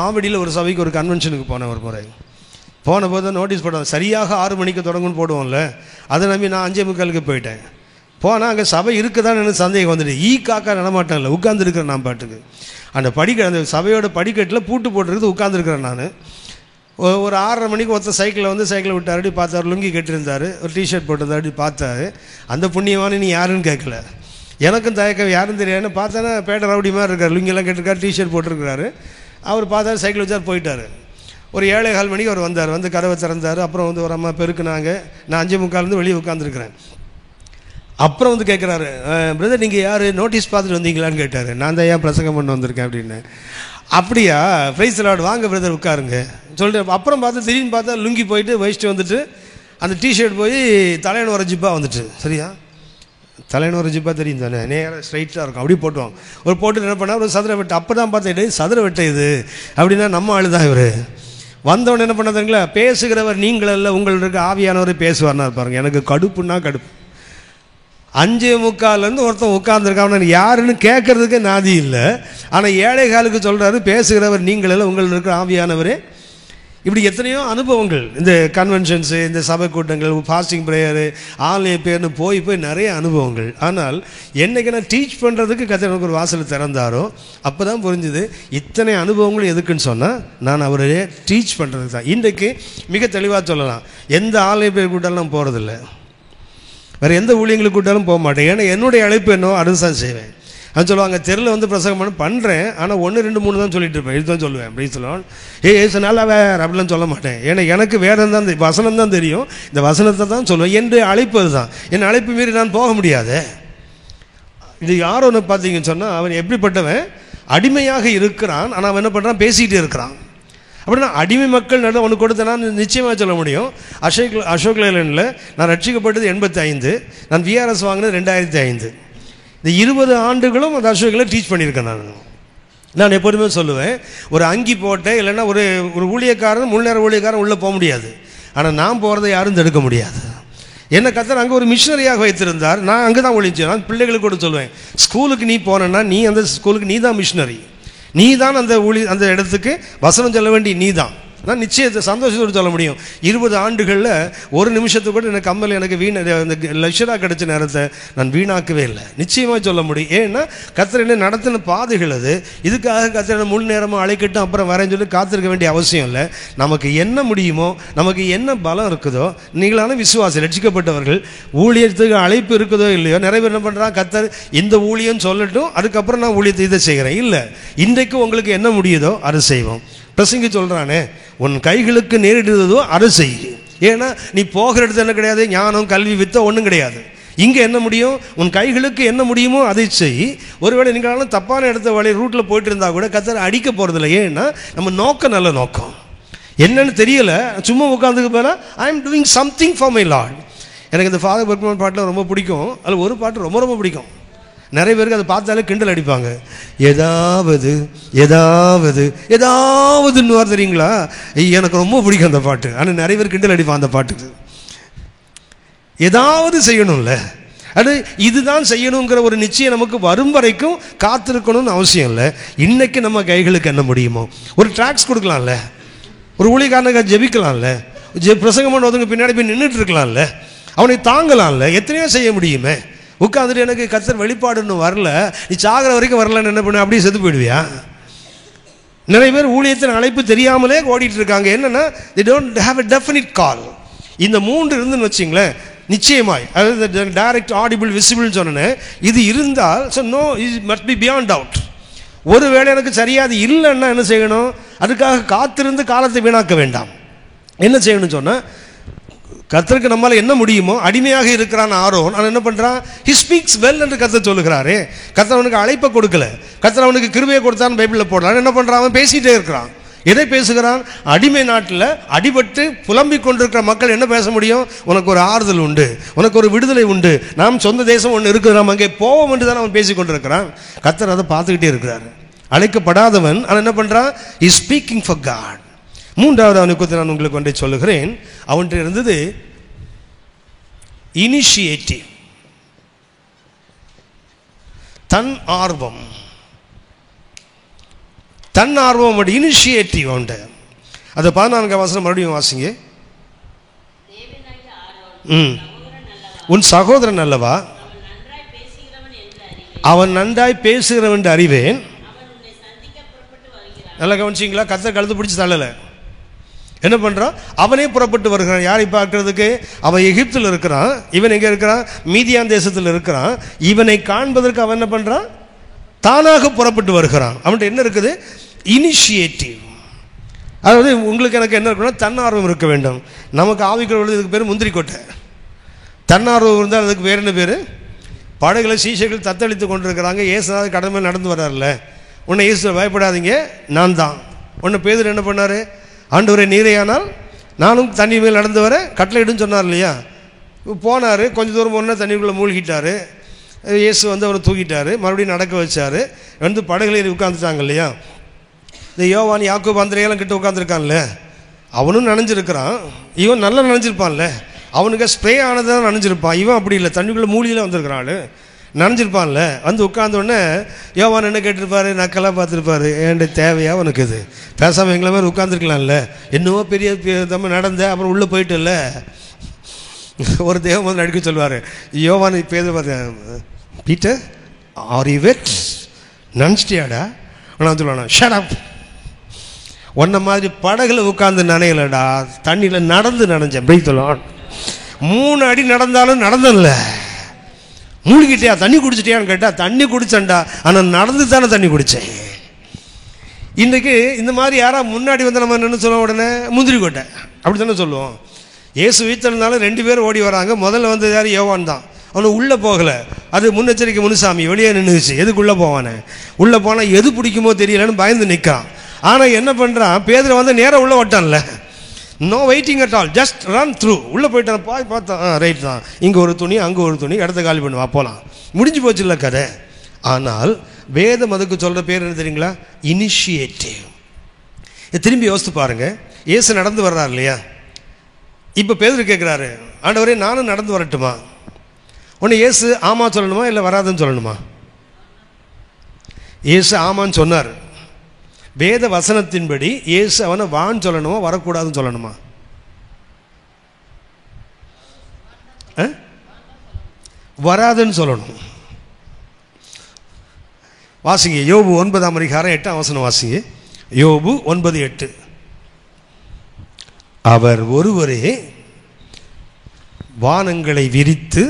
ஆவடியில் ஒரு சபைக்கு ஒரு கன்வென்ஷனுக்கு போனேன் ஒரு முறை. போன போது நோட்டீஸ் போடுவோம், சரியாக 6 மணிக்கு தொடங்குன்னு போடுவோம்ல, அதை நம்பி நான் 5:45 போயிட்டேன். போனால் அங்கே சபை இருக்குதான்னு எனக்கு சந்தேகம் வந்துட்டு காக்கா நடமாட்டேன்ல உட்காந்துருக்கிறேன் நான் பாட்டுக்கு. அந்த அந்த சபையோட படிக்கட்டில் பூட்டு போட்டுருக்குது உட்காந்துருக்கிறேன் நான். ஒரு 6:30 மணிக்கு ஒருத்தர் சைக்கிளை விட்டார், அப்படி பார்த்தார், லுங்கி கட்டியிருந்தார், ஒரு டிஷர்ட் போட்டிருந்தார், அப்படி பார்த்தாரு. அந்த புண்ணியமான நீ யாருன்னு கேட்கல, எனக்கும் தயக்கம் யாரும் தெரியாதுன்னு பார்த்தேன்னா பேட்டை ரவுடி மாதிரி இருக்கார், லுங்கியெல்லாம் கட்டிருக்காரு, டிஷர்ட் போட்டிருக்கிறாரு. அவர் பார்த்தாரு, சைக்கிள் வச்சார், போயிட்டார். ஒரு 7:15 மணிக்கு அவர் வந்தார், வந்து கதவை திறந்தார். அப்புறம் வந்து ஒரு அம்மா பெருக்குனாங்க. நான் 5:45 வெளியே உட்காந்துருக்கிறேன். அப்புறம் வந்து கேட்குறாரு, பிரதர் நீங்கள் யார், நோட்டீஸ் பார்த்துட்டு வந்தீங்களான்னு கேட்டார். நான் தான் ஏன் பிரசங்கம் பண்ண வந்திருக்கேன் அப்படின்னு. அப்படியா, பிரைஸ் தி லார்ட், வாங்க பிரதர் உட்காருங்க சொல்லிட்டு. அப்புறம் பார்த்து திடீர்னு பார்த்தா லுங்கி போயிட்டு வயிச்சிட்டு வந்துட்டு அந்த டிஷர்ட் போய் தலையணு வர ஜிப்பாக வந்துட்டு. சரியா, தலையணு வர ஜிப்பாக தெரியும் தானே, நேராக ஸ்ட்ரைட்டாக இருக்கும், அப்படி போட்டுவாங்க. ஒரு போட்டு என்ன பண்ணால் ஒரு சதுர வெட்டை. அப்போ தான் பார்த்தேன் சதுர வெட்டை இது அப்படின்னா நம்ம ஆள் தான் இவர். வந்தவொடனே என்ன பண்ணாதுங்களா, பேசுகிறவர் நீங்களல்ல உங்களுக்கு ஆவியானவரை பேசுவார்னா இருப்பாருங்க. எனக்கு கடுப்புன்னா கடுப்பு. 5:45 ஒருத்தன் உட்காந்துருக்கான், யாருன்னு கேட்கறதுக்கு நாதி இல்லை. ஆனால் 7:15 சொல்கிறாரு, பேசுகிறவர் நீங்களெல்லாம் உங்களுக்கு இருக்கிற ஆவியானவரே. இப்படி எத்தனையோ அனுபவங்கள், இந்த கன்வென்ஷன்ஸு, இந்த சபை கூட்டங்கள், ஃபாஸ்டிங் ப்ரேயரு, ஆன்லைன் பேர்னு போய் நிறைய அனுபவங்கள். ஆனால் என்னைக்கு நான் டீச் பண்ணுறதுக்கு எனக்கு ஒரு வாசல் திறந்தாரோ அப்போ தான் புரிஞ்சுது இத்தனை அனுபவங்கள் எதுக்குன்னு சொன்னால் நான் அவரையே டீச் பண்ணுறதுக்கு தான். இன்றைக்கு மிக தெளிவாக சொல்லலாம், எந்த ஆன்லைன் பேர் கூட்டாலும் போகிறதில்ல, வேறு எந்த ஊழியங்களுக்கு கூட்டாலும் போக மாட்டேன். ஏன்னா என்னுடைய அழைப்பு என்னவோ அதுதான் செய்வேன். அது சொல்லுவாங்க, தெருவில் வந்து பிரசங்கம் பண்ணுறேன், ஆனால் 1, 2, 3 தான் சொல்லிட்டு இருப்பேன். இதுதான் சொல்லுவேன். அப்படி சொல்லுவான், நல்லா வேறு அப்படிலாம் சொல்ல மாட்டேன். ஏன்னா எனக்கு வேதம் தான், வசனம் தான் தெரியும், இந்த வசனத்தை தான் சொல்லுவேன். என்னுடைய அழைப்பு அதுதான். என் அழைப்பு மீறி நான் போக முடியாது. இது யார் ஒன்று பார்த்தீங்கன்னு சொன்னால், அவன் எப்படிப்பட்டவன், அடிமையாக இருக்கிறான், ஆனால் அவன் என்ன பண்ணுறான், பேசிகிட்டே இருக்கிறான். அப்படின்னா அடிமை மக்கள் நடுவில் ஒன்று கொடுத்தனா நிச்சயமாக சொல்ல முடியும். அசோக் லேலனில் நான் ரட்சிக்கப்பட்டது 85, நான் விஆர்எஸ் வாங்கினது 2005. இந்த 20 ஆண்டுகளும் அந்த அசோக்கில் டீச் பண்ணியிருக்கேன். நான் எப்போதுமே சொல்லுவேன், ஒரு அங்கி போட்டேன் இல்லைன்னா ஒரு ஊழியக்காரன், முன்னேற ஊழியக்காரன் உள்ளே போக முடியாது. ஆனால் நான் போகிறத யாரும் தடுக்க முடியாது. என்ன கத்தர் அங்கே ஒரு மிஷினரியாக வைத்திருந்தார், நான் அங்கே தான் ஒழிச்சேன். நான் பிள்ளைகளுக்கு கூட சொல்லுவேன், ஸ்கூலுக்கு நீ போனேன்னா நீ அந்த ஸ்கூலுக்கு நீ தான் மிஷினரி, நீ தான் அந்த இடத்துக்கு வசனம் சொல்ல வேண்டிய நீ தான். நான் நிச்சயத்தை சந்தோஷத்தோடு சொல்ல முடியும். 20 ஆண்டுகளில் ஒரு நிமிஷத்துக்கு கூட எனக்கு கம்மல் எனக்கு லட்சராக கிடைச்ச நேரத்தை நான் வீணாக்கவே இல்லை. நிச்சயமாக சொல்ல முடியும். ஏன்னா கர்த்தர் என்ன நடத்தின பாதைகள் அது. இதுக்காக கர்த்தர் முன் நேரமாக அழைக்கட்டும் அப்புறம் வரேன்னு சொல்லி காத்திருக்க வேண்டிய அவசியம் இல்லை. நமக்கு என்ன முடியுமோ, நமக்கு என்ன பலம் இருக்குதோ, நீங்களான விசுவாசி ரட்சிக்கப்பட்டவர்கள், ஊழியத்துக்கு அழைப்பு இருக்குதோ இல்லையோ, நிறைய பேர் என்ன பண்ணுறான், கர்த்தர் இந்த ஊழியம் சொல்லட்டும் அதுக்கப்புறம் நான் ஊழியத்தை இதை செய்கிறேன். இல்லை, இன்றைக்கு உங்களுக்கு என்ன முடியுதோ அதை செய்வோம். பிரசங்கி சொல்கிறானே, உன் கைகளுக்கு நேரிடுறதோ அதை செய். ஏன்னா நீ போகிற இடத்துல என்ன கிடையாது, ஞானம் கல்வி வித்த ஒன்றும் கிடையாது. இங்கே என்ன முடியும், உன் கைகளுக்கு என்ன முடியுமோ அதை செய். ஒருவேளை நீங்களாலும் தப்பான இடத்த வழி ரூட்டில் போயிட்டு இருந்தால் கூட கர்த்தர் அடிக்க போகிறதில்ல. ஏன்னா நம்ம நோக்கம் நல்ல நோக்கம். என்னன்னு தெரியல, சும்மா உட்காந்துக்கு போல I am doing something for my Lord. எனக்கு இந்த ஃபாதர் பர்க்மன் பாட்டில் ரொம்ப பிடிக்கும். அதில் ஒரு பாட்டு ரொம்ப ரொம்ப பிடிக்கும். நிறைய பேருக்கு அதை பார்த்தாலே கிண்டல் அடிப்பாங்க. ஏதாவது ஏதாவது ஏதாவதுன்னு வார் தெரியுங்களா, எனக்கு ரொம்ப பிடிக்கும் அந்த பாட்டு. ஆனால் நிறைய பேர் கிண்டல் அடிப்பான் அந்த பாட்டுக்கு. ஏதாவது செய்யணும்ல, அது இதுதான் செய்யணுங்கிற ஒரு நிச்சயம் நமக்கு வரும் வரைக்கும் காத்திருக்கணும்னு அவசியம் இல்லை. இன்னைக்கு நம்ம கைகளுக்கு என்ன முடியுமோ, ஒரு ட்ராக்ஸ் கொடுக்கலாம்ல, ஒரு ஊழியக்காரனுக்கு ஜெபிக்கலாம்ல, பிரசங்கம் பண்ண ஒதுங்க பின்னாடி போய் நின்றுட்டு இருக்கலாம்ல, அவனை தாங்கலாம்ல, எத்தனையோ செய்ய முடியுமே. உட்காந்துட்டு எனக்கு கர்த்தர் வெளிப்பாடுன்னு வரல, நீ சாகிற வரைக்கும் வரலன்னு என்ன பண்ண, அப்படியே செத்து போயிடுவியா? நிறைய பேர் ஊழியத்தின் அழைப்பு தெரியாமலே ஓடிட்டு இருக்காங்க. என்னன்னா, they don't have a definite call. இந்த 3 இருந்துன்னு வச்சிங்களேன், நிச்சயமாய் அதாவது டைரக்ட் ஆடிபிள் விசிபிள் சொன்னேன், இது இருந்தால் no it must be beyond doubt. ஒருவேளை எனக்கு சரியாது இல்லைன்னா என்ன செய்யணும், அதுக்காக காத்திருந்து காலத்தை வீணாக்க வேண்டாம். என்ன செய்யணும்னு சொன்னால், கர்த்தருக்கு நம்மளால் என்ன முடியுமோ, அடிமையாக இருக்கிறான் ஆரோன், அவன் என்ன பண்ணுறான், ஹி ஸ்பீக்ஸ் வெல் என்று கர்த்தர் சொல்லுகிறாரே. கர்த்தர் அவனுக்கு அழைப்பை கொடுக்கல, கர்த்தர் அவனுக்கு கிருபையை கொடுத்தான்னு பைபிளில் போடுறான். என்ன பண்ணுறான், அவன் பேசிகிட்டே இருக்கிறான். எதை பேசுகிறான், அடிமை நாட்டில் அடிபட்டு புலம்பிக் கொண்டிருக்கிற மக்கள் என்ன பேச முடியும், உனக்கு ஒரு ஆறுதல் உண்டு, உனக்கு ஒரு விடுதலை உண்டு, நாம் சொந்த தேசம் ஒன்று இருக்குது, நாம் அங்கே போவோம் என்று தான் அவன் பேசி கொண்டிருக்கிறான். கர்த்தர் அதை பார்த்துக்கிட்டே இருக்கிறார். அழைக்கப்படாதவன் அவன் என்ன பண்ணுறான், இஸ் ஸ்பீக்கிங் ஃபார் காட். 3வது அவனுக்கு நான் உங்களுக்கு ஒன்றை சொல்லுகிறேன். அவன்கிட்ட இருந்தது இனிஷியேட்டிவ், தன் ஆர்வம். இனிஷியேட்டிவ் உண்டு. அதை 14ஆம் வசனம் மறுபடியும் வாசிங்க. உன் சகோதரன் அல்லவா, அவன் நன்றாய் பேசுகிறவன் என்று அறிவேன். அவன் உன்னை சந்திக்க புறப்பட்டு வருகிறான். நல்லா கவனிச்சிங்களா? கர்த்தர் கழுத்து பிடிச்சி தள்ளலை. என்ன பண்ணுறான்? அவனே புறப்பட்டு வருகிறான். யாரை பார்க்கறதுக்கு? அவன் எகிப்தில் இருக்கிறான். இவன் எங்கே இருக்கிறான்? மீதியான் தேசத்தில் இருக்கிறான். இவனை காண்பதற்கு அவன் என்ன பண்ணுறான்? தானாக புறப்பட்டு வருகிறான். அவன்கிட்ட என்ன இருக்குது? இனிஷியேட்டிவ். அதாவது உங்களுக்கு எனக்கு என்ன இருக்கணும்? தன்னார்வம் இருக்க வேண்டும். நமக்கு ஆவிக்குள்ள இதுக்கு பேர் முந்திரி கொட்டை. தன்னார்வம் இருந்தால் அதுக்கு வேறு என்ன பேர்? படகுல சீஷர்கள் தத்தளித்து கொண்டிருக்கிறாங்க. இயேசுநாத கடமை நடந்து வர்றாருல்ல. உன்னை இயேசு பயப்படாதீங்க, நான் தான். உன்னை பேதுரு என்ன பண்ணார்? ஆண்டவரே நீரையானால் நானும் தண்ணி மேல் நடந்து வர கட்டளையிடுன்னு சொன்னார் இல்லையா? போனார். கொஞ்சம் தூரம் போனால் தண்ணிக்குள்ளே மூழ்கிட்டார். இயேசு வந்து அவரை தூக்கிட்டார். மறுபடியும் நடக்க வச்சார். வந்து படகுல ஏறி உட்காந்துட்டாங்க இல்லையா? இந்த யோவான் யாக்கோபு அந்திரேயெல்லாம் கிட்ட உட்காந்துருக்கான்ல, அவனும் நனைஞ்சிருக்கிறான். இவன் நல்லா நனைஞ்சிருப்பான்ல. அவனுக்கு ஸ்ப்ரே ஆனதான் நனைஞ்சிருப்பான். இவன் அப்படி இல்லை, தண்ணிக்குள்ளே மூழ்கியில் வந்திருக்கிறான், நனைஞ்சிருப்பான்ல. வந்து உட்கார்ந்தோடனே யோவான் என்ன கேட்டிருப்பாரு? நக்கெல்லாம் பார்த்துருப்பாரு. ஏன்ட தேவையா உனக்கு இது? பேசாமல் எங்களை மாதிரி உட்காந்துருக்கலாம்ல. என்னவோ பெரிய நம்ம நடந்த அப்புறம் உள்ளே போயிட்டு இல்லை. ஒரு தேவன் வந்து நடிக்க சொல்வார். யோவான் பேர் பார்த்தேன், பீட்டர் ஆர் யூ வெட்? நனைச்சிட்டியாடா? நான் சொல்லுவானா, ஷட் அப். ஒன்ன மாதிரி படகுல உட்காந்து நனையலடா, தண்ணியில் நடந்து நனைஞ்சேன். அப்படி சொல்லுவான். 3 அடி நடந்தாலும் நடந்தல. மூழ்கிட்டியா? தண்ணி குடிச்சிட்டியான்னு கேட்டால் தண்ணி குடிச்சேன்டா, ஆனால் நடந்து தானே தண்ணி குடித்தேன். இன்றைக்கு இந்த மாதிரி யாராவது முன்னாடி வந்து நம்ம என்ன சொல்லுவோம்? உடனே முந்திரி கொட்டை அப்படி தானே சொல்லுவோம். இயேசு வீட்டில்னாலும் 2 பேர் ஓடி வராங்க. முதல்ல வந்து யார்? யோவான் தான். அவனுக்கு உள்ளே போகலை. அது முன்னெச்சரிக்கை முனுசாமி வெளியே நின்றுச்சு. எதுக்குள்ளே போவானே? உள்ளே போனால் எது பிடிக்குமோ தெரியலன்னு பயந்து நிற்கான். ஆனால் என்ன பண்ணுறான்? பேதுரு வந்து நேராக உள்ளே ஓட்டான்ல. No waiting at all, just run through. உள்ளே போயிட்டான். பார்த்தா ரைட் தான், இங்கே ஒரு துணி அங்கே ஒரு துணி, இடத்த காலி பண்ணுவா, போகலாம், முடிஞ்சு போச்சு இல்லை கதை. ஆனால் வேதம் அதுக்கு சொல்கிற பேர் என்ன தெரியுங்களா? இனிஷியேட்டிவ். திரும்பி யோசித்து பாருங்க. இயேசு நடந்து வர்றார் இல்லையா? இப்போ பேதுரு கேட்குறாரு, ஆண்டவரே நானும் நடந்து வரட்டுமா? உடனே இயேசு ஆமா சொல்லணுமா இல்லை வராதுன்னு சொல்லணுமா? இயேசு ஆமான்னு சொன்னார். வேத வசனத்தின்படி இயேசு அவனை வான்னு சொல்லணுமா வரக்கூடாதுன்னு சொல்லணுமா? வராதுன்னு சொல்லணும். வாசிங்க யோபு 9ஆம் அதிகாரம் 8ஆம் வசனம் வாசிங்க. யோபு 9:8. அவர் ஒருவரே வானங்களை விரித்து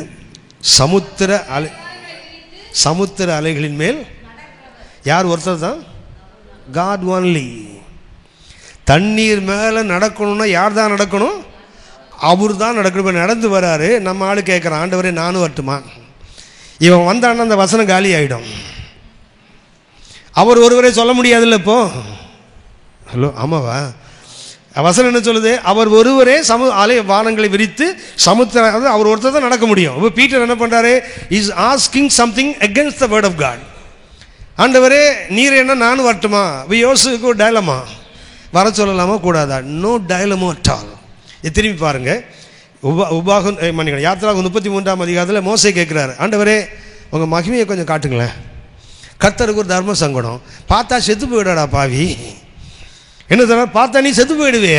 சமுத்திர அலைகளின் மேல். யார்? ஒருத்தர் தான், காட் ஒன்லி. தண்ணீர் மேலே நடக்கணும்னா யார் தான் நடக்கணும்? அவர் தான் நடக்கணும். இப்போ நடந்து வராரு. நம்ம ஆளு கேட்குறான், ஆண்டவரே நானும் வரட்டுமா? இவன் வந்தான்னா அந்த வசனம் காலி ஆகிடும். அவர் ஒருவரே சொல்ல முடியாதுல்ல இப்போ. ஹலோ, ஆமாவா? வசனம் என்ன சொல்லுது? அவர் ஒருவரே வானங்களை விரித்து சமுத்திர, அவர் ஒருத்தர் தான் நடக்க முடியும். இப்போ பீட்டர் என்ன பண்ணுறாரு? Is asking something against the word of God. ஆண்டவரே நீர் என்ன நானும் வரட்டுமா? யோசுக்கு ஒரு டயலமா, வர சொல்லலாமா கூடாதா? No dilemma at all. திரும்பி பாருங்க. யாத்திராகம் 33ஆம் அதிகாரத்தில் மோசே கேட்குறாரு, ஆண்டவரே உங்கள் மகிமையை கொஞ்சம் காட்டுங்களேன். கர்த்தருக்கு ஒரு தர்ம சங்கடம். பார்த்தா செத்து போயிடாடா பாவி. என்ன சொல்ற? பார்த்தா நீ செத்து போயிடுவே.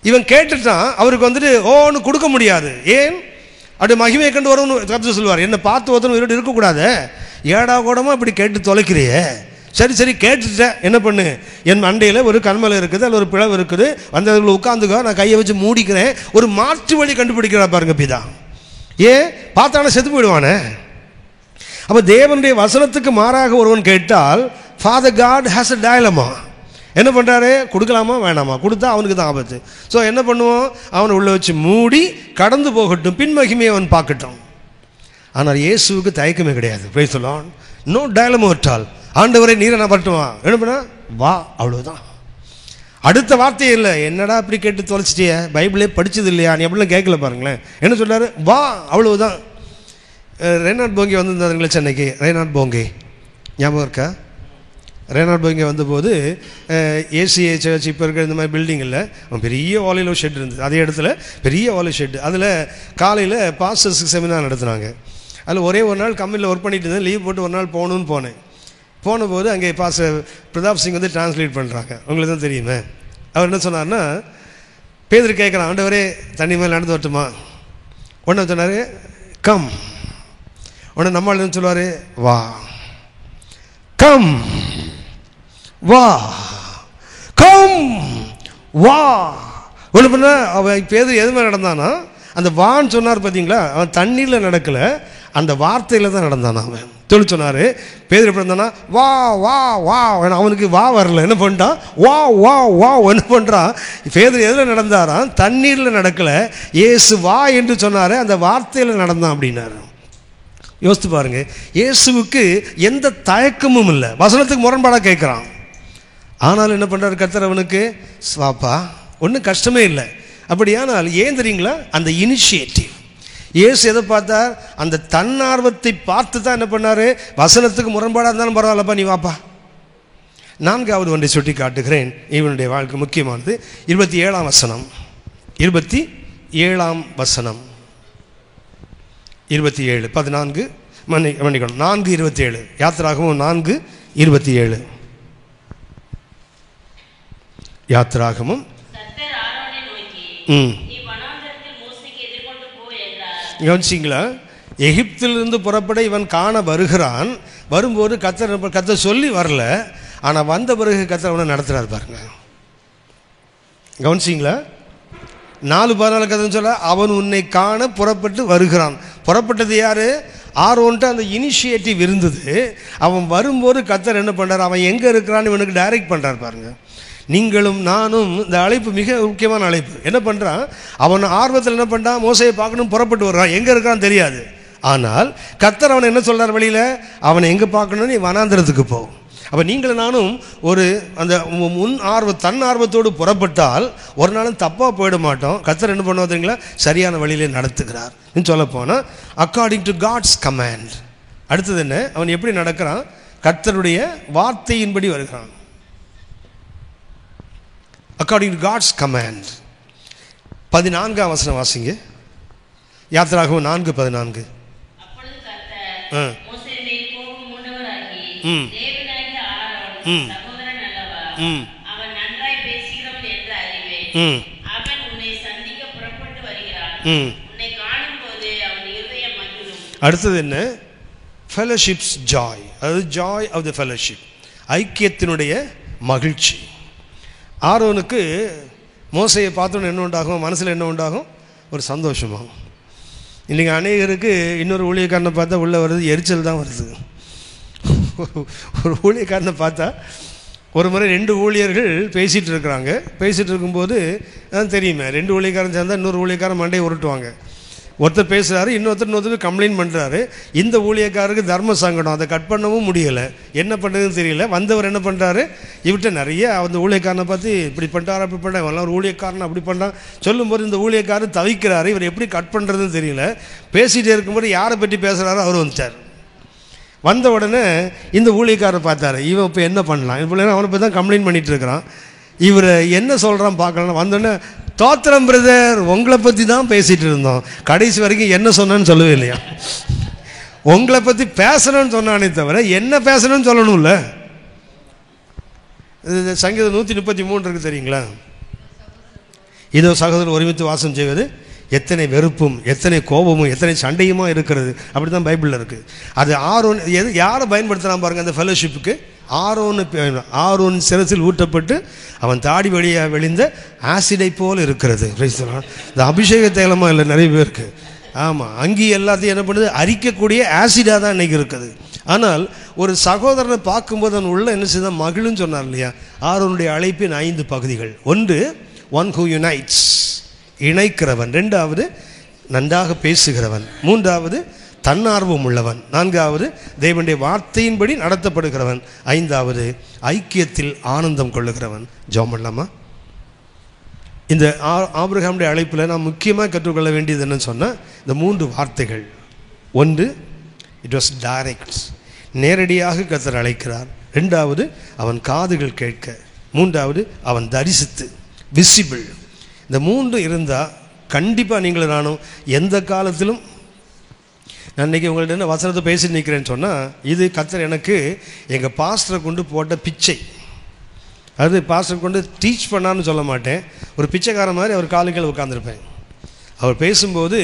இவன் கேட்டுட்டான். அவருக்கு வந்துட்டு ஓன்னு கொடுக்க முடியாது. ஏன்? அப்படி மகிமையை கண்டு வரும்னு கர்த்தர் சொல்லுவார். என்ன பார்த்து ஒருத்தன் உயிரோடு இருக்கக்கூடாது. ஏடா கூடமா இப்படி கேட்டு தொலைக்கிறியே. சரி கேட்டுட்டேன், என்ன பண்ணு? என் மண்டையில் ஒரு கண்மலை இருக்குது, அதில் ஒரு பிளவு இருக்குது, அந்த உட்காந்துக்கோ, நான் கையை வச்சு மூடிக்கிறேன். ஒரு மாற்று வழி கண்டுபிடிக்கிறா பாருங்க பிதா. ஏன்? பார்த்தானே செத்து போயிடுவானே. அப்போ தேவனுடைய வசனத்துக்கு மாறாக ஒருவன் கேட்டால் Father God has a dilemma. என்ன பண்ணுறாரு? கொடுக்கலாமா வேணாமா? கொடுத்தா அவனுக்கு தான் ஆபத்து. ஸோ என்ன பண்ணுவோம்? அவனை உள்ள வச்சு மூடி கடந்து போகட்டும், பின்மகிமையை அவன் பார்க்கட்டும். ஆனால் இயேசுவுக்கு தயக்கமே கிடையாது. Praise the Lord. No dilemma at all. ஆண்டவரே நீரை நான் வரட்டுமா? என்ன பண்ணா வா, அவ்வளோதான். அடுத்த வார்த்தையே இல்லை. என்னடா இப்படி கேட்டு தொலைச்சிட்டிய, பைபிளே படித்தது இல்லையா நீ அப்படிலாம் கேட்கல பாருங்களேன். என்ன சொல்கிறாரு? வா, அவ்வளவுதான். ரெய்னார்ட் போங்கே வந்திருந்தாருங்களே சென்னைக்கு. ரெய்னார்ட் போங்கே ஞாபகம் இருக்கா? ரெய்னார்ட் போங்கே வந்தபோது ஏசிஏ சர்ச் இப்போ இருக்கிற இந்த மாதிரி பில்டிங் இல்லை, பெரிய வாலிலோ ஷெட் இருந்தது. அதே இடத்துல பெரிய வாலி ஷெட். அதில் காலையில் பாஸ்டர்ஸுக்கு செமினார் நடத்துனாங்க. அதில் ஒரே ஒரு நாள் கம்பெனியில் ஒர்க் பண்ணிட்டு இருந்தேன். லீவ் போட்டு ஒரு நாள் போனேன். போனபோது அங்கே பாஸ்டர் பிரதாப் சிங் வந்து டிரான்ஸ்லேட் பண்ணுறாங்க. உங்களுக்கு தான் தெரியுமே. அவர் என்ன சொன்னார்னா, பேதுரு கேட்குறான், ஆண்டவரே தண்ணி மேலே நடந்து வரட்டுமா? உடனே சொன்னார் கம். உடனே நம்மளால் என்ன சொல்லுவார்? வா, கம், வா, கம், வா. ஒன்று பண்ண அவன் பேதர் எது மாதிரி நடந்தானா, அந்த வான்னு சொன்னார் பார்த்தீங்களா, அவன் தண்ணீரில் நடக்கலை, அந்த வார்த்தையில் தான் நடந்தானா. அவன் சொல்லி சொன்னார். பேதர் எப்படி இருந்தானா? வா வா வா. அவனுக்கு வா வரல. என்ன பண்ணிட்டான்? வா வா வா. என்ன பண்ணுறான்? பேதர் எதில் நடந்தாராம்? தண்ணீரில் நடக்கலை, இயேசு வா என்று சொன்னார், அந்த வார்த்தையில் நடந்தான் அப்படின்னாரு. யோசித்து பாருங்க, இயேசுவுக்கு எந்த தயக்கமும் இல்லை, வசனத்துக்கு முரண்பாடாக கேட்குறான். ஆனாலும் என்ன பண்ணுறாரு கர்த்தர்? அவனுக்கு வாப்பா, ஒன்றும் கஷ்டமே இல்லை. அப்படியானால் ஏன் தெரியுங்களா? அந்த இனிஷியேட்டிவ். இயேசு எதை பார்த்தார்? அந்த தன்னார்வத்தை பார்த்து தான் என்ன பண்ணார்? வசனத்துக்கு முரண்பாடாக இருந்தாலும் பரவாயில்லப்பா, நீ வாப்பா. நான்காவது ஒன்றை சுட்டி காட்டுகிறேன், இவனுடைய வாழ்க்கை முக்கியமானது. 27ஆம் வசனம், 27ஆம் வசனம், 27 14 மன்னிக்கணும் 4:27. யாத்திராகமம் 4:27. யாத்திராகமம் கவனிச்சிங்களா? எகிப்திலிருந்து புறப்பட இவன் காண வருகிறான். வரும்போது கர்த்தர் சொல்லி வரல, ஆனால் வந்த பிறகு கர்த்தர் அவனை நடத்துகிறார் பாருங்க. கவனிச்சிங்களா? 4:14 கதை சொல்ல, அவன் உன்னை காண புறப்பட்டு வருகிறான். புறப்பட்டது யாரு? ஆரோன்ட்டு அந்த இனிஷியேட்டிவ் இருந்தது. அவன் வரும்போது கர்த்தர் என்ன பண்ணுறார்? அவன் எங்கே இருக்கிறான்னு இவனுக்கு டைரக்ட் பண்ணுறார் பாருங்க. நீங்களும் நானும் இந்த அழைப்பு மிக முக்கியமான அழைப்பு. என்ன பண்ணுறான்? அவன் ஆர்வத்தில் என்ன பண்ணுறான்? மோசையை பார்க்கணும், புறப்பட்டு வர்றான். எங்கே இருக்கான்னு தெரியாது. ஆனால் கர்த்தர் அவனை என்ன சொல்கிறார்? வழியில் அவனை எங்கே பார்க்கணும்னு? நீ வனாந்திரத்துக்கு போ. அப்போ நீங்களும் நானும் ஒரு அந்த தன் ஆர்வத்தோடு புறப்பட்டால் ஒரு நாளும் தப்பாக போயிட மாட்டோம். கர்த்தர் என்ன பண்ணுவாதுங்களா? சரியான வழியிலே நடத்துகிறார். சொல்ல போனால் அக்கார்டிங் டு காட்ஸ் கமாண்ட். அடுத்தது என்ன? அவன் எப்படி நடக்கிறான்? கர்த்தருடைய வார்த்தையின்படி வருகிறான். According to God's command. 14ஆம் வசனம் வாசிங்க. யாத்திராகமம் 4:14. அடுத்தது என்ன? Fellowship's joy. அதாவது ஜாய் ஆஃப் த ஃபெலோஷிப், ஐக்கியத்தினுடைய மகிழ்ச்சி. ஆரோனுக்கு மோசையை பார்த்தோன்னு என்ன உண்டாகும்? மனசில் என்ன உண்டாகும்? ஒரு சந்தோஷமாகும். இன்றைக்கி அநேகருக்கு இன்னொரு ஊழியக்காரனை பார்த்தா உள்ளே வருது எரிச்சல் தான் வருது. ஒரு ஊழியக்காரனை பார்த்தா ஒரு முறை 2 ஊழியர்கள் பேசிகிட்டு இருக்கிறாங்க. பேசிகிட்டு இருக்கும்போது தெரியுமே, 2 ஊழியக்காரன் சேர்ந்தால் இன்னொரு ஊழியக்காரன் மண்டையை உருட்டுவாங்க. ஒருத்தர் பேசுகிறாரு, இன்னொருத்தர் கம்ப்ளைண்ட் பண்ணுறாரு. இந்த ஊழியக்காரருக்கு தர்ம சங்கடம், அதை கட் பண்ணவும் முடியலை, என்ன பண்ணுறதுன்னு தெரியல. வந்தவர் என்ன பண்ணுறாரு? இவர்கிட்ட நிறைய அந்த ஊழியக்காரனை பார்த்து இப்படி பண்ணிட்டார், அப்படி பண்ண எல்லாம் ஒரு ஊழியக்காரன் அப்படி பண்ணுறான் சொல்லும்போது இந்த ஊழியக்காரர் தவிக்கிறாரு. இவர் எப்படி கட் பண்ணுறதுன்னு தெரியல. பேசிகிட்டே இருக்கும்போது யாரை பற்றி பேசுகிறாரோ அவர் வந்துட்டார். வந்த உடனே இந்த ஊழியக்காரர் பார்த்தாரு, இவன் இப்போ என்ன பண்ணலாம், இப்போ அவனை பற்றி தான் கம்ப்ளைண்ட் பண்ணிகிட்டு இருக்கிறான். இவர் என்ன சொல்கிறான் பார்க்கலாம். வந்தோடனே, தோத்திரம் பிரதர், உங்களை பற்றி தான் பேசிகிட்டு இருந்தோம், கடைசி வரைக்கும் என்ன சொன்னான்னு சொல்லவே இல்லையா? உங்களை பற்றி பேசணும்னு சொன்னானே தவிர என்ன பேசணும்னு சொல்லணும்ல. இது சங்கீதம் 133 இருக்குது தெரியுங்களா? இதோ சகோதரர் ஒருமித்து வாசம் செய்வது எத்தனை வெறுப்பும் எத்தனை கோபமும் எத்தனை சண்டையுமா இருக்கிறது. அப்படி தான் பைபிளில் இருக்குது. அது ஆரோன் யாரை பயன்படுத்தலாம் பாருங்கள் அந்த ஃபெலோஷிப்புக்கு. ஆரோன் சிரசில் ஊட்டப்பட்டு அவன் தாடி வழியாக வெளிந்த ஆசிடை போல் இருக்கிறது. இந்த அபிஷேக தைலமாக இல்லை நிறைய பேருக்கு. ஆமாம், அங்கி எல்லாத்தையும் என்ன பண்ணுது? அரிக்கக்கூடிய ஆசிடாக தான் இன்றைக்கி இருக்குது. ஆனால் ஒரு சகோதரனை பார்க்கும்போது அவன் உள்ள என்ன செய்தான்? மகிழ்ன்னு சொன்னார் இல்லையா? ஆரோனுடைய அழைப்பின் 5 பகுதிகள். ஒன்று, ஒன் ஹூ யுனைட்ஸ், இணைக்கிறவன். 2வது, நன்றாக பேசுகிறவன். 3வது, தன்னார்வம் உள்ளவன். 4வது, தேவனுடைய வார்த்தையின்படி நடத்தப்படுகிறவன். 5வது, ஐக்கியத்தில் ஆனந்தம் கொள்ளுகிறவன். ஜெபம் பண்ணலாமா? இந்த ஆபிரகாமுடைய அழைப்பில் நாம் முக்கியமாக கற்றுக்கொள்ள வேண்டியது என்னன்னு சொன்னால் இந்த 3 வார்த்தைகள். ஒன்று, இட் வாஸ் டைரக்ட், நேரடியாக கர்த்தர் அழைக்கிறார். 2வது, அவன் காதுகள் கேட்க. 3வது, அவன் தரிசித்து, விசிபிள். இந்த 3 இருந்தால் கண்டிப்பாக நீங்களும் நானும் எந்த காலத்திலும். நான் இன்றைக்கி உங்கள்ட்ட என்ன வசனத்தை பேசி நிற்கிறேன்னு சொன்னால், இது கர்த்தர் எனக்கு எங்கள் பாஸ்டரை கொண்டு போட்ட பிச்சை. அது பாஸ்டர் கொண்டு டீச் பண்ணான்னு சொல்ல மாட்டேன், ஒரு பிச்சைக்கார மாதிரி அவர் காலுக்கள் உட்காந்துருப்பேன். அவர் பேசும்போது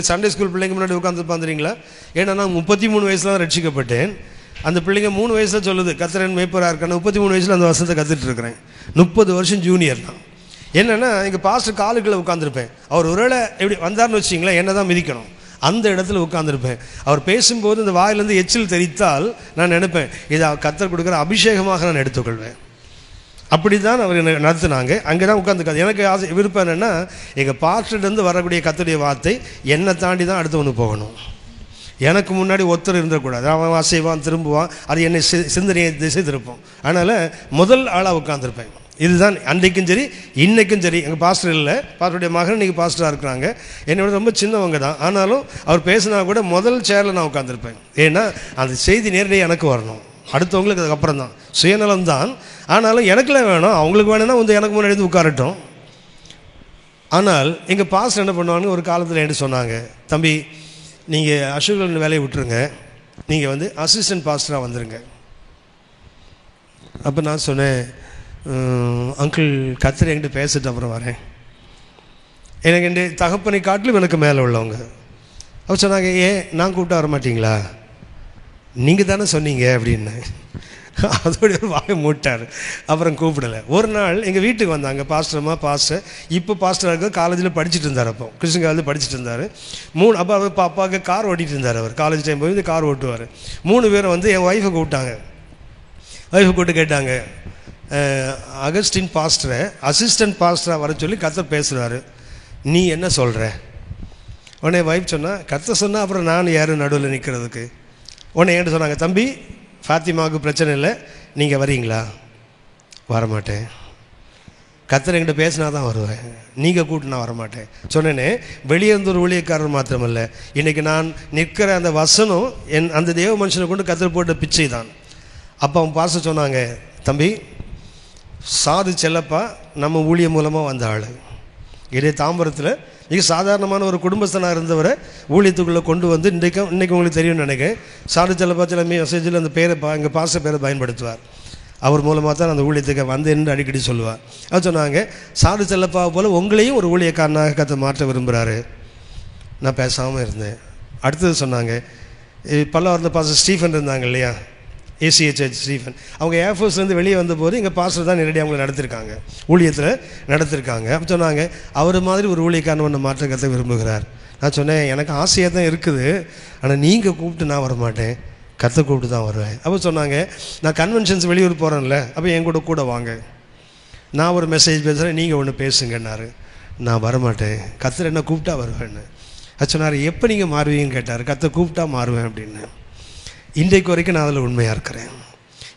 சண்டே ஸ்கூல் பிள்ளைங்க முன்னாடி உட்காந்து பார்த்துறீங்களா? ஏன்னா நான் 33 வயசில் தான் ரட்சிக்கப்பட்டேன். அந்த பிள்ளைங்க 3 வயசில் சொல்லுது கர்த்தரின் மேய்ப்பராக இருக்கான. 33 வயசில் அந்த வசனத்தை கற்றுட்டு இருக்கிறேன். 30 வருஷம் ஜூனியர் தான். என்னென்னா எங்கள் பாஸ்டர் காலுக்குள்ளே உட்காந்துருப்பேன். அவர் ஒருவேளை எப்படி வந்தார்னு வச்சிங்களேன், என்ன தான் மிதிக்கணும், அந்த இடத்துல உட்காந்துருப்பேன். அவர் பேசும்போது இந்த வாயிலேருந்து எச்சில் தெரித்தால் நான் நினைப்பேன், இதை கர்த்தர் கொடுக்குற அபிஷேகமாக நான் எடுத்துக்கொள்வேன். அப்படி தான் அவர் என்னை நடத்துனாங்க. அங்கே தான் உட்காந்துக்காது. எனக்கு ஆசை விருப்பம் என்னென்னா, எங்கள் பாஸ்டர்லேருந்து வரக்கூடிய கர்த்தருடைய வார்த்தை என்னை தாண்டி தான் அடுத்து ஒன்று போகணும். எனக்கு முன்னாடி ஒருத்தர் இருந்துடக்கூடாது. அவன் அசைவான் திரும்புவான், அது என்னை சிந்தனையை திசை திருப்போம். அதனால் முதல் ஆளாக உட்காந்துருப்பேன். இதுதான் அன்றைக்கும் சரி இன்றைக்கும் சரி. எங்கள் பாஸ்டர் இல்லை, பாஸ்டருடைய மகன் இன்றைக்கி பாஸ்டராக இருக்கிறாங்க. என்னோட ரொம்ப சின்னவங்க தான். ஆனாலும் அவர் பேசினா கூட முதல் சேரில் நான் உட்காந்துருப்பேன். ஏன்னா அந்த செய்தி நேரடியாக எனக்கு வரணும், அடுத்தவங்களுக்கு அதுக்கப்புறம் தான். சுயநலம் தான், ஆனாலும் எனக்குலாம் வேணும். அவங்களுக்கு வேணும்னா வந்து எனக்கு முன்னாடி வந்து உட்காரட்டும். ஆனால் எங்கள் பாஸ்டர் என்ன பண்ணுவாங்க, ஒரு காலத்தில் என்கிட்ட சொன்னாங்க, தம்பி நீங்கள் அசோகன் வேலையை விட்டுருங்க, நீங்கள் வந்து அசிஸ்டன்ட் பாஸ்டராக வந்துடுங்க. அப்போ நான் சொன்னேன், அங்கிள் கர்த்தர் என்கிட்ட பேசிட்டு அப்புறம் வரேன். எனக்கு என் தகப்பனை காட்டிலும் எனக்கு மேலே உள்ளவங்க. அவர் சொன்னாங்க, ஏன் நான் கூப்பிட்டா வர மாட்டிங்களா, நீங்கள் தானே சொன்னீங்க அப்படின்னு. அதோடைய ஒரு வாயை மூட்டார். அப்புறம் கூப்பிடலை. ஒரு நாள் எங்கள் வீட்டுக்கு வந்தாங்க பாஸ்டர்மா. பாஸ்டர் இப்போ பாஸ்டராக இருக்க காலேஜில் படிச்சுட்டு இருந்தார். அப்போ கிருஷ்ணகாலேருந்து படிச்சுட்டு இருந்தார். அப்போ அவர் அப்பாவுக்கு கார் ஓட்டிகிட்டு இருந்தார். அவர் காலேஜ் டைம் போய் இந்த கார் ஓட்டுவார். 3 பேரை வந்து என் ஒய்ஃபை கூப்பிட்டாங்க. ஒய்ஃபை கூப்பிட்டு கேட்டாங்க, அகஸ்டின் பாஸ்டரை அசிஸ்டன்ட் பாஸ்டராக வர சொல்லி கர்த்தர் பேசுகிறாரு, நீ என்ன சொல்கிற? உடனே ஒய்ஃப் சொன்னால், கர்த்தர் சொன்னால் அப்புறம் நான் யாரும் நடுவில் நிற்கிறதுக்கு. உடனே என்கிட்ட சொன்னாங்க, தம்பி ஃபாத்திமாவுக்கு பிரச்சனை இல்லை, நீங்கள் வரீங்களா? வரமாட்டேன். கர்த்தர் என்கிட்ட பேசினா தான் வருவேன், நீங்கள் கூட்டினா வரமாட்டேன் சொன்னேனே. வெளியே இருந்து ஒரு ஊழியக்காரர் மாத்திரமல்ல, இன்றைக்கி நான் நிற்கிற அந்த வசனம் அந்த தேவ மனுஷனை கொண்டு கர்த்தர் போட்ட பிச்சை தான். அப்போ அவன் பாஸ்டர் சொன்னாங்க, தம்பி சாது செல்லப்பா நம்ம ஊழியம் மூலமாக வந்த ஆள். இதே தாம்பரத்தில் மிக சாதாரணமான ஒரு குடும்பஸ்தனாக இருந்தவரை ஊழியத்துக்குள்ளே கொண்டு வந்து இன்றைக்கு உங்களுக்கு தெரியும்னு நினைக்கிறேன். சாது செல்லப்பா சில மெசேஜில் அந்த பேரை எங்கள் பாஸ்டர் பேரை பயன்படுத்துவார். அவர் மூலமாக தான் அந்த ஊழியத்துக்கு வந்து என்று அடிக்கடி சொல்லுவார். அவர் சொன்னாங்க, சாது செல்லப்பாவை போல் உங்களையும் ஒரு ஊழியக்காரனாக கற்று மாற்ற விரும்புகிறாரு. நான் பேசாமல் இருந்தேன். அடுத்தது சொன்னாங்க, பல்லாவரத்தில் பாஸ்டர் ஸ்டீஃபன் இருந்தாங்க இல்லையா, ஏசிஹெச் ஸ்டீஃபன், அவங்க ஏர்ஃபோர்ஸ்லேருந்து வெளியே வந்தபோது எங்கள் பாஸ்டர் தான் நேரடியாக அவங்களை நடத்திருக்காங்க, ஊழியத்தில் நடத்திருக்காங்க. அப்போ சொன்னாங்க, அவர் மாதிரி ஒரு ஊழியக்காரன் ஒன்று மாற்ற கற்று விரும்புகிறார். நான் சொன்னேன், எனக்கு ஆசையாக தான் இருக்குது, ஆனால் நீங்கள் கூப்பிட்டு நான் வரமாட்டேன், கற்று கூப்பிட்டு தான் வருவேன். அப்போ சொன்னாங்க, நான் கன்வென்ஷன்ஸ் வெளியூர் போகிறேன்ல, அப்போ என் கூட வாங்க, நான் ஒரு மெசேஜ் பேசுகிறேன், நீங்கள் ஒன்று பேசுங்கன்னாரு. நான் வரமாட்டேன், கர்த்தர் என்ன கூப்பிட்டா வருவேன்னு. அது சொன்னார், எப்போ நீங்கள் மாறுவீங்கன்னு கேட்டார். கர்த்தர் கூப்பிட்டா மாறுவேன் அப்படின்னு. இன்றைக்கு வரைக்கும் நான் அதில் உண்மையாக இருக்கிறேன்.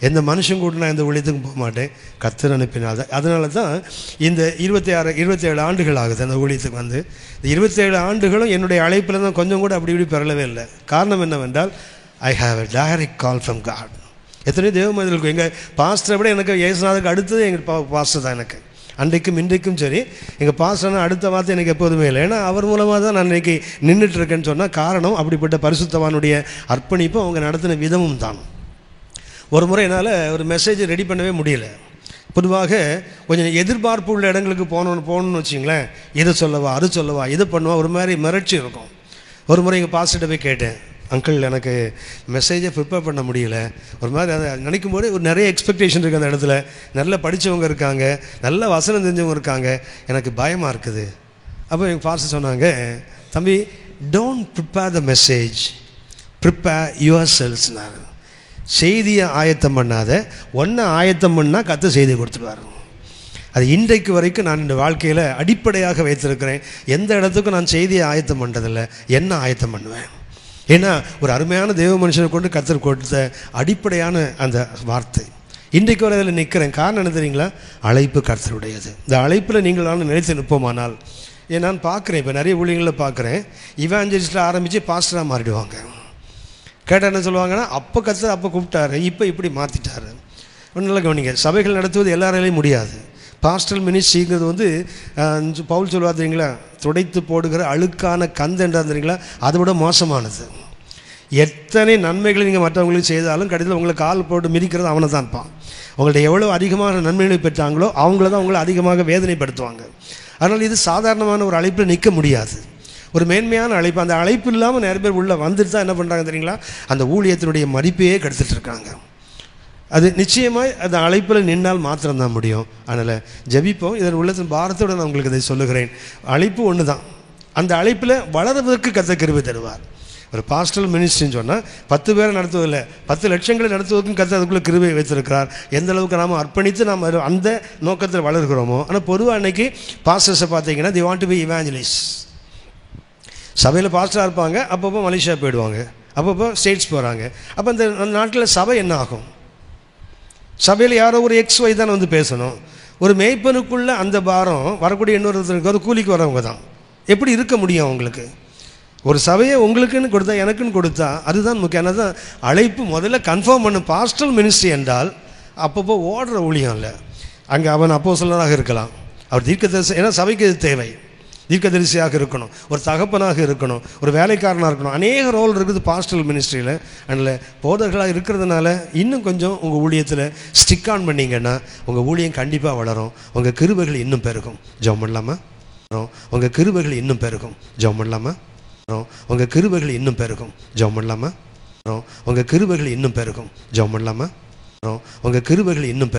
எந்த மனுஷன் கூட நான் எந்த ஊழியத்துக்கும் போக மாட்டேன், கர்த்தர் அனுப்பினால். அதனால தான் இந்த 27 ஆண்டுகள் ஆகுது அந்த ஊழியத்துக்கு வந்து. இந்த 27 ஆண்டுகளும் என்னுடைய அழைப்பில் தான் கொஞ்சம் கூட அப்படி இப்படி பெறலவே இல்லை. காரணம் என்னவென்றால், I have a direct call from God. எத்தனையோ தேவ மனிதர்களுக்கும் எங்கள் பாஸ்டரை விட எனக்கு இயேசுநாதருக்கு அடுத்தது எங்கள் பாஸ்டர் தான். எனக்கு அன்றைக்கும் இன்றைக்கும் சரி எங்கள் பாஸ்டர்னா அடுத்த வார்த்தை எனக்கு எப்போதுமே இல்லை. ஏன்னா அவர் மூலமாக தான் நான் இன்றைக்கி நின்றுட்டு இருக்கேன்னு சொன்னால் காரணம் அப்படிப்பட்ட பரிசுத்தவானுடைய அர்ப்பணிப்பும் அவங்க நடத்தின விதமும் தான். ஒரு முறை என்னால் ஒரு மெசேஜ் ரெடி பண்ணவே முடியலை. பொதுவாக கொஞ்சம் எதிர்பார்ப்பு உள்ள இடங்களுக்கு போகணுன்னு வச்சிங்களேன், இதை சொல்லவா அது சொல்லவா இதை பண்ணுவா, ஒரு மாதிரி மிரட்சி இருக்கும். ஒரு முறை எங்கள் பாஸ்டர்கிட்ட போய் கேட்டேன், அங்கிள் எனக்கு மெசேஜை ப்ரிப்பேர் பண்ண முடியல, ஒரு மாதிரி அதை நினைக்கும் போது ஒரு நிறைய எக்ஸ்பெக்டேஷன் இருக்குது அந்த இடத்துல, நல்லா படித்தவங்க இருக்காங்க, நல்ல வசனம் தெரிஞ்சவங்க இருக்காங்க, எனக்கு பயமாக இருக்குது. அப்போ எங்கள் பாஸ்டர் சொன்னாங்க, தம்பி don't prepare the message, prepare your செல்ஸ்னார். செய்தியை ஆயத்தம் பண்ணாத, ஒன்றை ஆயத்தம் பண்ணால் கர்த்தர் செய்தி கொடுத்துருவார். அது இன்றைக்கு வரைக்கும் நான் இந்த வாழ்க்கையில் அடிப்படையாக வைத்திருக்கிறேன். எந்த இடத்துக்கும் நான் செய்தியை ஆயத்தம் பண்ணுறதில்லை, என்ன ஆயத்தம் பண்ணுவேன். ஏன்னா ஒரு அருமையான தேவ மனுஷனை கொண்டு கர்த்தர் கொடுத்த அடிப்படையான அந்த வார்த்தை இன்றைக்கு வரை அதில் நிற்கிறேன். காரணம் என்ன தெரியுங்களா? அழைப்பு கர்த்தருடையது. இந்த அழைப்பில் நீங்கள் நான் நினைத்து நிற்போமானால், ஏன் நான் பார்க்குறேன், இப்போ நிறைய ஊழியங்களில் பார்க்குறேன், இவாஞ்சலிஸ்ட்டில் ஆரம்பித்து பாஸ்டராக மாறிடுவாங்க. கேட்டால் என்ன சொல்லுவாங்கன்னா, அப்போ கர்த்தர் அப்போ கூப்பிட்டாரு, இப்போ இப்படி மாற்றிட்டாரு. ஒன்றும் கவனிங்க, சபைகள் நடத்துவது எல்லாராலையும் முடியாது. பாஸ்டல் மினிஸ்ட்ரிங்கிறது வந்து பவுல் சொல்லுவார் தெரியுங்களா, துடைத்து போடுகிற அழுக்கான கந்தென்றா தெரியுங்களா, அதை விட மோசமானது. எத்தனை நன்மைகளை நீங்கள் மற்றவங்களுக்கு செய்தாலும் கடைசியில் உங்களை கால் போட்டு மிதிக்கிறது அவனை தான் இருப்பான். உங்கள்ட்ட எவ்வளோ அதிகமான நன்மைகளை பெற்றாங்களோ அவங்கள தான் உங்களை அதிகமாக வேதனைப்படுத்துவாங்க. அதனால் இது சாதாரணமான ஒரு அழைப்பில் நிற்க முடியாது. ஒரு மேன்மையான அழைப்பு. அந்த அழைப்பு இல்லாமல் நிறைய பேர் உள்ளே வந்துட்டு தான் என்ன பண்ணுறாங்க தெரியுங்களா, அந்த ஊழியத்தினுடைய மதிப்பையே கெடுத்துட்டு இருக்காங்க. அது நிச்சயமாக அந்த அழைப்பில் நின்னால் மாத்திரம்தான் முடியும். அதனால் ஜெபிப்போம். இதன் உள்ளத்தின் பாரத்தோடு நான் உங்களுக்கு இதை சொல்லுகிறேன். அழைப்பு ஒன்று தான். அந்த அழைப்பில் வளர்வதற்கு கர்த்தர் கிருபை தருவார். ஒரு பாஸ்டல் மினிஸ்ட்ரின்னு சொன்னால் 10 பேரை நடத்துவதில்லை, 10 லட்சங்களை நடத்துவதற்கும் கர்த்தர் அதுக்குள்ளே கிருபை வைத்திருக்கிறார். எந்த அளவுக்கு நாம் அர்ப்பணித்து நாம் அந்த நோக்கத்தில் வளர்கிறோமோ. ஆனால் பொதுவாக அன்றைக்கி பாஸ்டர்ஸை பார்த்தீங்கன்னா தி வாண்ட் டு பி இவாஞ்சலிஸ்ட். சபையில் பாஸ்டராக இருப்பாங்க, அப்பப்போ மலேசியா போயிடுவாங்க, அப்பப்போ ஸ்டேட்ஸ் போகிறாங்க. அப்போ அந்த நாட்டில் சபை என்ன ஆகும்? சபையில் யாரோ ஒரு XY தான் வந்து பேசணும். ஒரு மேய்ப்பனுக்குள்ளே அந்த பாரம் வரக்கூடிய இன்னொருத்தருக்கு அது கூலிக்கு வரவங்க தான். எப்படி இருக்க முடியும் அவங்களுக்கு? ஒரு சபையை உங்களுக்குன்னு கொடுத்தா எனக்குன்னு கொடுத்தா அதுதான் முக்கியம். தான் அழைப்பு முதல்ல கன்ஃபார்ம் பண்ண. பாஸ்டல் மினிஸ்ட்ரி என்றால் அப்பப்போ ஓடுற ஊழியம் இல்லை. அங்கே அவன் அப்போஸ்தலனாக இருக்கலாம், அவர் தீர்க்கதரிசி, ஏன்னா சபைக்கு இது தேவை. தீர்க்கதரிசியாக இருக்கணும், ஒரு தகப்பனாக இருக்கணும், ஒரு வேலைக்காரனாக இருக்கணும். அநேக ரோல் இருக்குது பாஸ்டல் மினிஸ்ட்ரியில். அதனால் போதகர்களாக இருக்கிறதுனால இன்னும் கொஞ்சம் உங்கள் ஊழியத்தில் ஸ்டிக் ஆன் பண்ணிங்கன்னா உங்கள் ஊழியம் கண்டிப்பாக வளரும். உங்கள் கிருபைகள் இன்னும் பெருகும். ஜெபம் பண்ணலாமா? உங்கள் கிருபைகள் இன்னும் பெருகும். ஜெபம் பண்ணலாமா? உங்கள் கிருபைகள் இன்னும் பெருகும். ஜெபம் பண்ணலாமா? உங்கள் கிருபைகள் இன்னும் பெருகும். ஜெபம் பண்ணலாமா? உங்கள் கிருபைகள் இன்னும்